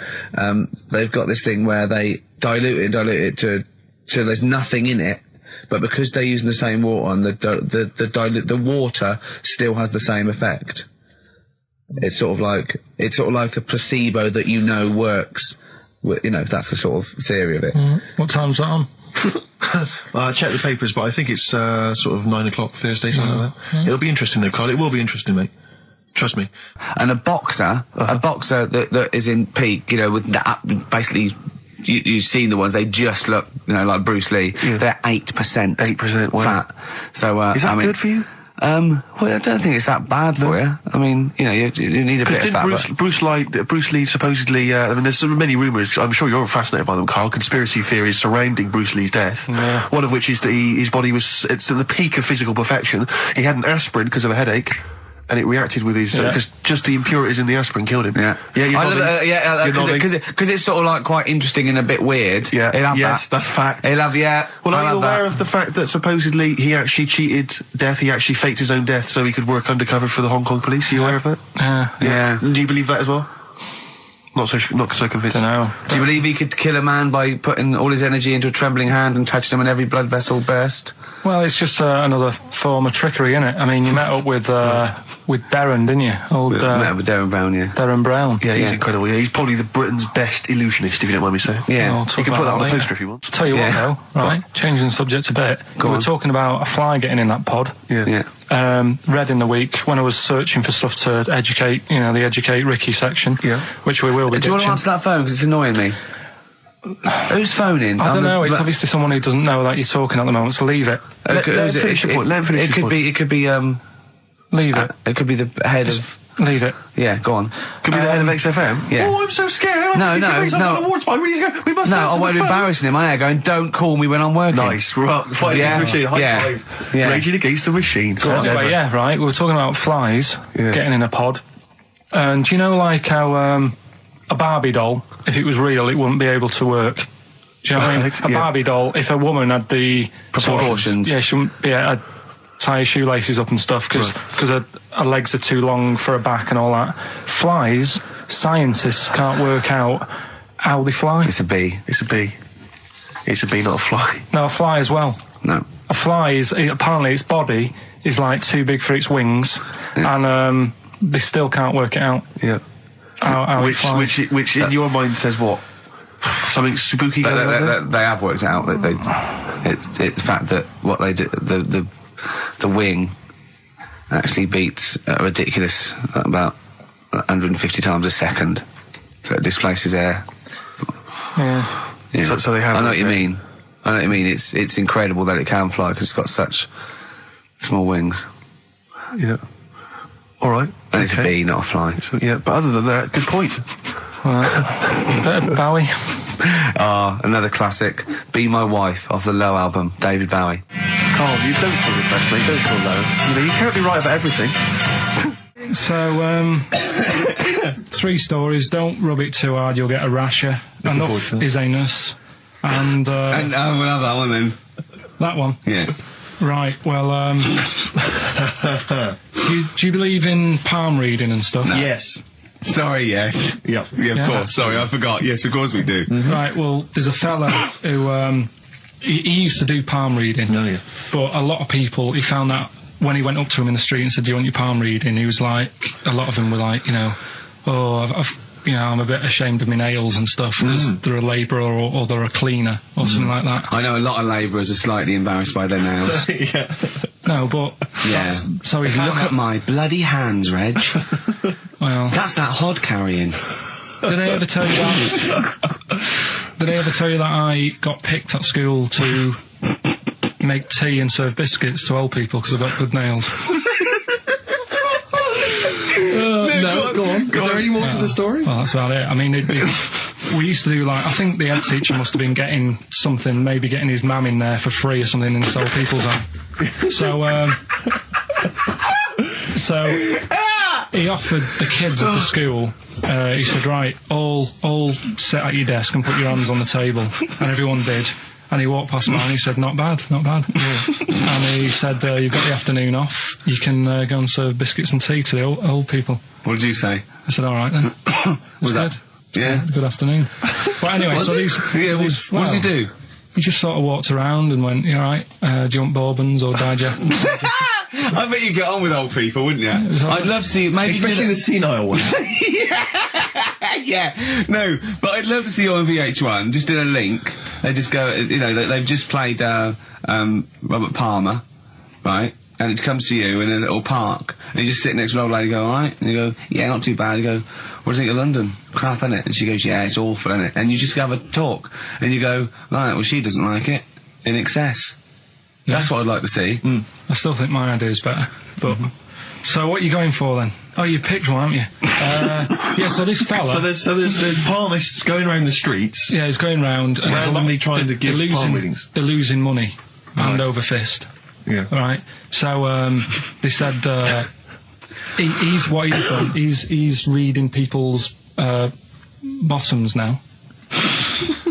they've got this thing where they dilute it to there's nothing in it, but because they're using the same water, and the water still has the same effect. It's sort of like a placebo that works. That's the sort of theory of it. What time's that on? I checked the papers, but I think it's sort of 9 o'clock Thursday, something like that. It'll be interesting though, Carl. It will be interesting, mate. Trust me. And a boxer that is in peak, with that, basically, you've seen the ones, they just look, like Bruce Lee. Yeah. They're 8%. 8% fat. So, is that good for you? Well, I don't think it's that bad for you. I mean, you need a bit of fat. Bruce Lee supposedly, there's so many rumours, I'm sure you're fascinated by them, Carl, conspiracy theories surrounding Bruce Lee's death. Yeah. One of which is that his body was, it's at the peak of physical perfection. He had an aspirin because of a headache. And it reacted with his, because just the impurities in the aspirin killed him. Yeah. Yeah, because it's sort of like quite interesting and a bit weird. Yeah. Yes, that's fact. He'll have Well, are you aware of the fact that supposedly he actually cheated death, he actually faked his own death so he could work undercover for the Hong Kong police? Are you aware of that? Yeah. Do you believe that as well? Not so convinced. Dunno. Do you believe he could kill a man by putting all his energy into a trembling hand and touching him and every blood vessel burst? Well, it's just another form of trickery, isn't it? I mean, you met up with Darren, didn't you? Met up with Darren Brown, yeah. Darren Brown. Yeah, he's incredible. Yeah, he's probably the Britain's best illusionist, if you don't mind me saying. Yeah. You can put that on a poster if you want. Tell you what, though, right? Changing the subject a bit. We were talking about a fly getting in that pod. Yeah. Read in the week when I was searching for stuff to educate, the Educate Ricky section, which we will be. Do you want to answer that phone, because it's annoying me? Who's phoning? I don't know. It's obviously someone who doesn't know that you're talking at the moment, so leave it. Let him finish the point. It could be. Leave it. It could be the head of. Leave it. Yeah, go on. Could be the head of XFM. Yeah. Oh, I'm so scared. No. We must I won't be embarrassing him. I'm going, don't call me when I'm working. Nice. Right. Fight against the machine. High five. Yeah. Raging against the machine. So anyway, right. We were talking about flies getting in a pod. And do you know, like how a Barbie doll, if it was real, it wouldn't be able to work? Do you know what I mean? A Barbie doll, if a woman had the proportions, she wouldn't be able to tie her shoelaces up and stuff because her legs are too long for her back and all that. Flies, scientists can't work out how they fly. It's a bee. It's a bee, not a fly. No, a fly as well. No. A fly apparently its body is like too big for its wings, and they still can't work it out. Yeah. How which in your mind says what? Something spooky going on? They have worked it out. It's the fact that what they do, the wing actually beats a ridiculous about 150 times a second, so it displaces air. Yeah. So they have. I know what you mean. It's incredible that it can fly because it's got such small wings. Yeah. All right. And it's a bee, not a fly. So, yeah, but other than that, good point. Bowie. Another classic. Be My Wife off the Low album, David Bowie. Carl, you don't feel depressed, mate. Don't feel low. You can't be right about everything. So, 3 stories. Don't rub it too hard, you'll get a rasher. Enough is anus. And we'll have that one then. That one? Yeah. Right, well, do you believe in palm reading and stuff? No. Yes. Sorry, yes. Yeah, of course. Sorry, I forgot. Yes, of course we do. Mm-hmm. Right, well, there's a fella who, he used to do palm reading. Oh, yeah. But a lot of people, he found that when he went up to him in the street and said, do you want your palm reading? He was like, a lot of them were like, I'm a bit ashamed of my nails and stuff because they're a labourer or they're a cleaner or something like that. I know a lot of labourers are slightly embarrassed by their nails. Yeah. No, but... Yeah. So he found Look at my bloody hands, Reg. Well... That's that hod carrying. Did I ever tell you that? Did I ever tell you that I got picked at school to make tea and serve biscuits to old people because I've got good nails? No, go on. Is there any more to the story? Well, that's about it. I mean, we used to do, like, I think the head teacher must have been getting something, maybe getting his mum in there for free or something in this old people's home. So he offered the kids at the school, he said, right, all sit at your desk and put your hands on the table. And everyone did. And he walked past mine and he said, not bad, not bad. And he said, you've got the afternoon off. You can go and serve biscuits and tea to the old people. What did you say? I said, all right then. Was that? Yeah. Good afternoon. But anyway, so these... Yeah, what did he do? He just sort of walked around and went, you all right, do you want bourbons or digest? I bet you get on with old people, wouldn't you? I'd love to see... Maybe especially the senile ones. Yeah, no, but I'd love to see you on VH1, just in a link. They just go, you know, they've just played Robert Palmer, right? And it comes to you in a little park, and you just sit next to an old lady and go, alright? And you go, yeah, not too bad. You go, what do you think of London? Crap, innit? And she goes, yeah, it's awful, innit? And you just have a talk, and you go, right, well, she doesn't like it, in excess. Yeah. That's what I'd like to see. I still think my idea is better, but... So what are you going for then? Oh, you've picked one, haven't you? Yeah, so this fella... So there's palmists going around the streets... Yeah, he's going round... and randomly trying to give palm readings. They're losing money, hand over fist. Yeah. Right. So they said he's what he's done. He's reading people's bottoms now.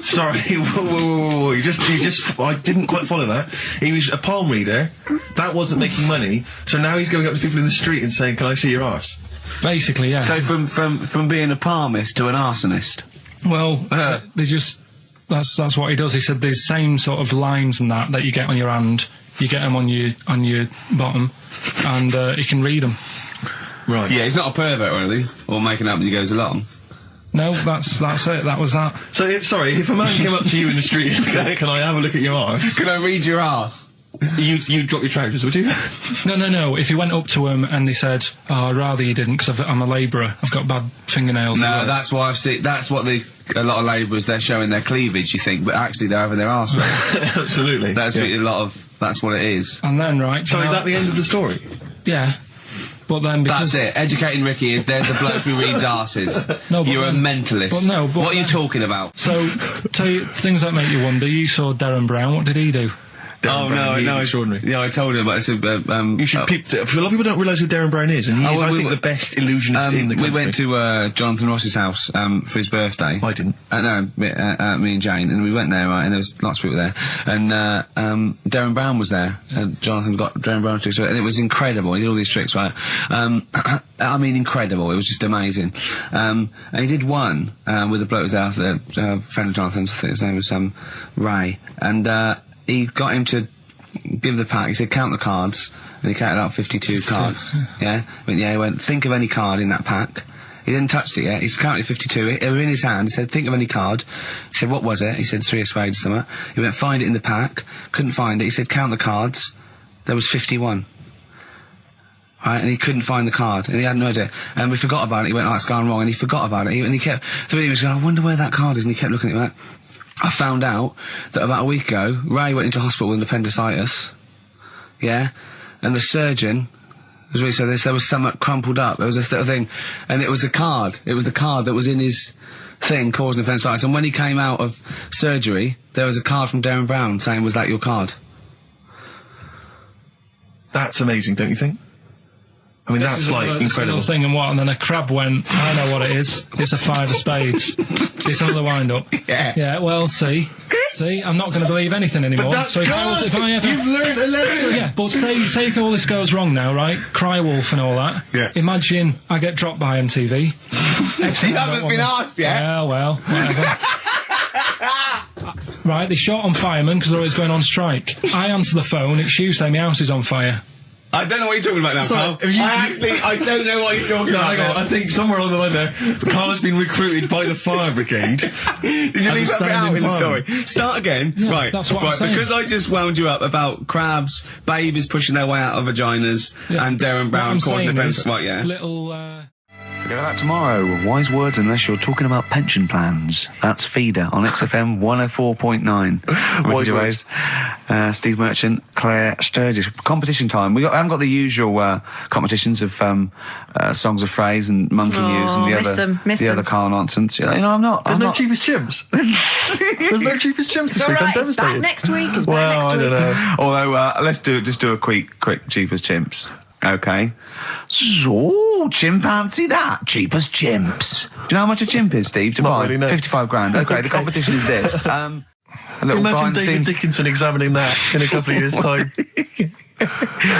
Sorry, whoa. You just I didn't quite follow that. He was a palm reader. That wasn't making money. So now he's going up to people in the street and saying, "Can I see your arse?" Basically, yeah. So from being a palmist to an arsonist. Well, they just that's what he does. He said the same sort of lines and that you get on your hand. You get them on your bottom, and he can read them. Right. Yeah, he's not a pervert or anything, or making up as he goes along. No, that's it. That was that. So, sorry, if a man came up to you in the street and said, "Can I have a look at your arse?" Can I read your arse? You'd drop your trousers, would you? No. If he went up to him and he said, "Oh, I'd rather you didn't, because I'm a labourer. I've got bad fingernails." No, that's why I've seen. That's what a lot of labourers, they're showing their cleavage. You think, but actually they're having their arse read. Absolutely. That's that's what it is. And then So is that the end of the story? Yeah. But then because... That's it. Educating Ricky is there's a bloke who reads arses. No, You're a mentalist. But what are you talking about? So, tell you things that make you wonder. You saw Darren Brown. What did he do? No, extraordinary. Yeah, I told him, but it's you should peep it. A lot of people don't realise who Darren Brown is, and he is, I think, the best illusionist in the country. We went to Jonathan Ross's house for his birthday. I didn't. No, me and Jane, and we went there, right, and there was lots of people there, and Darren Brown was there. Jonathan got Darren Brown to do, and it was incredible. He did all these tricks, right? I mean, incredible. It was just amazing. And he did one with a bloke who was there, a friend of Jonathan's. I think his name was Ray, and he got him to give the pack. He said, count the cards, and he counted out 52 cards. Yeah? He went, think of any card in that pack. He didn't touch it yet. He's counted 52. They were in his hand. He said, think of any card. He said, what was it? He said, 3 of spades or something. He went, find it in the pack. Couldn't find it. He said, count the cards. There was 51. Right, and he couldn't find the card, and he had no idea. And we forgot about it. He went, oh, it's gone wrong, and he forgot about it. And he kept, he was going, I wonder where that card is, and he kept looking at it like, I found out that about a week ago, Ray went into hospital with appendicitis. Yeah? And the surgeon, as we said, there was something crumpled up. There was a thing, and it was a card. It was the card that was in his thing causing appendicitis. And when he came out of surgery, there was a card from Darren Brown saying, was that your card? That's amazing, don't you think? I mean, that's incredible. Thing and then a crab went, I know what it is. It's a 5 of spades. It's another wind-up. Yeah, well, see, I'm not going to believe anything anymore. But that's so if I ever... You've learned a lesson! So, yeah, but say if all this goes wrong now, right? Cry wolf and all that. Yeah. Imagine I get dropped by MTV. You haven't been asked yet. Yeah, well, whatever. Right, they short on firemen because they're always going on strike. I answer the phone, it's you saying my house is on fire. I don't know what you're talking about now, Carl. I don't know what he's talking about. I think somewhere along the line there, Carl has been recruited by the fire brigade. Did you leave that bit out in the story? Start again. Yeah, right. That's what I'm saying. Because I just wound you up about crabs, babies pushing their way out of vaginas, and Darren Brown causing the best. Right, yeah. Little. Forget about tomorrow. Wise words unless you're talking about pension plans. That's Feeder on XFM 104.9. Wise Gervais, Steve Merchant, Claire Sturgis. Competition time. I haven't got the usual competitions of songs of phrase and monkey news and the other Carl nonsense. You know, I'm not. There's no cheapest chimps. There's no cheapest chimps this week. I'm It's devastated. back next week. It's Well, back next I week. don't know. Although, let's do a quick cheapest chimps. Okay. So, chimpanzee that. Cheapest chimps. Do you know how much a chimp is, Steve, to Not buy? really, no. 55 grand. Okay, the Okay. competition is this. A little Imagine behind the David scenes. Dickinson examining that in a couple of years' time.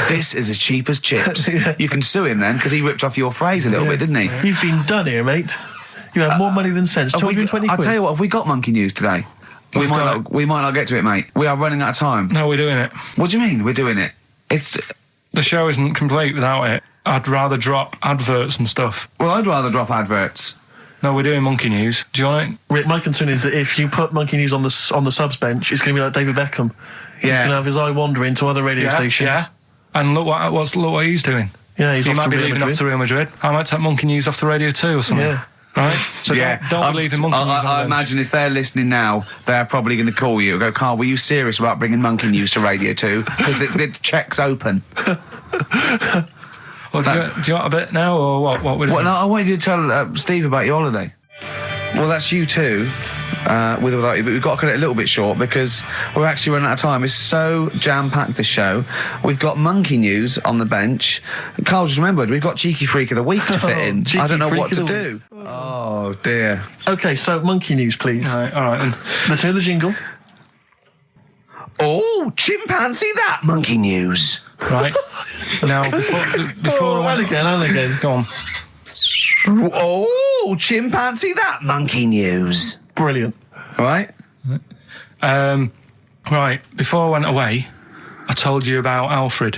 This is as cheap as chips. Yeah. You can sue him then, because he ripped off your phrase a little bit, didn't he? You've been done here, mate. You have more money than sense. 220 I'll quid. tell you what, have we got monkey news today? We might not get to it, mate. We are running out of time. No, we're doing it. What do you mean we're doing it? It's... The show isn't complete without it. I'd rather drop adverts and stuff. Well, I'd rather drop adverts. No, we're doing monkey news. Do you want it? Rick, my concern is that if you put Monkey News on the subs bench, it's going to be like David Beckham. Yeah. He can have his eye wandering to other radio stations. Yeah. And look what he's doing. Yeah, he's he off might to be Real leaving Madrid. off to Real Madrid. I might take monkey news off to Radio 2 or something. Yeah. Right? So don't be leaving monkey news on the I bench. imagine if they're listening now, they're probably going to call you and go, Carl, were you serious about bringing monkey news to Radio 2? Because the check's open. Well, do you want a bit now, or what we're doing? Well, no, I wanted you to tell Steve about your holiday. Well, that's you too, with or without you, but we've got to cut it a little bit short because we're actually running out of time. It's so jam-packed, this show. We've got monkey news on the bench. Carl just remembered, we've got Cheeky Freak of the Week to fit in. Cheeky I don't know Freak what of to the do. Oh, dear. Okay, so Monkey News, please. All right then. Let's hear the jingle. Oh, chimpanzee that, monkey news. Right. Now, before I went... and again. Go on. Oh, chimpanzee that, monkey news. Brilliant. All right? Right, before I went away, I told you about Alfred.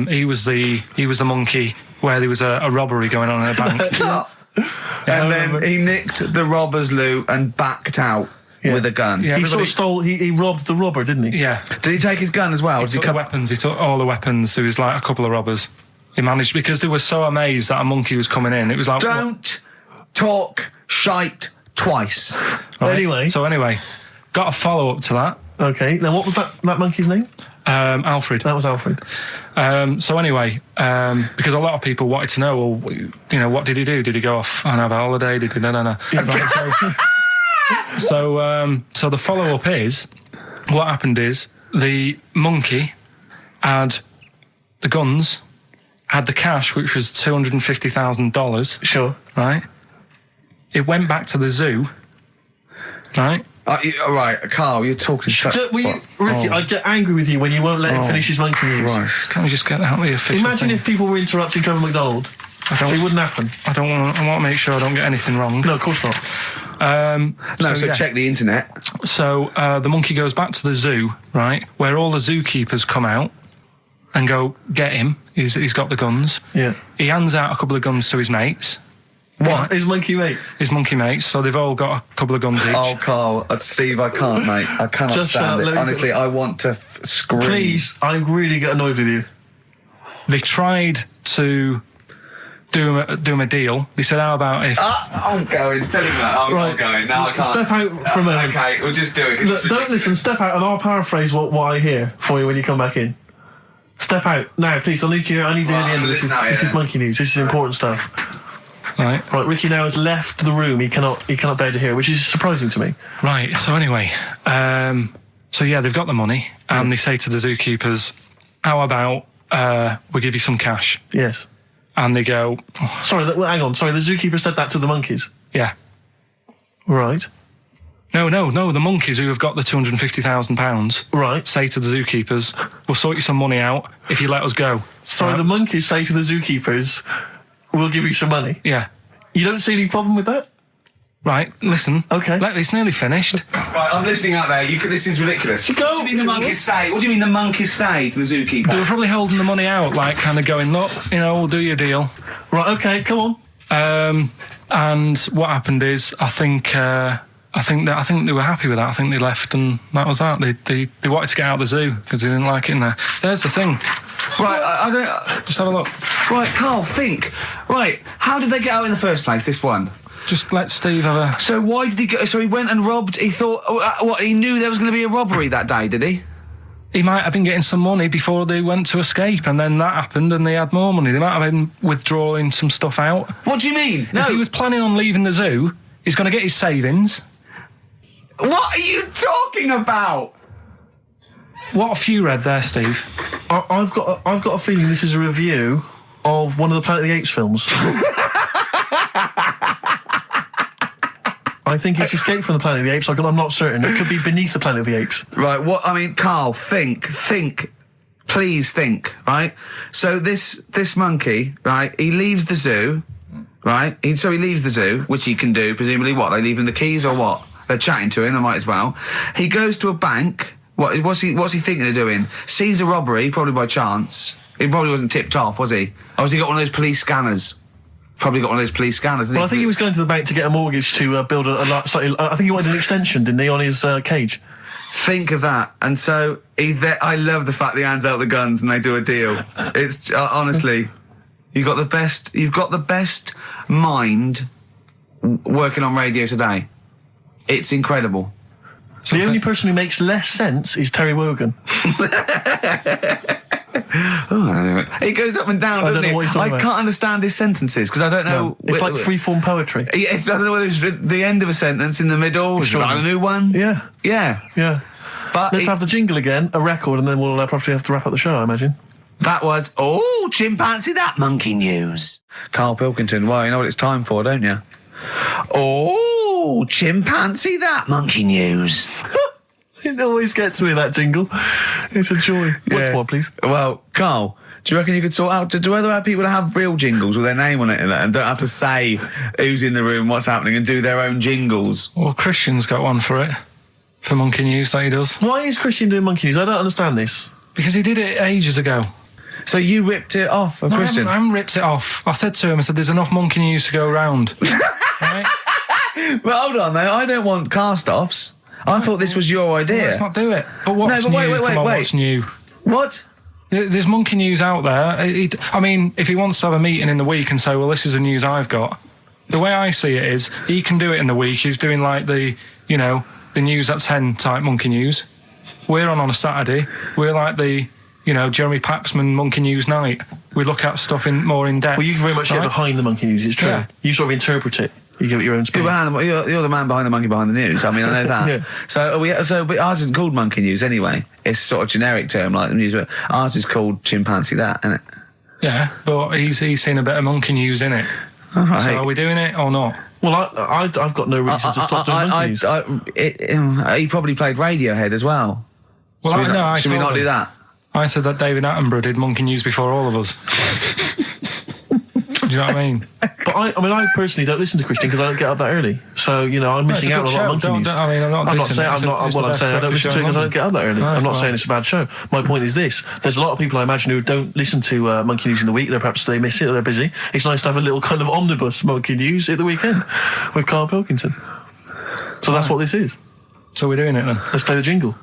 He was the monkey where there was a robbery going on in a bank. And then he nicked the robber's loot and backed out with a gun. Yeah. He sort Everybody- of he robbed the robber, didn't he? Yeah. Did he take his gun as well? He Did took the weapons. He took all the weapons. There was like a couple of robbers. He managed, because they were so amazed that a monkey was coming in. It was like... Don't talk shite twice. Right? Anyway. So anyway, got a follow-up to that. Okay, now what was that monkey's name? Alfred. That was Alfred. So anyway, because a lot of people wanted to know, well, you know, what did he do? Did he go off and have a holiday? Did he... No. Right, so the follow-up is, what happened is, the monkey had the guns, had the cash, which was $250,000. Sure. Right? It went back to the zoo. Right? All right, Carl, you're talking shit. Ricky, I get angry with you when you won't let him finish his monkey news. Right. Can't we just get out the official Imagine thing? if people were interrupting Trevor McDonald. It wouldn't happen. I want to make sure I don't get anything wrong. No, of course not. So check the internet. So the monkey goes back to the zoo, right, where all the zookeepers come out and go, get him. He's got the guns. Yeah. He hands out a couple of guns to his mates. What? His monkey mates? His monkey mates, so they've all got a couple of guns each. Oh, Carl, Steve, I can't, mate. I cannot Just stand let it. me- Honestly, I want to scream. Please, I really get annoyed with you. They tried to do him a deal. They said, how about if... I'm going. Tell him that. I'm going. No, I can't. Step out for a moment. Okay, we'll just do it. Look, don't listen, step out and I'll paraphrase what I hear for you when you come back in. Step out. Now, please, I need to hear the end of this. This is monkey news. This is important stuff. Right. Right, Ricky now has left the room. He cannot bear to hear it, which is surprising to me. Right, so anyway, so yeah, they've got the money, and they say to the zookeepers, how about we give you some cash? Yes. And they go, oh, Sorry, hang on. Sorry, the zookeeper said that to the monkeys. yeah. Right. No, the monkeys who have got the £250,000 Right. say to the zookeepers, we'll sort you some money out if you let us go. Sorry, Right? the monkeys say to the zookeepers, we'll give you some money. Yeah. You don't see any problem with that? Right, listen. Okay. It's nearly finished. Right, I'm listening out there. This is ridiculous. Go. What do you mean the monkeys say? What do you mean the monkeys say to the zookeeper? They were probably holding the money out, like kind of going, look, we'll do your deal. Right, okay, come on. And what happened is, I think they were happy with that. I think they left, and that was that. They wanted to get out of the zoo because they didn't like it in there. There's the thing. Right, I don't... Just have a look. Right, Carl, think. Right, how did they get out in the first place, this one? Just let Steve have a... So why did he go... So he went and robbed... He thought... what, he knew there was going to be a robbery that day, did he? He might have been getting some money before they went to escape, and then that happened and they had more money. They might have been withdrawing some stuff out. What do you mean? No. If he was planning on leaving the zoo, he's going to get his savings. What are you talking about? What have you read there, Steve? I've got a feeling this is a review of one of the Planet of the Apes films. I think it's Escape from the Planet of the Apes. I'm not certain. It could be Beneath the Planet of the Apes. Right, what... I mean, Carl, think. Please think, right? So this monkey, right, he leaves the zoo, right? So he leaves the zoo, which he can do, presumably what? They leave him the keys or what? They're chatting to him, they might as well. He goes to a bank. What's he thinking of doing? Sees a robbery, probably by chance. He probably wasn't tipped off, was he? Or has he got one of those police scanners? Probably got one of those police scanners. Well, I think he was going to the bank to get a mortgage to build I think he wanted an extension, didn't he, on his cage? Think of that. And so I love the fact that he hands out the guns and they do a deal. It's honestly, you've got the best mind working on radio today. It's incredible. The only person who makes less sense is Terry Wogan. He goes up and down, doesn't he? I can't understand his sentences because I don't know. No, it's like freeform poetry. Yes, I don't know whether it's the end of a sentence, in the middle, Sure. a new one. Yeah. But let's have the jingle again, a record, and then we'll probably have to wrap up the show, I imagine. That was chimpanzee that monkey news. Karl Pilkington, well, you know what it's time for, don't you? Chimpanzee that monkey news. It always gets me, that jingle. It's a joy. Once more, please. Well, Carl, do you reckon you could sort out... Do other people have real jingles with their name on it and don't have to say who's in the room, what's happening, and do their own jingles? Well, Christian's got one for it. For Monkey News, that he does. Why is Christian doing Monkey News? I don't understand this. Because he did it ages ago. So you ripped it off of Christian? I haven't ripped it off. I said to him, there's enough Monkey News to go around. Right? But hold on, though. I don't want cast-offs. I thought this was your idea. Well, let's not do it. But what's wait. What's new? What? There's Monkey News out there. I mean, if he wants to have a meeting in the week and say, well, this is the news I've got, the way I see it is, he can do it in the week. He's doing like the news at 10 type Monkey News. We're on a Saturday. We're like the, Jeremy Paxman Monkey News night. We look at stuff more in depth. Well, you very much get behind the Monkey News, it's true. Yeah. You sort of interpret it. You give it your own spin. You're the man behind the monkey behind the news. I mean, I know that. Yeah. But ours isn't called Monkey News anyway. It's sort of generic term like the news. But ours is called Chimpanzee that, isn't it? Yeah, but he's seen a bit of Monkey News in it. Right. So are we doing it or not? Well, I've got no reason to stop doing Monkey News. He probably played Radiohead as well. Well, should we not do that? I said that David Attenborough did Monkey News before all of us. Do you know what I mean? But I personally don't listen to Christian because I don't get up that early. So, I'm missing out on a lot of Monkey News. I'm not saying I don't listen to it because I don't get up that early. I'm not saying it's a bad show. My point is this. There's a lot of people, I imagine, who don't listen to Monkey News in the week. Perhaps they miss it or they're busy. It's nice to have a little kind of omnibus Monkey News at the weekend with Karl Pilkington. So that's what this is. So we're doing it then. Let's play the jingle.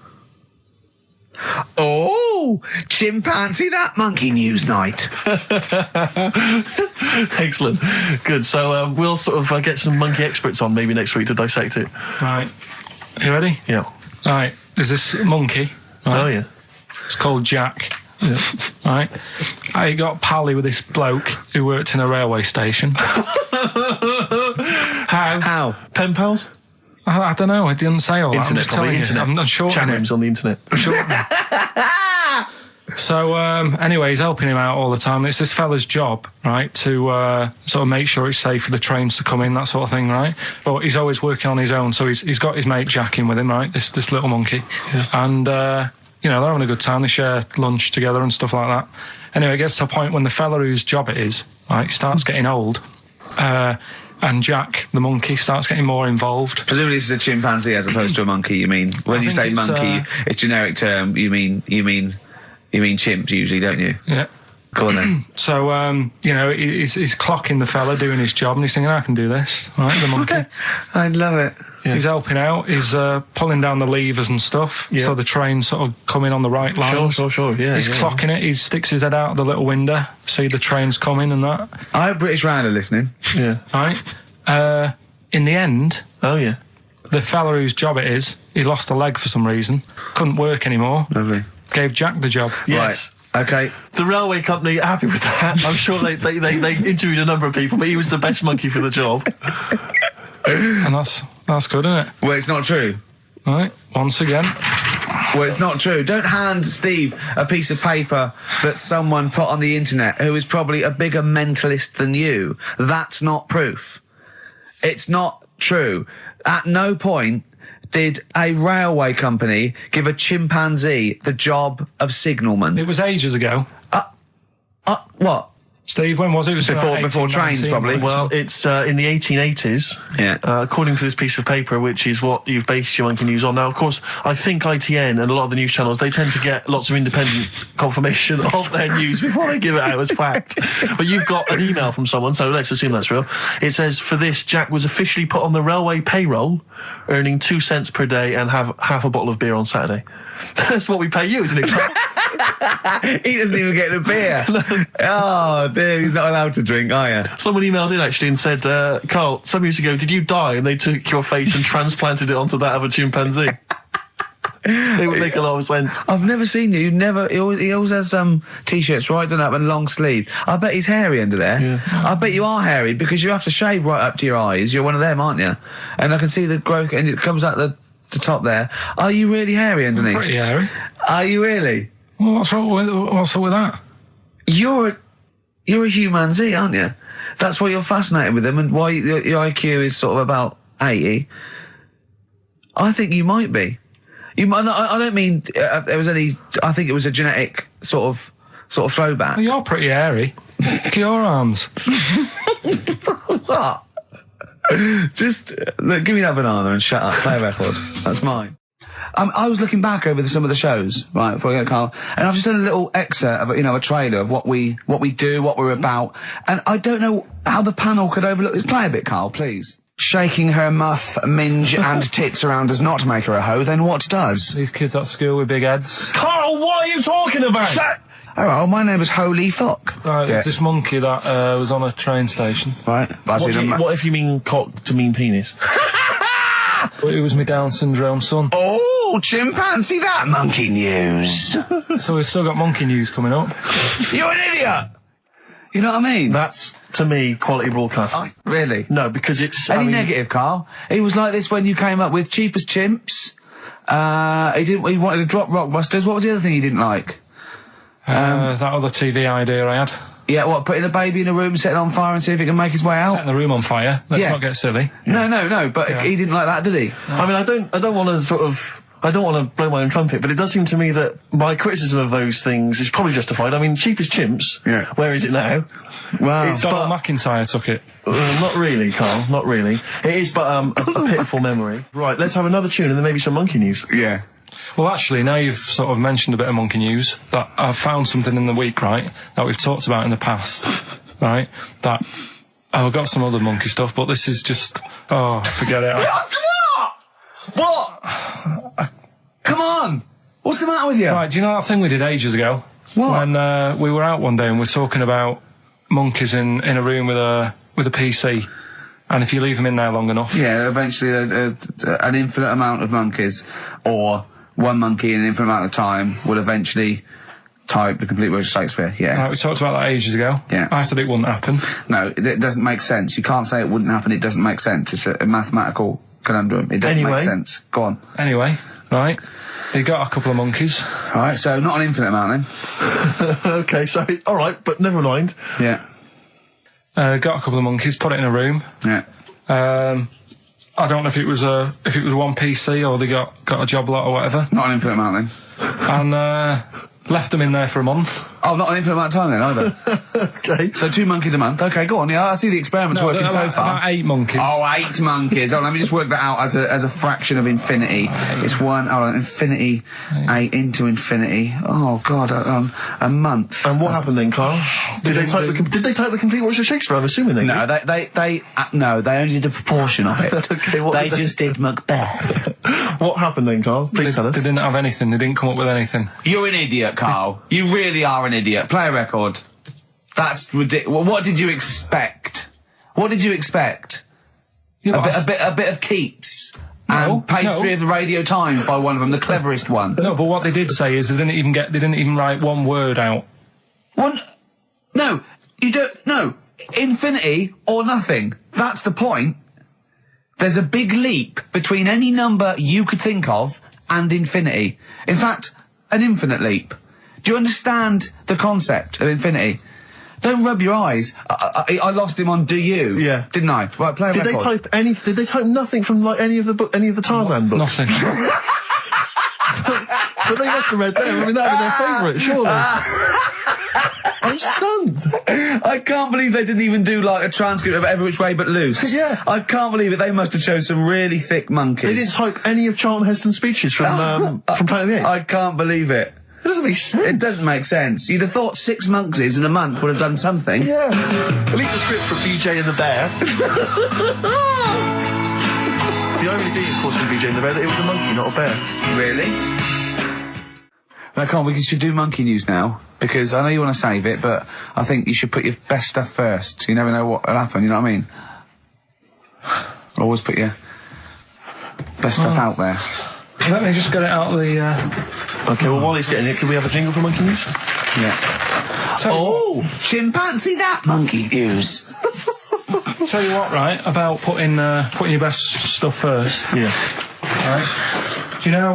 Chimpanzee that monkey news night. Excellent. Good. So we'll sort of get some monkey experts on maybe next week to dissect it. Right. You ready? Yeah. Right. There's this monkey. Right? Oh, yeah. It's called Jack. Yeah. Right. I got pally with this bloke who worked in a railway station. How? Pen pals? I don't know. I didn't say all that. Internet, I'm just telling you. I'm not sure. Chat rooms on the internet. So, anyway, he's helping him out all the time. It's this fella's job, right, to sort of make sure it's safe for the trains to come in, that sort of thing, right? But he's always working on his own. So he's got his mate Jack in with him, right, this little monkey. Yeah. And, they're having a good time. They share lunch together and stuff like that. Anyway, it gets to a point when the fella whose job it is, right, starts getting old. And Jack, the monkey, starts getting more involved. Presumably this is a chimpanzee as opposed to a monkey, you mean? When you say monkey, it's generic term, you mean chimps usually, don't you? Yeah. Go on then. So, you know, he's clocking the fella doing his job, and he's thinking, I can do this, right, the monkey. I love it. Yeah. He's helping out, he's pulling down the levers and stuff, so the train's sort of coming on the right lines. Sure, yeah. He's clocking it, he sticks his head out of the little window, see the train's coming and that. I hope British Rail are listening. Yeah. Right? In the end, Oh, yeah. the fella whose job it is, he lost a leg for some reason, couldn't work anymore, Lovely. gave Jack the job. Yes. Right. Okay. The railway company are happy with that. I'm sure they interviewed a number of people, but he was the best monkey for the job. And that's good, isn't it? Well, it's not true. Right, once again. Well, it's not true. Don't hand Steve a piece of paper that someone put on the internet who is probably a bigger mentalist than you. That's not proof. It's not true. At no point did a railway company give a chimpanzee the job of signalman. It was ages ago. What? Steve, when was it? It was Before about trains, 18, probably. Well, it's in the 1880s. Yeah. According to this piece of paper, which is what you've based your monkey news on. Now, of course, I think ITN and a lot of the news channels, they tend to get lots of independent confirmation of their news before they give it out as fact. But you've got an email from someone, so let's assume that's real. It says, for this, Jack was officially put on the railway payroll, earning 2 cents per day and have half a bottle of beer on Saturday. That's what we pay you, isn't it? He doesn't even get the beer. Oh, dear, he's not allowed to drink, are you? Someone emailed in actually and said, Carl, some years ago, did you die? And they took your face and transplanted it onto that of a chimpanzee. It would make a lot of sense. I've never seen you. He always has t-shirts right done up and long sleeve. I bet he's hairy under there. Yeah. I bet you are hairy because you have to shave right up to your eyes. You're one of them, aren't you? And I can see the growth, and it comes out the top there. Are you really hairy underneath? Pretty hairy. Are you really? Well, what's up with that? You're a humanzee, aren't you? That's why you're fascinated with them and why your IQ is sort of about 80. I think you might be. You might. I don't mean there was any. I think it was a genetic sort of throwback. Well, you're pretty hairy. Look at your arms. What? Just look, give me that banana and shut up. Play a record. That's mine. I was looking back over some of the shows, right, before I go to Carl, and I've just done a little excerpt of, a trailer of what we do, what we're about, and I don't know how the panel could overlook this. Play a bit, Carl, please. Shaking her muff, minge and tits around does not make her a hoe, then what does? These kids at school with big heads. Carl, what are you talking about? Shut! Oh, my name is Holy Fuck. Right, there's this monkey that was on a train station. Right. What if you mean cock to mean penis? It was my Down syndrome son. Oh, chimpanzee, that monkey news. So we've still got monkey news coming up. You're an idiot! You know what I mean? That's, to me, quality broadcasting. Really? No, because it's... Any negative, Carl? He was like this when you came up with Cheap as Chimps. He wanted to drop Rockbusters. What was the other thing he didn't like? That other TV idea I had. Yeah, what, putting a baby in a room, set it on fire and see if it can make his way out? Setting the room on fire. Let's not get silly. No, but he didn't like that, did he? I mean, I don't want to I don't want to blow my own trumpet, but it does seem to me that my criticism of those things is probably justified. I mean, Cheap as Chimps. Yeah. Where is it now? Wow. Donald McIntyre took it. Not really, Carl, not really. It is but a pitiful memory. Right, let's have another tune and then maybe some monkey news. Yeah. Well, actually, now you've sort of mentioned a bit of monkey news, that I've found something in the week, right, that we've talked about in the past, right, that I've got some other monkey stuff, but this is just, forget it. What? Come on! What's the matter with you? Right, do you know that thing we did ages ago? What? When we were out one day and we were talking about monkeys in a room with a PC, and if you leave them in there long enough... Yeah, eventually an infinite amount of monkeys, or one monkey in an infinite amount of time, will eventually type the complete words of Shakespeare, yeah. Right, we talked about that ages ago. Yeah. I said it wouldn't happen. No, it doesn't make sense. You can't say it wouldn't happen, it doesn't make sense. It's a mathematical conundrum. It doesn't make sense. Go on. Anyway, right, they got a couple of monkeys. Alright, so not an infinite amount then. Okay, so, alright, but never mind. Yeah. Got a couple of monkeys, put it in a room. Yeah. I don't know if it was one PC or they got a job lot or whatever. Not an infinite amount then. And left them in there for a month. Oh, not an infinite amount of time then, either. Okay. So 2 monkeys a month. Okay, go on. Yeah, I see the experiment's working so far. About 8 monkeys. Oh, 8 monkeys. Oh, let me just work that out as a fraction of infinity. It's infinity, 8 into infinity. Oh, God, a month. And what happened then, Carl? Did they type the complete works of Shakespeare? I'm assuming they No, did. they only did a proportion of it. Okay, what They did just did Macbeth. What happened then, Carl? Please tell us. They didn't have anything. They didn't come up with anything. You're an idiot, Carl. You really are an idiot. Play a record. That's ridiculous. What did you expect? What did you expect? Yeah, A bit of Keats. And Pastry of the Radio Times by one of them, the cleverest one. No, but what they did say is they didn't even write one word out. No, you don't. No, infinity or nothing. That's the point. There's a big leap between any number you could think of and infinity. In fact, an infinite leap. Do you understand the concept of infinity? Don't rub your eyes. I lost him on Do You? Yeah. Didn't I? Right, play a record. Did they type nothing from like any of the Tarzan books? Nothing. But they must have read them. I mean, that would be their favourite, surely. I'm stunned. I can't believe they didn't even do like a transcript of Every Which Way But Loose. Yeah. I can't believe it. They must have chosen some really thick monkeys. They didn't type any of Charlton Heston's speeches from Planet of the Apes. I can't believe it. It doesn't make sense. It doesn't make sense. You'd have thought 6 monkeys in a month would have done something. Yeah. At least a script for BJ and the Bear. The only thing, of course, in BJ and the Bear, that it was a monkey, not a bear. Really? We should do monkey news now, because I know you want to save it, but I think you should put your best stuff first. You never know what will happen, you know what I mean? Always put your best stuff out there. Let me just get it out of the... Okay, well, while he's getting it, can we have a jingle for monkey news? Yeah. Chimpanzee that monkey news. Tell you what, right, about putting your best stuff first. Yeah. Right. Do you know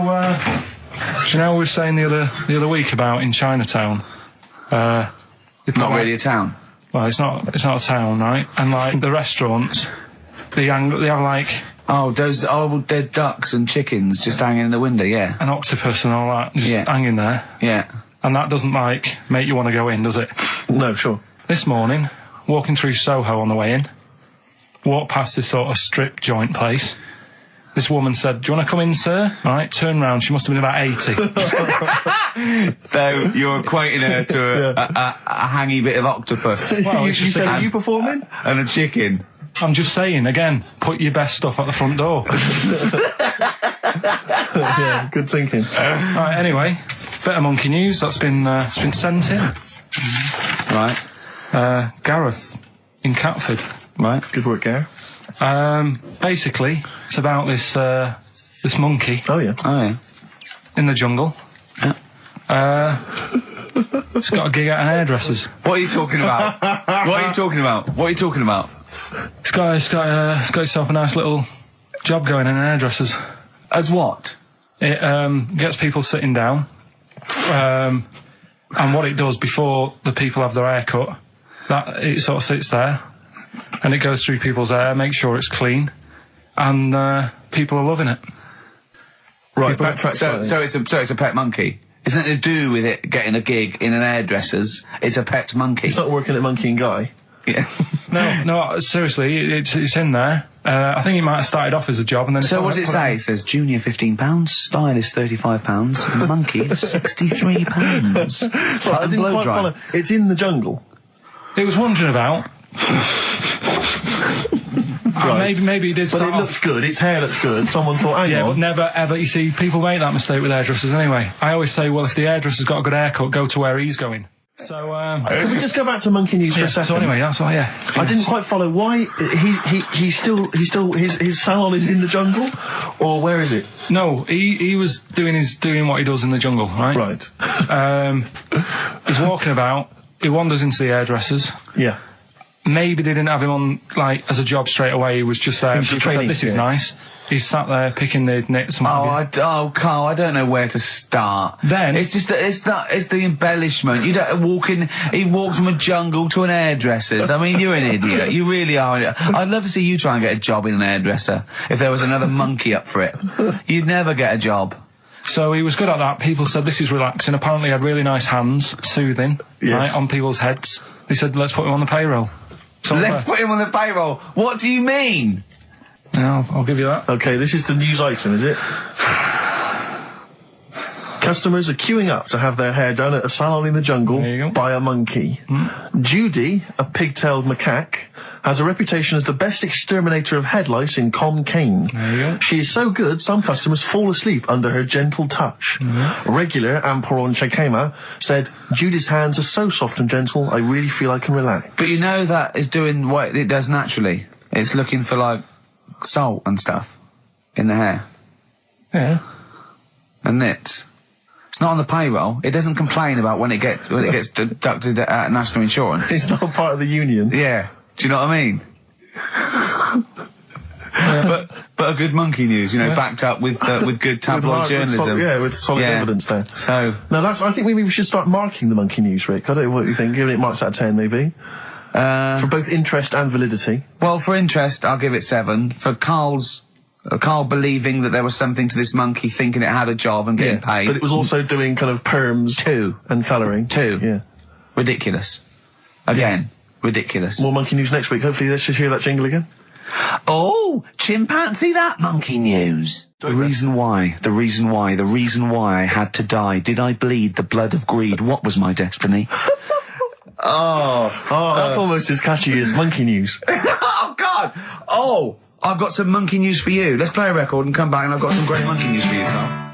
what we were saying the other week about in Chinatown? Not really a town. Well, it's not a town, right? And like the restaurants, they have like those old dead ducks and chickens just hanging in the window, yeah. an octopus and all that just hanging there. Yeah. And that doesn't like make you want to go in, does it? No, sure. This morning, walking through Soho on the way in, walked past this sort of strip joint place. This woman said, "Do you want to come in, sir?" All right, turn round. She must have been about 80. So you're equating her to a hangy bit of octopus. Well, you said, are you performing? And a chicken. I'm just saying, again, put your best stuff at the front door. Yeah, good thinking. Right, anyway, bit of monkey news that's been sent in. Right. Gareth in Catford. Right. Good work, Gary. Basically, it's about this monkey Oh, yeah. Oh, yeah. in the jungle. Yeah. It's got a gig at an hairdresser's. What are you talking about? What are you talking about? What are you talking about? It's got itself a nice little job going in an hairdresser's. As what? It gets people sitting down, and what it does before the people have their hair cut, that it sort of sits there, and it goes through people's hair, makes sure it's clean, and people are loving it. Right. So it's a pet monkey. It's nothing to do with it getting a gig in an hairdresser's. It's a pet monkey. It's not working at Monkey and Guy. Yeah. No, seriously, it's in there. I think it might have started off as a job, and then. So what does it say? It says junior £15, stylist £35, and monkey £63. So I didn't quite follow. It's in the jungle. It was wandering about. Right. Maybe it did But start it looks good, its hair looks good, someone thought, hang Yeah, on. but never ever, you see, people make that mistake with hairdressers anyway. I always say, well, if the hairdresser's got a good haircut, go to where he's going. So, Can we just go back to Monkey News for a second? so anyway, that's why, yeah. I didn't quite follow why he's still his salon is in the jungle, or where is it? No, he was doing what he does in the jungle, right? Right. He's walking about, he wanders into the hairdressers. Yeah. Maybe they didn't have him on, like, as a job straight away. He was just there. He was People training, said, this is yeah. nice. He's sat there picking the knits and what have you. Carl, I don't know where to start. Then it's just it's the embellishment. You don't walk in. He walks from a jungle to an hairdresser's. I mean, you're an idiot. You really are. I'd love to see you try and get a job in an hairdresser. If there was another monkey up for it, you'd never get a job. So he was good at that. People said this is relaxing. Apparently he had really nice hands, soothing, right, on people's heads. They said, let's put him on the payroll. So Let's put him on the payroll. What do you mean? Yeah, I'll give you that. Okay, this is the news item, is it? Customers are queuing up to have their hair done at a salon in the jungle There you go. by a monkey. Judy, a pig-tailed macaque, has a reputation as the best exterminator of head lice in Con Cane. There you go. She is so good, some customers fall asleep under her gentle touch. Regular Amporon Chekema said, Judy's hands are so soft and gentle, I really feel I can relax. But you know that is doing what it does naturally. It's looking for, like, salt and stuff in the hair. Yeah. And nits. It's not on the payroll. It doesn't complain about when it gets deducted at national insurance. It's not part of the union. Yeah. Do you know what I mean? But a good monkey news, you know, backed up with good tabloid journalism. With solid evidence there. So No, I think maybe we should start marking the monkey news, Rick. I don't know what you think. Giving it marks out of 10, maybe. For both interest and validity. well, for interest, I'll give it 7. For Carl believing that there was something to this monkey, thinking it had a job and getting paid. But it was also doing kind of perms 2. and colouring. 2. Yeah. Ridiculous. Again, ridiculous. More monkey news next week. Hopefully let's just hear that jingle again. Oh, chimpanzee that monkey news. The reason why I had to die. Did I bleed the blood of greed? What was my destiny? That's almost as catchy as monkey news. Oh, God! Oh, I've got some monkey news for you. Let's play a record and come back and I've got some great monkey news for you, Carl.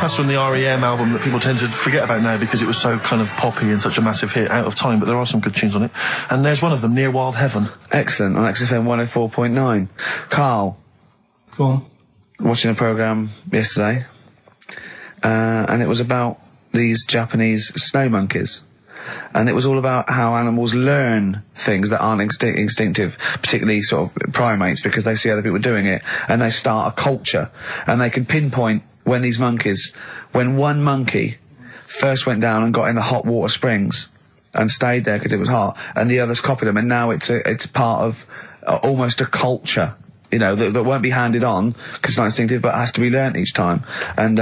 That's from the R.E.M. album that people tend to forget about now because it was so kind of poppy and such a massive hit, Out of Time, but there are some good tunes on it. And there's one of them, Near Wild Heaven. Excellent, on XFM 104.9. Carl, Go on. watching a programme yesterday, and it was about these Japanese snow monkeys. And it was all about how animals learn things that aren't instinctive, particularly sort of primates, because they see other people doing it, and they start a culture. And they can pinpoint when one monkey first went down and got in the hot water springs and stayed there because it was hot, and the others copied them, and now it's part of almost a culture, you know, that won't be handed on because it's not instinctive, but has to be learnt each time. And,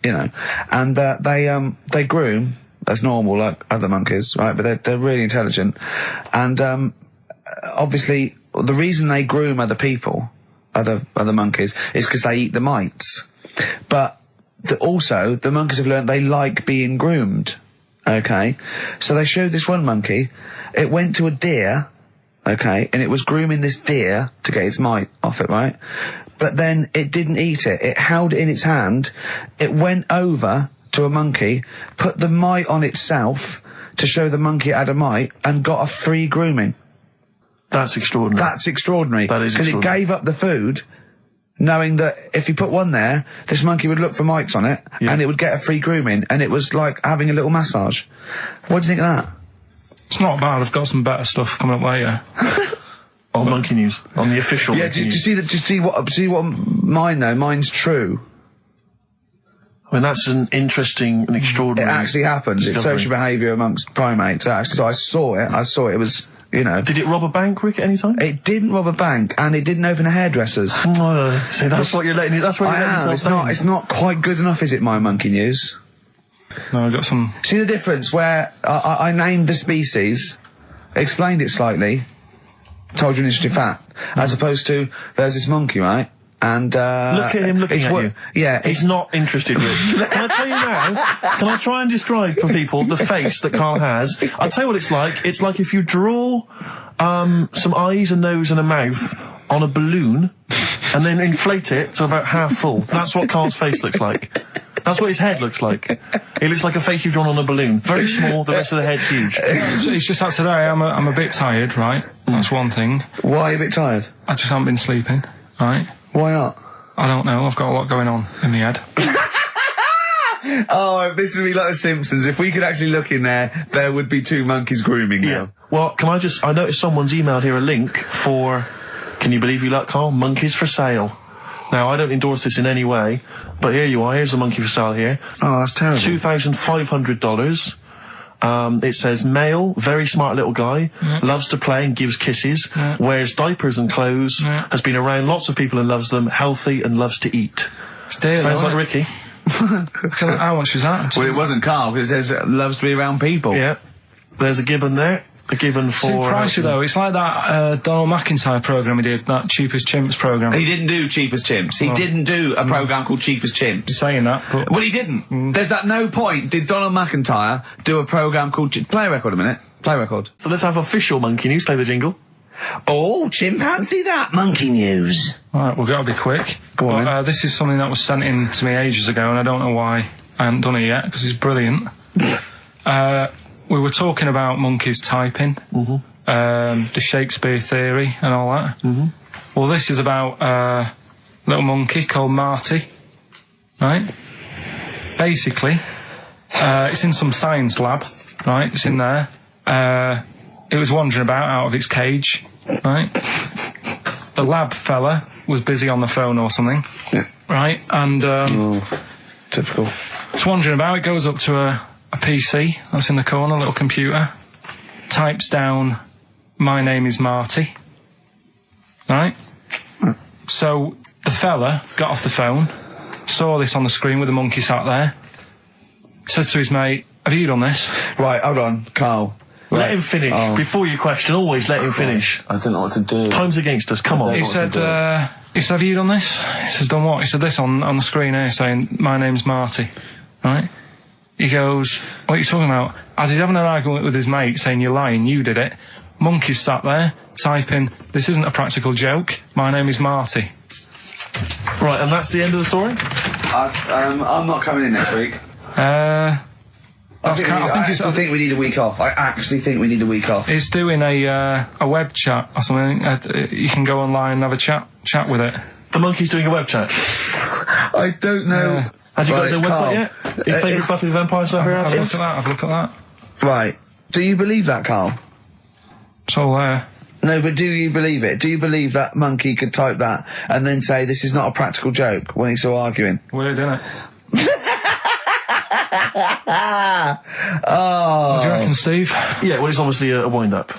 you know, and they groom as normal, like other monkeys, right? But they're really intelligent. And, obviously, the reason they groom other people, other monkeys, is because they eat the mites. But also, the monkeys have learned they like being groomed, okay? So they showed this one monkey, it went to a deer, okay, and it was grooming this deer to get its mite off it, right? But then it didn't eat it. It held it in its hand, it went over to a monkey, put the mite on itself to show the monkey it had a mite, and got a free grooming. That's extraordinary. That's extraordinary. That is because it gave up the food, knowing that if you put one there, this monkey would look for mites on it, and it would get a free grooming, and it was like having a little massage. What do you think of that? It's not bad. I've got some better stuff coming up later. On monkey news, on the official. Yeah, monkey do you news. see that? Just see what mine though. Mine's true. I mean, that's an interesting and It extraordinary. actually happened. It's discovery. social behaviour amongst primates. Actually, so I saw it. It was, you know. Did it rob a bank, Rick, at any time? It didn't rob a bank, and it didn't open a hairdresser's. See, that's what you're letting. That's what you're letting yourself It's not quite good enough, is it? My monkey news. No, I've got some. See the difference where I named the species, explained it slightly, told you an interesting fact, as opposed to there's this monkey, right? And Look at him looking at you. Yeah, He's not interested, Rick. Can I tell you now? Can I try and describe for people the face that Carl has? I'll tell you what it's like. It's like if you draw some eyes, a nose and a mouth on a balloon and then inflate it to about half full. That's what Carl's face looks like. That's what his head looks like. It looks like a face you've drawn on a balloon. Very small, the rest of the head huge. It's just that today I'm a bit tired, right? That's one thing. Why are you a bit tired? I just haven't been sleeping, right? Why not? I don't know. I've got a lot going on in the head. Oh, this would be like The Simpsons. If we could actually look in there, there would be 2 monkeys grooming now. Well, I noticed someone's emailed here a link for, can you believe you luck, Carl? Monkeys for sale. Now, I don't endorse this in any way, but here you are. Here's a monkey for sale here. Oh, that's terrible. $2,500. It says male, very smart little guy, loves to play and gives kisses, wears diapers and clothes, has been around lots of people and loves them, healthy and loves to eat. It's dear, Sounds though, like isn't it? Ricky. How much is that? Well, it wasn't Carl, because it says loves to be around people. Yeah. There's a gibbon there. A gibbon for... Too pricey though. It's like that Donald McIntyre programme he did, that Cheapest Chimps programme. He didn't do Cheapest Chimps. He didn't do a programme called Cheapest Chimps. Saying that, but... Well, he didn't. There's at no point did Donald McIntyre do a programme called... Play a record a minute. Play a record. So let's have official monkey news. Play the jingle. Oh, chimpanzee that monkey news. Alright, we've got to be quick. Go on, But this is something that was sent in to me ages ago, and I don't know why I haven't done it yet, because it's brilliant. We were talking about monkeys typing, the Shakespeare theory and all that. Well, this is about a little monkey called Marty, right? Basically, it's in some science lab, right? It's in there. It was wandering about out of its cage, right? The lab fella was busy on the phone or something, right? And Typical. it's wandering about. It goes up to a PC that's in the corner, a little computer, types down, "My name is Marty," right? So the fella got off the phone, saw this on the screen with the monkey sat there, says to his mate, "Have you done this?" Right, hold on, Carl. Let him finish. Before you question, always let him finish. I don't know what to do. Time's against us. Come on. He said, "Have you done this?" He says, "Done what?" He said, "This on the screen here saying, 'My name's Marty,' right?" He goes, "What are you talking about?" As he's having an argument with his mate saying, "You're lying, you did it," monkey's sat there typing, "This isn't a practical joke. My name is Marty." Right, and that's the end of the story? I'm not coming in next week. I I think we need a week off. I actually think we need a week off. It's doing a web chat or something. You can go online and have a chat with it. The monkey's doing a web chat. I don't know. Has he got his own website yet? His favourite Buffy the Vampire Slayer Have a outfit? look at that. Have a look at that. Right. Do you believe that, Carl? It's all there. No, but do you believe it? Do you believe that monkey could type that and then say this is not a practical joke when he's still arguing? Weird, isn't it? Oh. What do you reckon, Steve? Yeah, well, it's obviously a wind-up.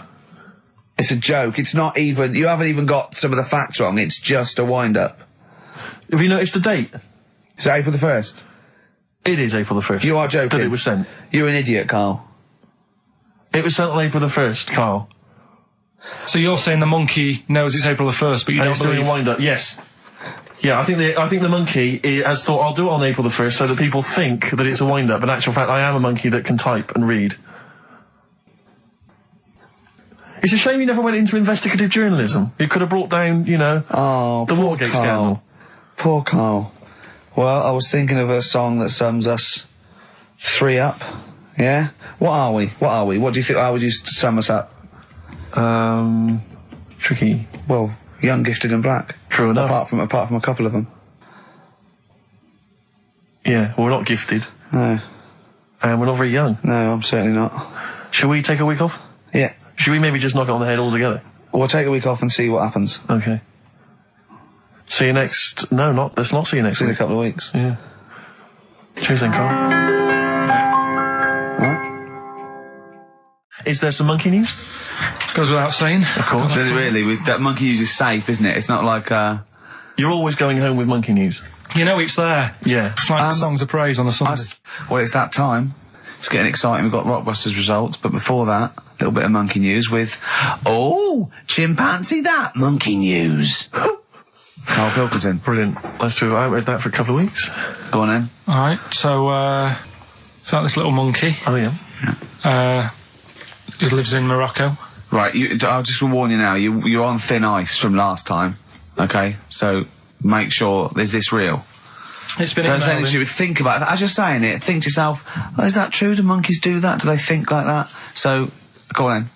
It's a joke. It's not even... You haven't even got some of the facts wrong. It's just a wind-up. Have you noticed the date? Is it April the 1st? It is April the 1st. You are joking. That it was sent. You're an idiot, Carl. It was sent on April the 1st, Carl. So you're saying the monkey knows it's April the 1st, but you And don't it's doing believe... a wind-up, yes. Yeah, I think the monkey has thought, I'll do it on April the 1st so that people think that it's a wind-up. In actual fact, I am a monkey that can type and read. It's a shame you never went into investigative journalism. You could have brought down, the Watergate scandal. Poor Carl. Well, I was thinking of a song that sums us three up. Yeah? What are we? What do you think? How would you sum us up? Tricky. Well, young, gifted and black. True enough. Apart from a couple of them. Yeah, well, we're not gifted. No. And we're not very young. No, I'm certainly not. Shall we take a week off? Yeah. Should we maybe just knock it on the head altogether? We'll take a week off and see what happens. Okay. See you next... No, let's not see you next See you in a week. couple of weeks. Yeah. Cheers then, Carl. Right. Is there some monkey news? Goes without saying. Of course. Really, that monkey news is safe, isn't it? It's not like, You're always going home with monkey news. You know it's there. Yeah. It's like songs of praise on the Sunday. Well, it's that time. It's getting exciting. We've got Rockbusters results, but before that, a little bit of monkey news with, chimpanzee that monkey news. Karl Pilkington. Brilliant. Let's do it. I haven't read that for a couple of weeks. Go on then. Alright, so, it's like this little monkey. Oh, yeah. Who lives in Morocco. Right, I'll just warn you now, you're on thin ice from last time, okay? So, make sure, is this real? It's been Don't say emailed anything in. you would think about it. As you're saying it, think to yourself, is that true? Do monkeys do that? Do they think like that? So, go on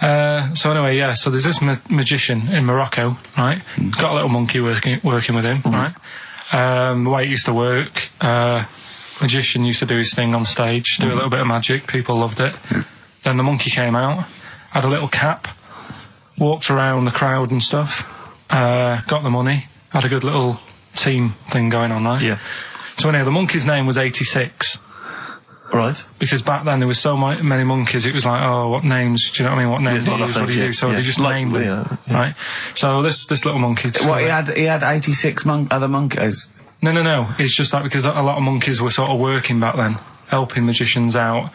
then. So anyway, yeah, so there's this magician in Morocco, right? He's got a little monkey working with him, right? The way it used to work, magician used to do his thing on stage, do a little bit of magic, people loved it. Then the monkey came out, had a little cap, walked around the crowd and stuff, got the money, had a good little team thing going on, right? Yeah. So anyway, the monkey's name was 86. Right. Because back then there was so many monkeys, it was like, oh, what names, do you know what I mean? What names do you use? What do you do? So they just named them, right? So this little monkey... What, he had 86 other monkeys? No. It's just that because a lot of monkeys were sort of working back then, helping magicians out,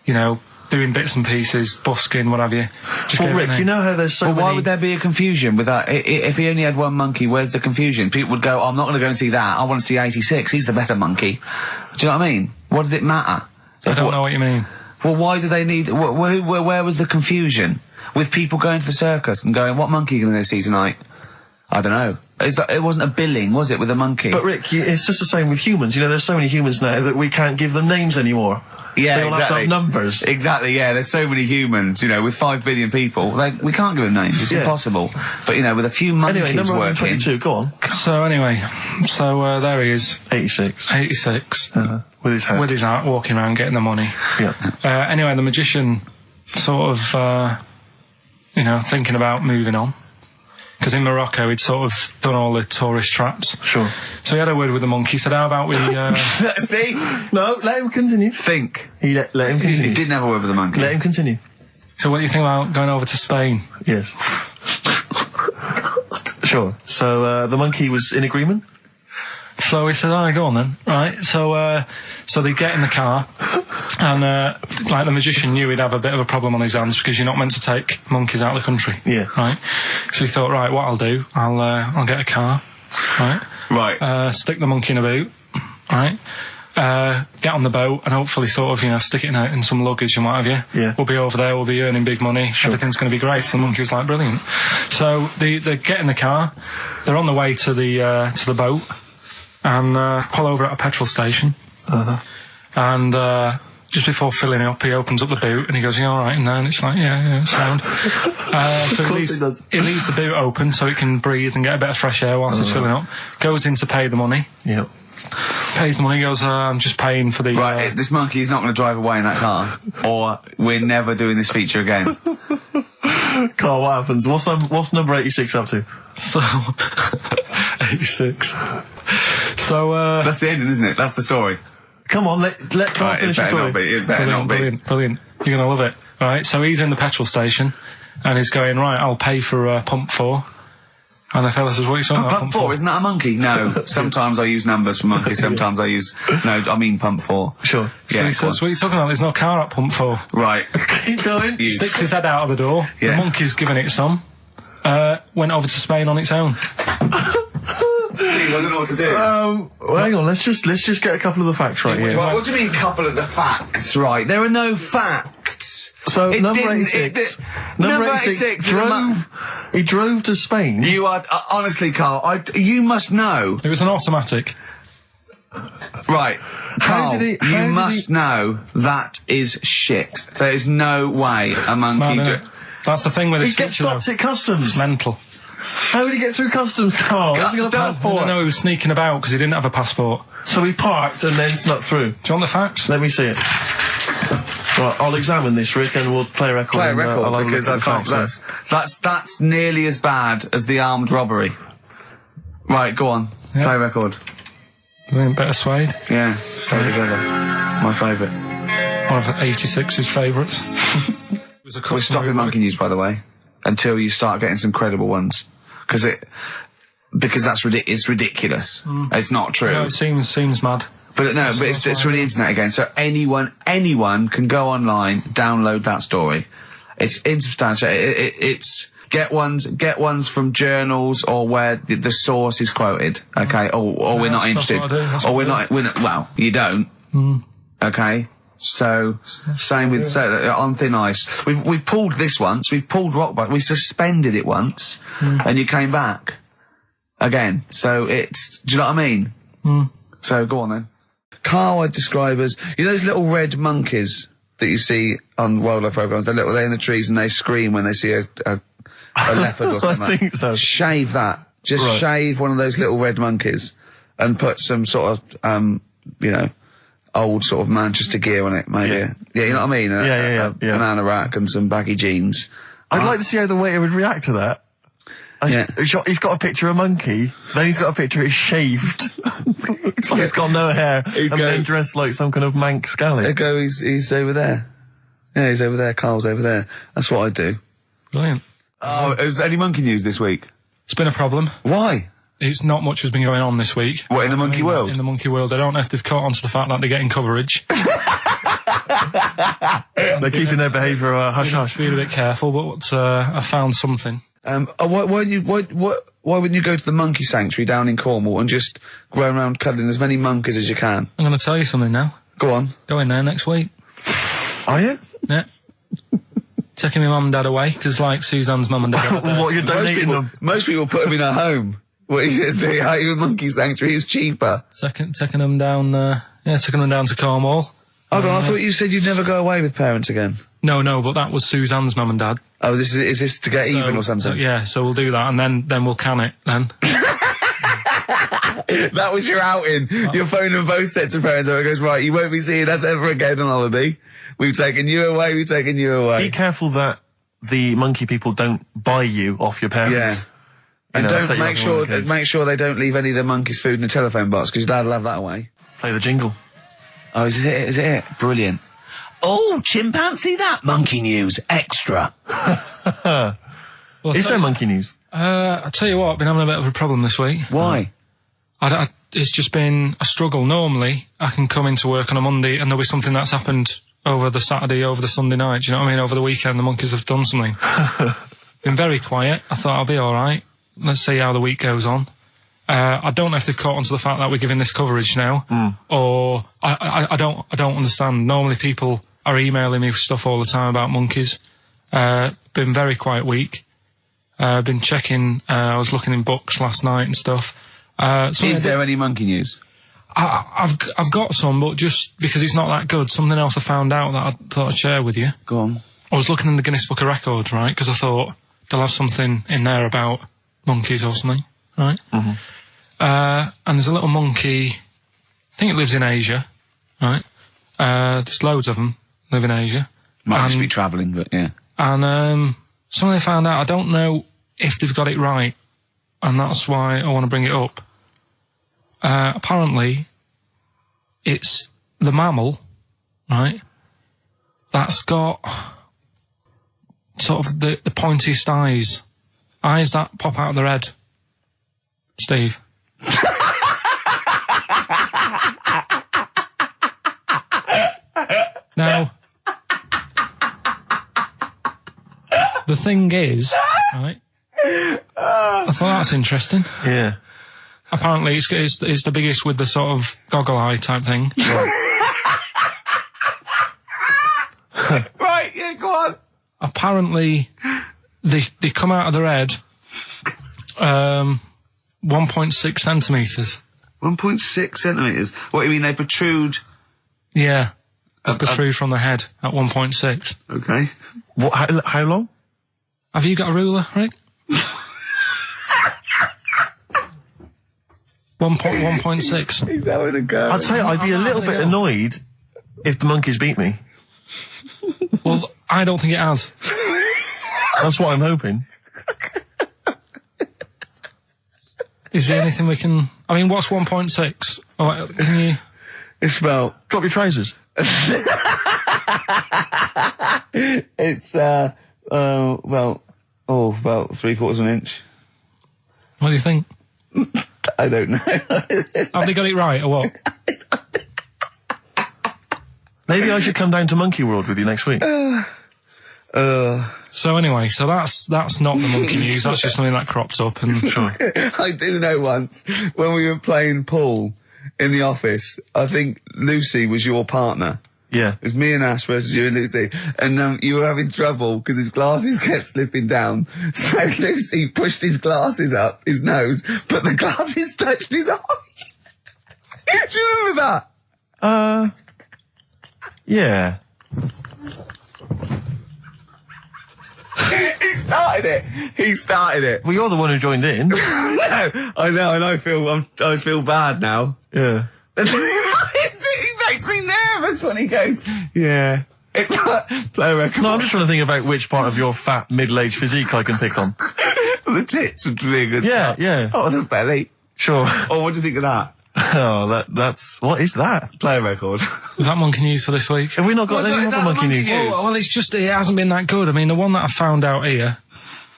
you know, doing bits and pieces, busking, what have you. Just Well, gave it a Rick, name. you know how there's so Well, many... why would there be a confusion with that? If he only had one monkey, where's the confusion? People would go, I'm not going to go and see that. I want to see 86. He's the better monkey. Do you know what I mean? What does it matter? I don't know what you mean. Well, why do they need... Where was the confusion? With people going to the circus and going, what monkey are you going to go see tonight? I don't know. It wasn't a billing, was it, with a monkey? But Rick, it's just the same with humans. You know, there's so many humans now that we can't give them names anymore. Yeah, they all exactly. have to have numbers. Exactly, yeah. There's so many humans, you know, with 5 billion people. We can't give them names. It's impossible. But, you know, with a few monkeys Anyway, number working... 122, go on. So anyway, there he is. 86. 86. With his hat. With his hat, walking around getting the money. Yeah. Anyway, the magician sort of, you know, thinking about moving on. Because in Morocco, he'd sort of done all the tourist traps. Sure. So he had a word with the monkey, said, how about we... See? No, let him continue. Think. He let him continue. He didn't have a word with the monkey. Let him continue. So what do you think about going over to Spain? Yes. Sure. So, the monkey was in agreement? So he said, all right, go on then. Right, so they get in the car, and, like, the magician knew he'd have a bit of a problem on his hands because you're not meant to take monkeys out of the country. Yeah. Right? So he thought, right, what I'll do, I'll get a car, right? Right. Stick the monkey in a boot, right? Get on the boat and hopefully sort of, you know, stick it in some luggage and what have you. Yeah. We'll be over there, we'll be earning big money, everything's going to be great. So the monkey was like, brilliant. So they get in the car, they're on the way to the boat, and pull over at a petrol station. And just before filling it up, he opens up the boot and he goes, "You all right in there?" And it's like, yeah, it's sound. So he leaves the boot open so it can breathe and get a bit of fresh air whilst it's filling up. Goes in to pay the money. Yeah. Pays the money, goes, I'm just paying for the... Right, this monkey is not going to drive away in that car, or we're never doing this feature again. Carl, what happens? What's number 86 up to? So... 86. So, That's the ending, isn't it? That's the story. Come on, let Carl Right, finish it the better story. not be. It better not be. Brilliant. You're going to love it. Right, so he's in the petrol station, and he's going, right, I'll pay for pump 4. And the fella says, what are you talking about, Pump 4, isn't that a monkey? No. Sometimes I use numbers for monkeys, sometimes I use... No, I mean pump 4. Sure. So Yeah, he says, what are you talking about? There's no car at pump 4. Right. Keep going. Sticks his head out of the door. Yeah. The monkey's giving it some. Went over to Spain on its own. I don't know what to do. Well, hang on, let's just get a couple of the facts right here. Right, what do you mean, couple of the facts? Right, there are no facts. So, It number didn't- 86. Number 86 is a He drove to Spain. You are honestly, Carl. You must know. It was an automatic. Right, Carl. how you did must know that is shit. There is no way a monkey. Man, that's the thing with He this gets feature, though. stopped at customs. Mental. How did he get through customs, Carl? Has he got a passport? No, he was sneaking about because he didn't have a passport. So he parked and then snuck through. Do you want the facts? Let me see it. Right, I'll examine this, Rick, and we'll play a record. Play a and, record I'll have a because look I at the can't. facts That's nearly as bad as the armed robbery. Right, go on. Yeah. Play a record. Better Suede. Yeah, stay together. My favourite. One of 86's favourites. It was a We're customer stopping who- monkey news, by the way, until you start getting some credible ones, because that's it's ridiculous. It's not true. No, it seems mad. But no, but it's from the internet again. So anyone can go online, download that story. It's insubstantial. It's get ones from journals or where the source is quoted. Okay, or we're not that's interested. what I do, that's Or what we're I do. not. Well, you don't. Okay. So same with on thin ice. We've pulled this once. We've pulled rock back. We suspended it once, and you came back again. So it's. Do you know what I mean? So go on then. Carl, I describe as those little red monkeys that you see on wildlife programs. They're in the trees and they scream when they see a leopard or something. I think so. Shave that. Just Right. shave one of those little red monkeys and put some sort of old sort of Manchester gear on it, maybe. Yeah, you know what I mean? Yeah. A banana rack and some baggy jeans. I'd like to see how the waiter would react to that. Yeah. He's got a picture of a monkey, then he's got a picture of shaved. It's like he's got no hair, and then dressed like some kind of Manx scally. There you go, he's over there. Yeah, he's over there. Carl's over there. That's what I do. Brilliant. Oh, is there any monkey news this week? It's been a problem. Why? it's not much has been going on this week. What, in the monkey world? In the monkey world. I don't know if they've caught on to the fact that they're getting coverage. They're keeping their behaviour hush-hush. Being a bit careful, but I found something. Why wouldn't you go to the monkey sanctuary down in Cornwall and just go around cuddling as many monkeys as you can? I'm going to tell you something now. Go on. Go in there next week. Are you? Yeah. Taking my mum and dad away, because like Suzanne's mum and dad are there. What, you're donating them? Most people put them in a home. What are you going to say? How your monkey sanctuary is cheaper? Taking them down, taking them down to Cornwall. Hold on, I thought you said you'd never go away with parents again. No, but that was Suzanne's mum and dad. Oh, is this to get even or something? So we'll do that, and then we'll can it, then. That was your outing. You're phoning both sets of parents over and goes, right, you won't be seeing us ever again on holiday. We've taken you away, Be careful that the monkey people don't buy you off your parents. Yeah. And don't make sure they don't leave any of the monkeys' food in the telephone box, because Dad'll have that away. Play the jingle. Oh, is it? Brilliant. Oh, chimpanzee that monkey news extra. Well, Is there monkey news? I'll tell you what, I've been having a bit of a problem this week. Why? It's just been a struggle. Normally, I can come into work on a Monday and there'll be something that's happened over the Saturday, over the Sunday night. Do you know what I mean? Over the weekend, the monkeys have done something. Been very quiet. I thought I'll be alright. Let's see how the week goes on. I don't know if they've caught on to the fact that we're giving this coverage now, or I don't understand. Normally people are emailing me stuff all the time about monkeys. Been very quiet week. Been checking. I was looking in books last night and stuff. Is there any monkey news? I've got some, but just because it's not that good. Something else I found out that I thought I'd share with you. Go on. I was looking in the Guinness Book of Records, right? Because I thought they'll have something in there about monkeys or something, right? Mm-hmm. And there's a little monkey, I think it lives in Asia, right? There's loads of them live in Asia. Might just be travelling, but yeah. And something they found out, I don't know if they've got it right, and that's why I want to bring it up. Apparently, it's the mammal, right, that's got sort of the pointiest eyes that pop out of their head. Steve. Now, the thing is, right, I thought that's interesting. Yeah. Apparently it's the biggest with the sort of goggle eye type thing. Right, yeah, go on. Apparently they come out of their head 1.6 centimetres. 1.6 centimetres? What, you mean they protrude? Yeah. They protrude from the head at 1.6. Okay. What? How long? Have you got a ruler, Rick? 1.6. He's having a go. I'd say I'd be a little bit annoyed if the monkeys beat me. Well, I don't think it has. That's what I'm hoping. Is there anything we can... I mean, what's 1.6? Oh, can you... It's about... Drop your trousers. It's, about 3/4 of an inch. What do you think? I don't know. Have they got it right, or what? Maybe I should come down to Monkey World with you next week. So anyway, so that's not the monkey news. That's just something that cropped up. And Sure. I do know once, when we were playing pool in the office, I think Lucy was your partner. Yeah. It was me and Ash versus you and Lucy. And you were having trouble because his glasses kept slipping down. So Lucy pushed his glasses up his nose, but the glasses touched his eye. Do you remember that? Yeah. He started it. Well, you're the one who joined in. No, I know, and I feel bad now. Yeah. He makes me nervous when he goes, yeah. It's like, play a record. No, I'm just trying to think about which part of your fat, middle-aged physique I can pick on. The tits would be good. Yeah, yeah. Oh, the belly. Sure. Oh, what do you think of that? Oh, that's... What is that? Play a record. is that monkey news for this week? Have we not got any other monkey news? Well, it's just, it hasn't been that good. I mean, the one that I found out here,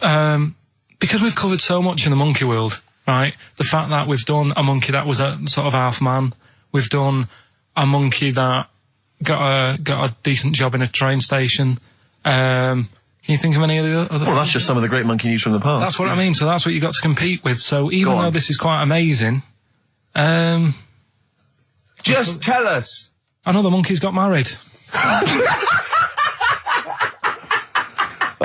because we've covered so much in the monkey world, right? The fact that we've done a monkey that was a sort of half man, we've done a monkey that got a decent job in a train station. Can you think of any of the other? Well, that's just some of the great monkey news from the past. That's what I mean. So that's what you got to compete with. So even though this is quite amazing, Just tell us. another monkey's got married.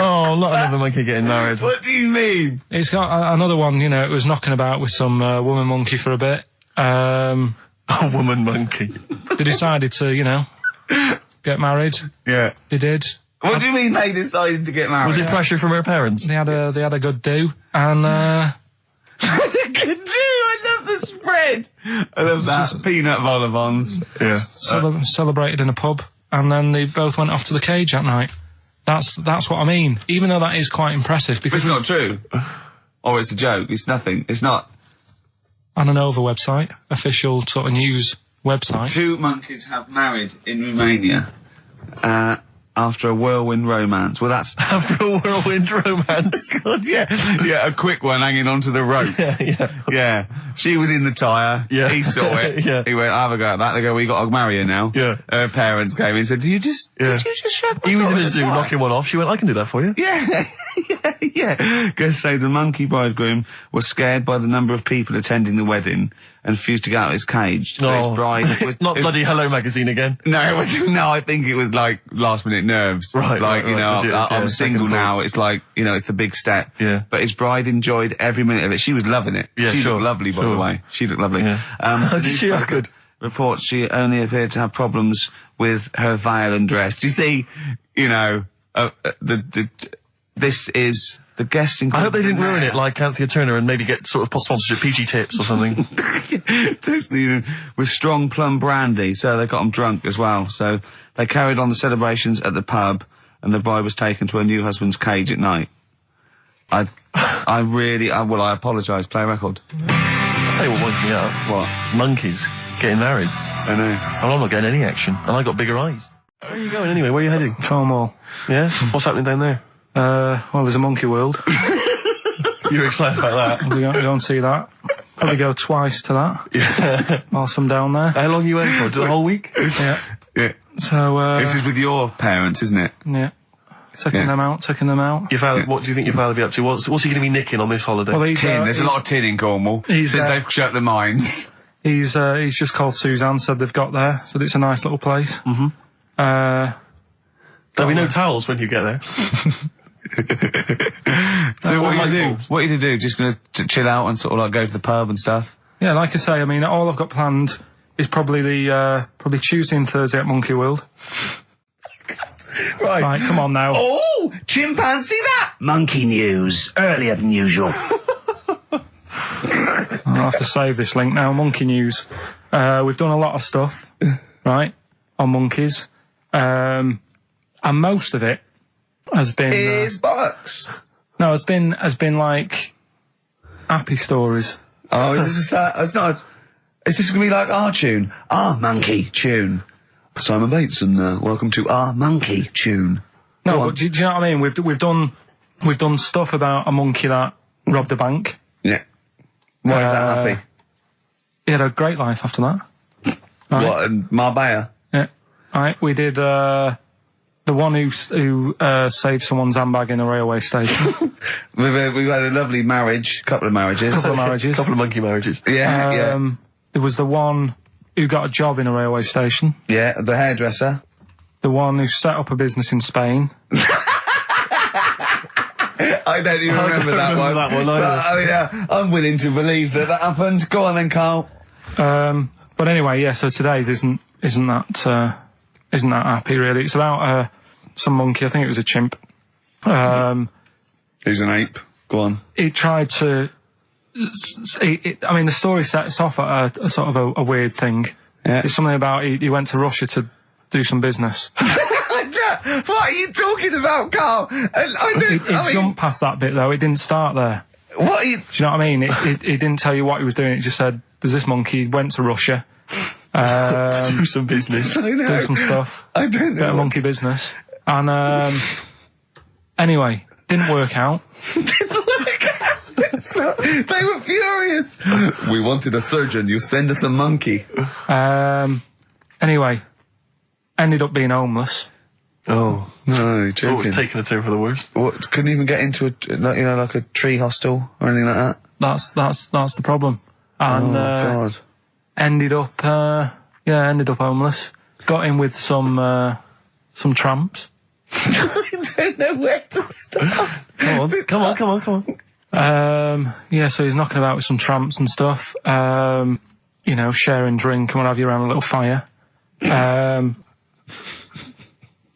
Oh, not another monkey getting married. What do you mean? It's got another one. You know, it was knocking about with some woman monkey for a bit. A woman monkey. They decided to, you know, get married. Yeah. They did. What do you mean they decided to get married? Was it pressure from her parents? They had a good do, and Good do. I love the spread. I love that. Peanut vol-au-vents. Yeah. celebrated in a pub, and then they both went off to the cage that night. That's what I mean. Even though that is quite impressive, But because it's not true. Or it's a joke. It's nothing. It's not. on an Nova website, official sort of news website. 2 monkeys have married in Romania after a whirlwind romance. Well, that's... After a whirlwind romance. God, yeah. Yeah, a quick one hanging onto the rope. Yeah. She was in the tyre. Yeah. He saw it. Yeah. He went, have a go at that. They go, we got to marry her now. Yeah. Her parents came in and said, did you just shove my He was in daughter a zoo tyre?" knocking one off. She went, I can do that for you. Yeah. Guests say the monkey bridegroom was scared by the number of people attending the wedding and refused to get out of his cage. So his bride was, Not bloody Hello Magazine again. No, it was no. I think it was like last minute nerves. Right, like right, right. Legit, I'm yeah, single second now. thoughts. It's like it's the big step. Yeah. But his bride enjoyed every minute of it. She was loving it. Yeah, she sure, looked lovely, by the sure. way. She looked lovely. Yeah. Did she? Oh, good. Reports she only appeared to have problems with her veil and dress. Do you see? This is. The guests I hope they didn't ruin it like Anthea Turner and maybe get sort of sponsorship PG tips or something. Totally, with strong plum brandy, so they got them drunk as well. So they carried on the celebrations at the pub, and the bride was taken to her new husband's cage at night. I apologise, play a record. I'll tell you what winds me up. What? Monkeys getting married. I know. And I'm not getting any action. And I got bigger eyes. Where are you going anyway? Where are you heading? Cornwall. Yeah? What's happening down there? Well, there's a monkey world. You're excited about that? We don't see that. Probably go twice to that. Yeah. Whilst I'm down there. How long are you waiting for? The whole week? Yeah. Yeah. So, This is with your parents, isn't it? yeah. Taking them out. Your father, what do you think your father will be up to? What's he going to be nicking on this holiday? Well, he's, Tin. There's a lot of tin in Cornwall. he's, Since they've shut the mines. He's just called Suzanne, said they've got there, said it's a nice little place. Mm-hmm. There'll be no towels when you get there. So what are you do? What are you to do? Just gonna chill out and sort of like go to the pub and stuff? Yeah, like I say, I mean, all I've got planned is probably probably Tuesday and Thursday at Monkey World. Right, come on now. Oh, chimpanzee that! Monkey news, earlier than usual. I'll have to save this link now. Monkey news. We've done a lot of stuff, right, on monkeys. And most of it has been... Is bollocks. No, has been like happy stories. Oh, is this it's not... Is this going to be like our tune? Our monkey tune. Simon Bates and welcome to our monkey tune. No, but do you know what I mean? We've done stuff about a monkey that robbed a bank. Yeah. Why is that happy? He had a great life after that. Right. What, in Marbella? Yeah. Right, we did the one who saved someone's handbag in a railway station. We've had a lovely marriage, couple of marriages. Couple of marriages. Couple of monkey marriages. Yeah, There was the one who got a job in a railway station. yeah. The hairdresser. The one who set up a business in Spain. I don't even remember that one. that one either. But, I'm willing to believe that happened. Go on then, Carl. But anyway, yeah. So today's isn't that happy really. It's about some monkey. I think it was a chimp. Who's an ape? Go on. He tried to. I mean, the story sets off at a sort of a weird thing. Yeah. It's something about he went to Russia to do some business. What are you talking about, Carl? It jumped past that bit though. It didn't start there. What are you... Do you know what I mean? It didn't tell you what he was doing. It just said, "There's this monkey went to Russia, To do some business. I know. do some stuff, I don't know. bit of monkey business." And anyway, didn't work out. So They were furious. We wanted a surgeon. You send us a monkey. Anyway, ended up being homeless. Oh. No, you're So it was joking. taking a turn for the worse. What? Couldn't even get into like a tree hostel or anything like that. That's the problem. And God. ended up homeless. Got in with some tramps. I don't know where to start. Come on. So he's knocking about with some tramps and stuff. Sharing drink and what have you around a little fire.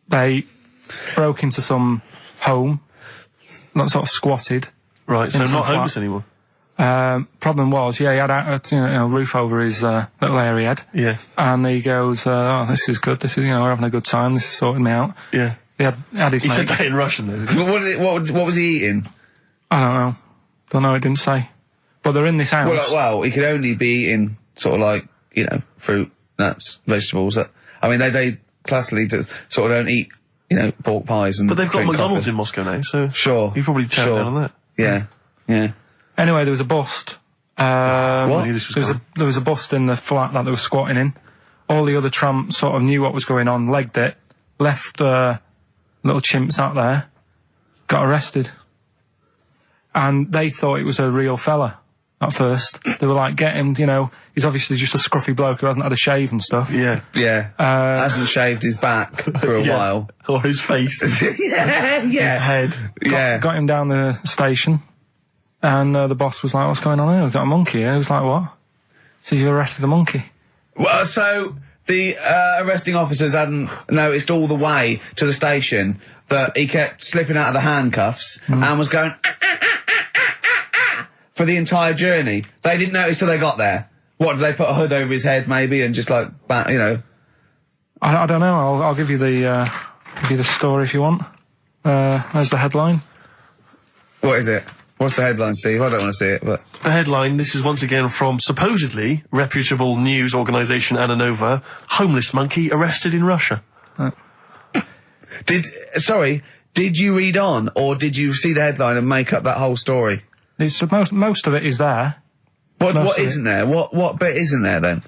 They broke into some home, not sort of squatted. Right, so Into not the flat. homeless anymore. Problem was, he had a roof over his little area he had. Yeah. And he goes, oh, this is good. This is, we're having a good time. This is sorting me out. Yeah. He had his He mate. said that in Russian, though. Didn't What was he eating? I don't know. It didn't say. But they're in this house. Well, he could only be eating sort of like fruit, nuts, vegetables. I mean, they classically sort of don't eat pork pies and. But they've got drink McDonald's coffee. in Moscow now, so Sure. you probably chow down on that. Yeah. Anyway, there was a bust. What? I knew this was There was a bust in the flat that they were squatting in. All the other tramps sort of knew what was going on, legged it, left little chimps out there, got arrested. And they thought it was a real fella at first. They were like, get him, he's obviously just a scruffy bloke who hasn't had a shave and stuff. Yeah. Hasn't shaved his back for a while. Or his face. Yeah. His head. Got him down the station, and the boss was like, what's going on here? We've got a monkey here. He was like, what? So you arrested a monkey? Well, so the arresting officers hadn't noticed all the way to the station that he kept slipping out of the handcuffs and was going for the entire journey. They didn't notice till they got there. What, did they put a hood over his head maybe and just like, I don't know. I'll give you the story if you want. There's the headline. What is it? What's the headline, Steve? I don't want to see it, but... The headline, this is once again from supposedly reputable news organisation Ananova, homeless monkey arrested in Russia. Did you read on, or did you see the headline and make up that whole story? It's most of it is there. What isn't there? What bit isn't there then?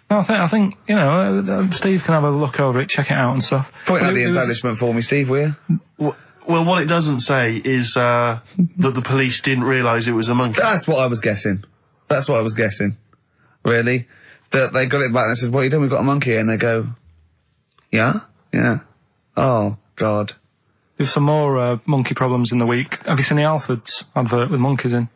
I think Steve can have a look over it, check it out and stuff. Point out the It was- embellishment for me, Steve, will you? Well, what it doesn't say is that the police didn't realise it was a monkey. That's what I was guessing. Really? That they got it back and they said, what are you doing? We've got a monkey here. And they go, yeah? Yeah. Oh, God. There's some more monkey problems in the week. Have you seen the Alfords advert with monkeys in?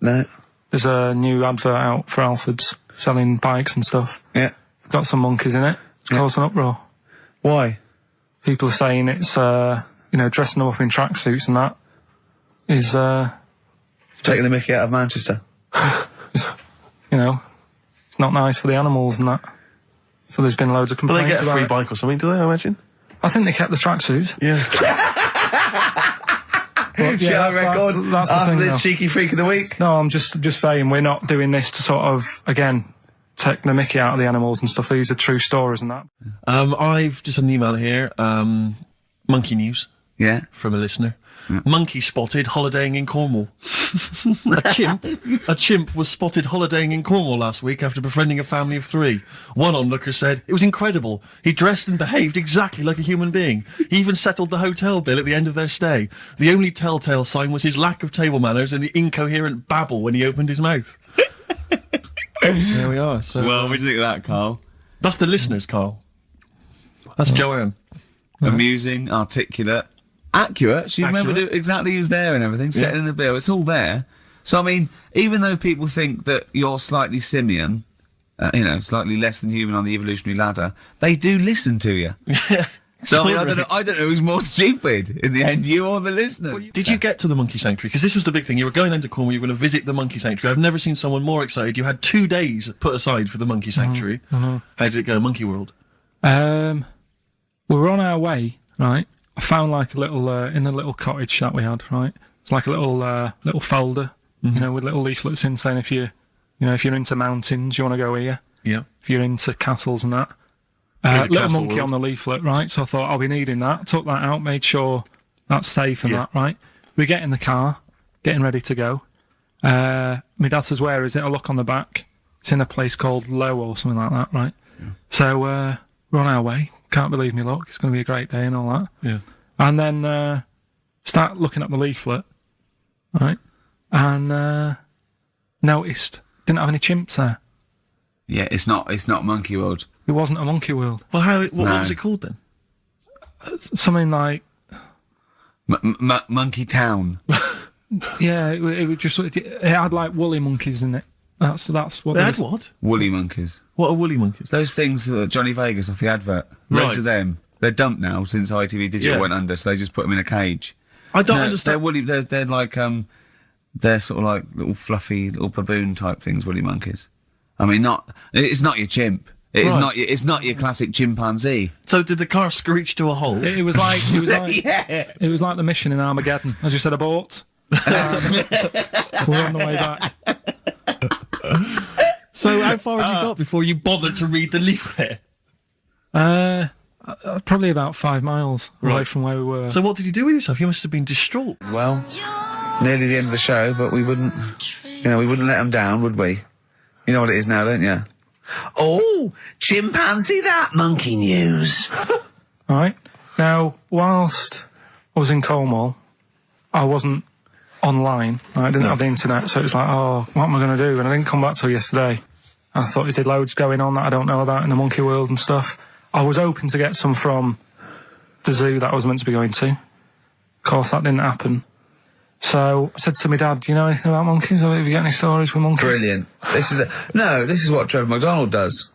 No. There's a new advert out for Alfords selling bikes and stuff. Yeah. It's got some monkeys in it. It's caused an uproar. Why? People are saying it's, dressing them up in tracksuits and that is, Taking the mickey out of Manchester. it's not nice for the animals and that. So there's been loads of But they complaints get a about free it. bike or something, do they, I imagine? I think they kept the tracksuits. Yeah. But, Shall I record that's the after thing, this though. cheeky freak of the week? No, I'm just saying we're not doing this to sort of, again, take the mickey out of the animals and stuff. These are true stories and that. I've just had an email here, monkey news. Yeah. From a listener. Monkey spotted holidaying in Cornwall. A chimp was spotted holidaying in Cornwall last week after befriending a family of 3. One onlooker said, it was incredible. He dressed and behaved exactly like a human being. He even settled the hotel bill at the end of their stay. The only telltale sign was his lack of table manners and the incoherent babble when he opened his mouth. There we are. So, Well, what do you think of that, Carl? that's the listeners, Carl. That's Joanne. Amusing, articulate, accurate. She remembered exactly who's there and everything, setting the bill. It's all there. So, I mean, even though people think that you're slightly simian, slightly less than human on the evolutionary ladder, they do listen to you. So, I mean, I don't know who's more stupid in the end, you or the listener. Did you get to the monkey sanctuary? Because this was the big thing. You were going into Cornwall, you were going to visit the monkey sanctuary. I've never seen someone more excited. You had 2 days put aside for the monkey sanctuary. How did it go, Monkey World? We were on our way, right? I found like a little, in a little cottage that we had, right? It's like a little folder, with little leaflets in saying if you're into mountains, you want to go here. Yeah. If you're into castles and that. Here's a Little castle monkey world. on the leaflet, right? So I thought I'll be needing that. Took that out, made sure that's safe and that, right? We get in the car, getting ready to go. My dad says, where is it? I look on the back. It's in a place called Low or something like that, right? Yeah. So we're on our way. Can't believe me luck. It's going to be a great day and all that. Yeah. And then start looking at the leaflet, right? And noticed didn't have any chimps there. Yeah, it's not Monkey World. It wasn't a monkey world. Well, what was it called then? Something like Monkey Town. yeah, it was just it had like woolly monkeys in it. That's what They had what? Woolly monkeys. What are woolly monkeys? Those things Johnny Vegas off the advert. Right. Loads of them. They're dumped now since ITV Digital went under, so they just put them in a cage. I don't No, understand. They're woolly. They're like they're sort of like little fluffy little baboon type things. Woolly monkeys. I mean, it's not your chimp. It's not your classic chimpanzee. So did the car screech to a halt? It was like Yeah. it was like the mission in Armageddon. I just said abort. We're on the way back. So how far had you got before you bothered to read the leaflet? Probably about 5 miles away from where we were. So what did you do with yourself? You must have been distraught. Well, nearly the end of the show, but we wouldn't let them down, would we? You know what it is now, don't you? Oh, chimpanzee that monkey news. Right. Now, whilst I was in Cornwall, I wasn't online. I didn't have the internet, so it was like, oh, what am I going to do? And I didn't come back till yesterday. I thought there's loads going on that I don't know about in the monkey world and stuff. I was hoping to get some from the zoo that I was meant to be going to. Of course, that didn't happen. So I said to my dad, do you know anything about monkeys? Or have you got any stories with monkeys? Brilliant. This is what Trevor McDonald does.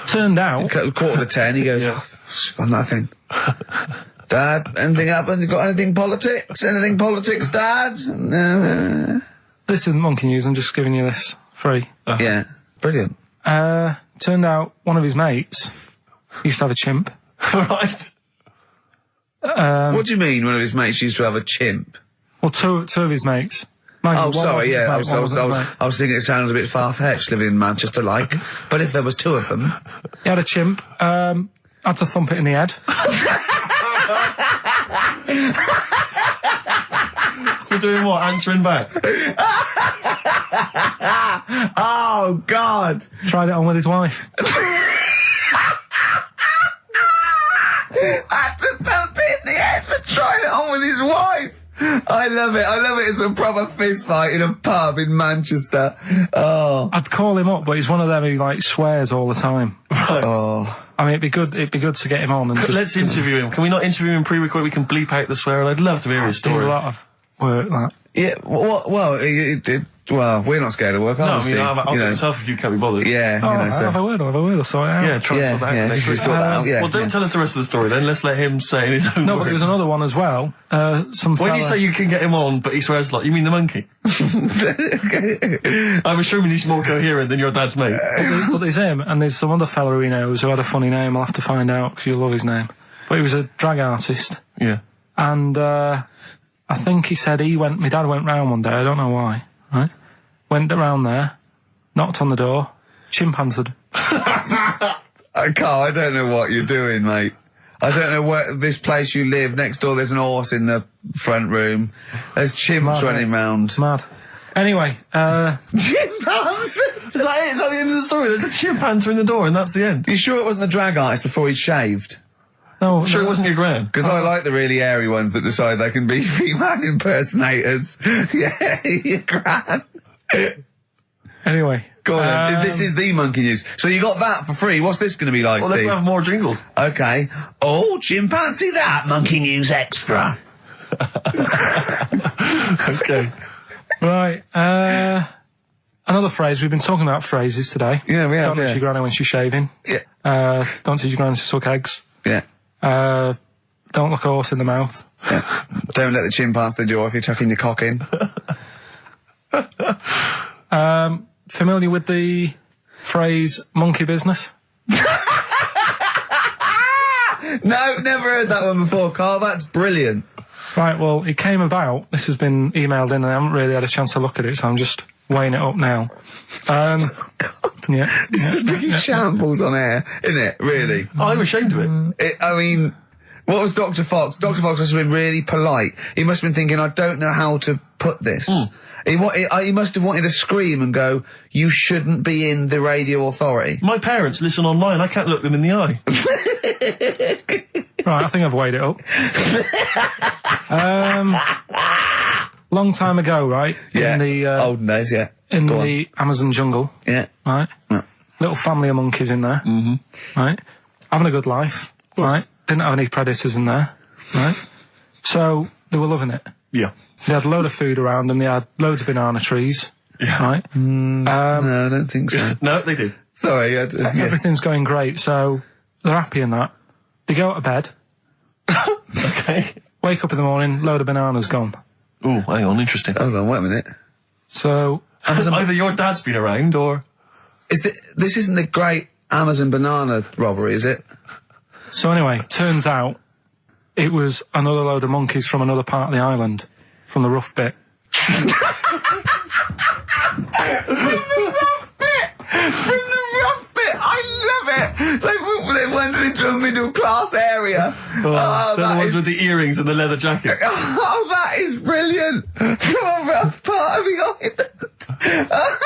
Turned out... 9:45, he goes, got nothing. Dad, anything happened? You got anything politics? Anything politics, Dad? No. This isn't monkey news, I'm just giving you this free. Yeah, brilliant. Turned out one of his mates used to have a chimp. Right. What do you mean one of his mates used to have a chimp? Well, two of his mates. Oh, sorry, yeah, I was thinking it sounded a bit far-fetched living in Manchester, like. But if there was two of them... He had a chimp, had to thump it in the head. For doing what? Answering back? Oh, God! Tried it on with his wife. Had to thump it in the head for trying it on with his wife! I love it. It's a proper fist fight in a pub in Manchester. Oh. I'd call him up, but he's one of them who, like, swears all the time. Right. Oh. I mean, it'd be good to get him on and just... Let's interview him. Can we not interview him pre-record? We can bleep out the swear. I'd love to hear his do story. a lot of work, that. Yeah, well, we're not scared of work, are we, Steve? I'll get myself if you can't be bothered. Yeah, Oh, so... I'll have a word, I'll sort it out. Yeah, try to sort that out next week. sort that out, yeah. Well, don't tell us the rest of the story then. Let's let him say in his own No, words. but there was another one as well. When you say you can get him on, but he swears a lot, you mean the monkey? Okay. I'm assuming he's more coherent than your dad's mate. But there's him, and there's some other fella he knows who had a funny name. I'll have to find out, because you'll love his name. But he was a drag artist. Yeah. And I think he said my dad went round one day, I don't know why, right? Went around there, knocked on the door, chimp answered. Carl, I don't know what you're doing, mate. I don't know where this place you live. Next door, there's an horse in the front room. There's chimps running round. Mad. Anyway, Chimpanzee! Is that it? Is that the end of the story? There's a chimpanzee in the door and that's the end. You sure it wasn't the drag artist before he'd shaved? no, I'm sure it wasn't your gran. Because I like the really airy ones that decide they can be female impersonators. Yeah, your gran. Anyway. Go on then. This is the monkey news. So you got that for free. What's this going to be like, Well, Steve? let's have more jingles. Okay. Oh, chimpanzee that. Monkey news extra. Okay. Right, another phrase. We've been talking about phrases today. Yeah, we have, Don't touch yeah. your granny when she's shaving. Yeah. Don't teach your granny to suck eggs. Yeah. Don't look a horse in the mouth. Yeah. Don't let the chimp pass the door if you're tucking your cock in. Familiar with the phrase monkey business? No, never heard that one before, Carl. That's brilliant. Right, well, it came about. This has been emailed in and I haven't really had a chance to look at it, so I'm just weighing it up now. Yeah. It's the biggest shambles on air, isn't it? Really? I'm ashamed of it. I mean, What was Dr. Fox? Dr. Fox must have been really polite. He must have been thinking, I don't know how to put this. He must have wanted to scream and go, you shouldn't be in the radio authority. My parents listen online. I can't look them in the eye. Right, I think I've weighed it up. Long time ago, right? Yeah. In the olden days, yeah. in Go the Amazon jungle. Yeah. Right? Yeah. Little family of monkeys in there. Mm-hmm. Right? Having a good life. Right? Didn't have any predators in there. Right? So, they were loving it. Yeah. They had a load of food around them. They had loads of banana trees. Yeah. Right? No, I don't think so. No, they do. Sorry. Yeah. Everything's going great. So, they're happy in that. They go to bed. Okay. Wake up in the morning, load of bananas gone. Ooh, hang on, interesting. Hold on, wait a minute. So, Either your dad's been around, or... This isn't the great Amazon banana robbery, is it? so anyway, turns out it was another load of monkeys from another part of the island, from the rough bit. From the rough bit! I love it! They went into a middle class area. They're the ones with the earrings and the leather jackets. Oh, that is brilliant! From a rough part of the island.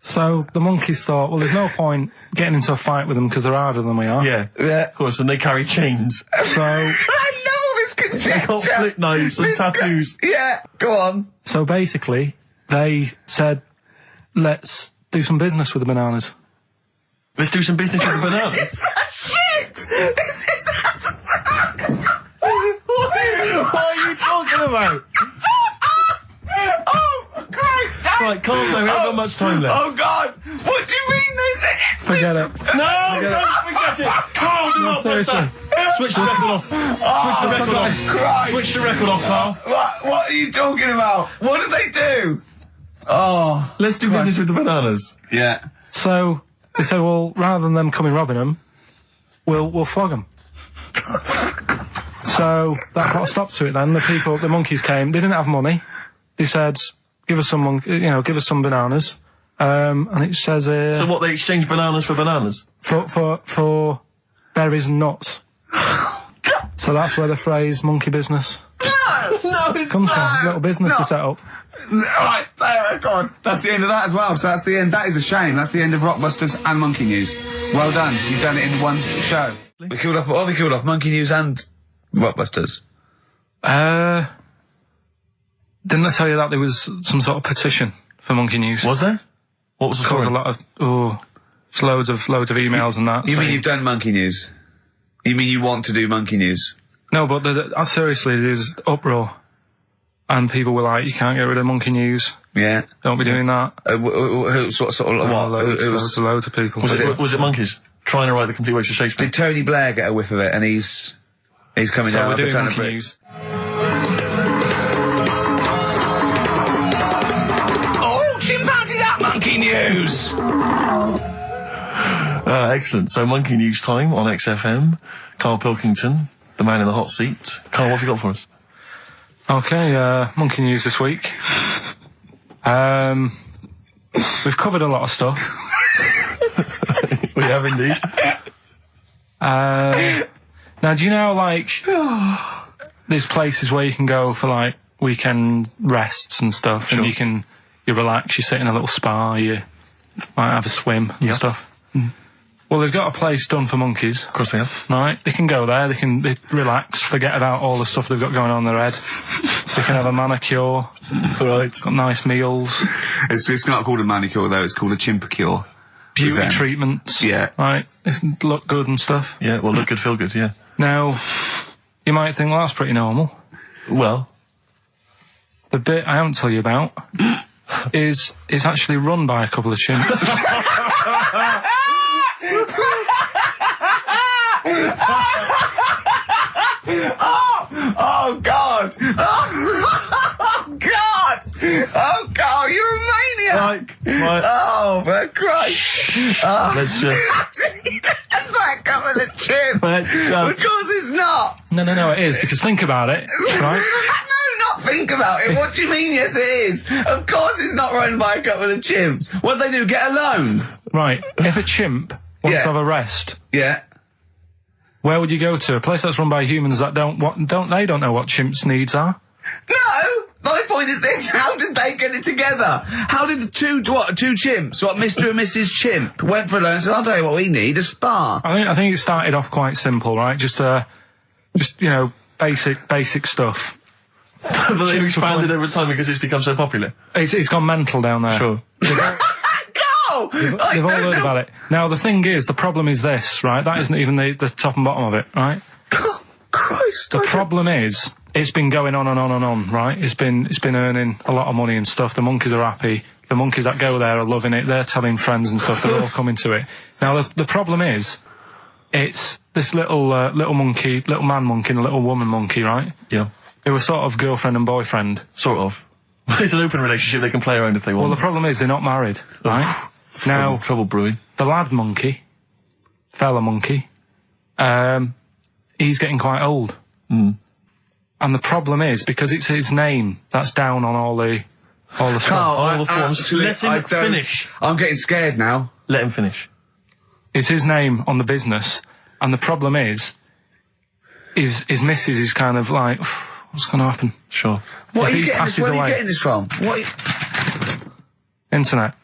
So the monkeys thought, well, there's no point getting into a fight with them because they're harder than we are. Yeah, Yeah. of course, and they carry chains. So, I love all this They conjecture. got flip knives and This tattoos. Yeah, go on. so basically, they said, let's do some business with the bananas. Let's do some business with the This bananas. is such shit! This is such... What are you talking about? Oh, Christ! Right, calm down, we haven't got much time left. Oh, God! What do you mean this? Forget it. No, don't forget it! Carl, do not press seriously. that! Switch the record off. Switch the record off. Christ! Switch the record off, Carl. What are you talking about? What do they do? Oh. Let's do business with the bananas. Yeah. So they said, well, rather than them coming robbing them, we'll flog them. So that put a stop to it then. The monkeys came. They didn't have money. They said, give us some bananas. And it says here... So what, they exchange bananas for bananas? For berries and nuts. So that's where the phrase monkey business No, it's comes from. Little business to set up. Right, there, God. That's the end of that as well. So that's the end. That is a shame. That's the end of Rockbusters and Monkey News. Well done. You've done it in one show. We killed off Monkey News and Rockbusters. Didn't I tell you that there was some sort of petition for Monkey News? Was there? What was the Caused story? a lot of it's loads of emails and that. You so- mean you've done Monkey News? You mean you want to do Monkey News? No, but seriously, there's uproar, and people were like, "You can't get rid of Monkey News. Yeah. Don't be doing that." Who sort of what? Loads of people. Was it monkeys trying to write the complete works of Shakespeare? Did Tony Blair get a whiff of it? And he's coming So down we're like a doing ton of Monkey bricks. News. Oh, chimpanzee, that Monkey News! Excellent. So Monkey News time on XFM. Karl Pilkington, the man in the hot seat. Karl, what have you got for us? Okay, Monkey News this week. We've covered a lot of stuff. We have indeed. Now, do you know, like, there's places where you can go for, like, weekend rests and stuff, Sure. and you relax, you sit in a little spa, you might have a swim and stuff. Well, they've got a place done for monkeys. Of course they have. Right, they can go there, they relax, forget about all the stuff they've got going on in their head. They can have a manicure, Right. got nice meals, It's not called a manicure though, it's called a chimpacure. beauty them. treatments. Yeah. Right, they look good and stuff. Yeah, well, look good, feel good, yeah. Now, you might think, well, that's pretty normal. Well, The bit I haven't told you about is actually run by a couple of chimps. Oh God! Oh God! Oh God! You're a maniac! right. Oh, for Christ! Oh. Let's just... It's like coming a chimp. Let's Of just... course it's not. No, it is, because think about it, right? No, not think about it. What do you mean? Yes, it is. Of course, it's not run by a couple of chimps. What do they do? Get a loan? Right, if a chimp wants Yeah. to have a rest, Yeah. Where would you go to? A place that's run by humans that don't know what chimps' needs are? No! My point is this, how did they get it together? How did the two chimps, Mr. and Mrs. Chimp, went for a lunch and said, I'll tell you what we need, a spa. I think it started off quite simple, right? Just basic stuff. But they've expanded over time because it's become so popular. It's gone mental down there. Sure. They've all heard about it. Now, the thing is, the problem is this, right? That isn't even the top and bottom of it, right? Oh, Christ. The problem is, it's been going on and on and on, right? It's been earning a lot of money and stuff. The monkeys are happy. The monkeys that go there are loving it. They're telling friends and stuff. They're all coming to it. Now, the problem is, it's this little monkey, little man monkey and a little woman monkey, right? Yeah. Who were sort of girlfriend and boyfriend. Sort of. It's an open relationship. They can play around if they want. Well, the problem is they're not married, right? Now, trouble brewing. The lad monkey, fella monkey, he's getting quite old. Mm. And the problem is, because it's his name that's down on all the stuff. All the forms. Let him finish. I'm getting scared now. Let him finish. It's his name on the business, and the problem is his missus is kind of like, what's going to happen? Sure. Where are you getting this from? Internet.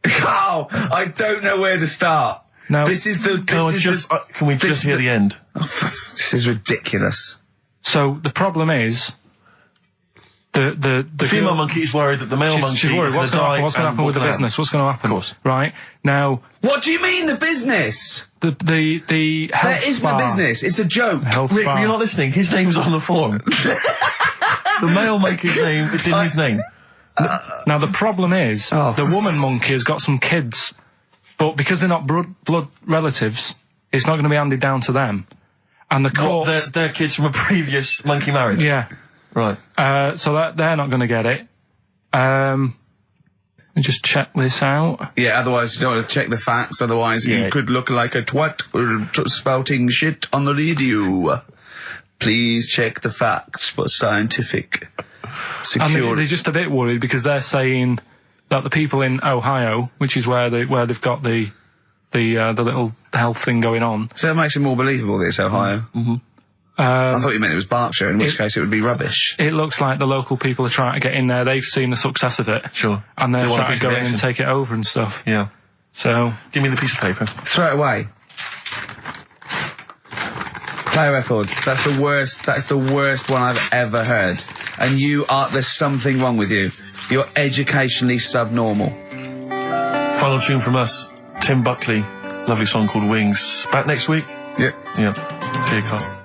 Oh, I don't know where to start. No. Can we just hear the end? This is ridiculous. So the problem is, the female monkey is worried that the male monkey she's worried. is What's going to happen with the business? What's going to happen? Of course. Right now. What do you mean the business? The health There isn't a business. It's a joke. Rick, you're not listening. His name's on the form. The male monkey's name. It's in his name. Now the problem is, the woman monkey has got some kids, but because they're not blood relatives, it's not going to be handed down to them. And the courts... They're kids from a previous monkey marriage? Yeah. Right. So they're not going to get it. Let me just check this out. Yeah, otherwise you don't want to check the facts, otherwise you could look like a twat spouting shit on the radio. Please check the facts for scientific security. And they're just a bit worried because they're saying that the people in Ohio, which is where they've got the little health thing going on. So that makes it more believable that it's Ohio. Mm-hmm. I thought you meant it was Berkshire, in which case it would be rubbish. It looks like the local people are trying to get in there. They've seen the success of it. Sure. And they're trying to go in and take it over and stuff. Yeah. So... Give me the piece of paper. Throw it away. Play a record. That's the worst one I've ever heard. And there's something wrong with you. You're educationally subnormal. Final tune from us, Tim Buckley. Lovely song called Wings. Back next week? Yep. Yeah. See you, Carl.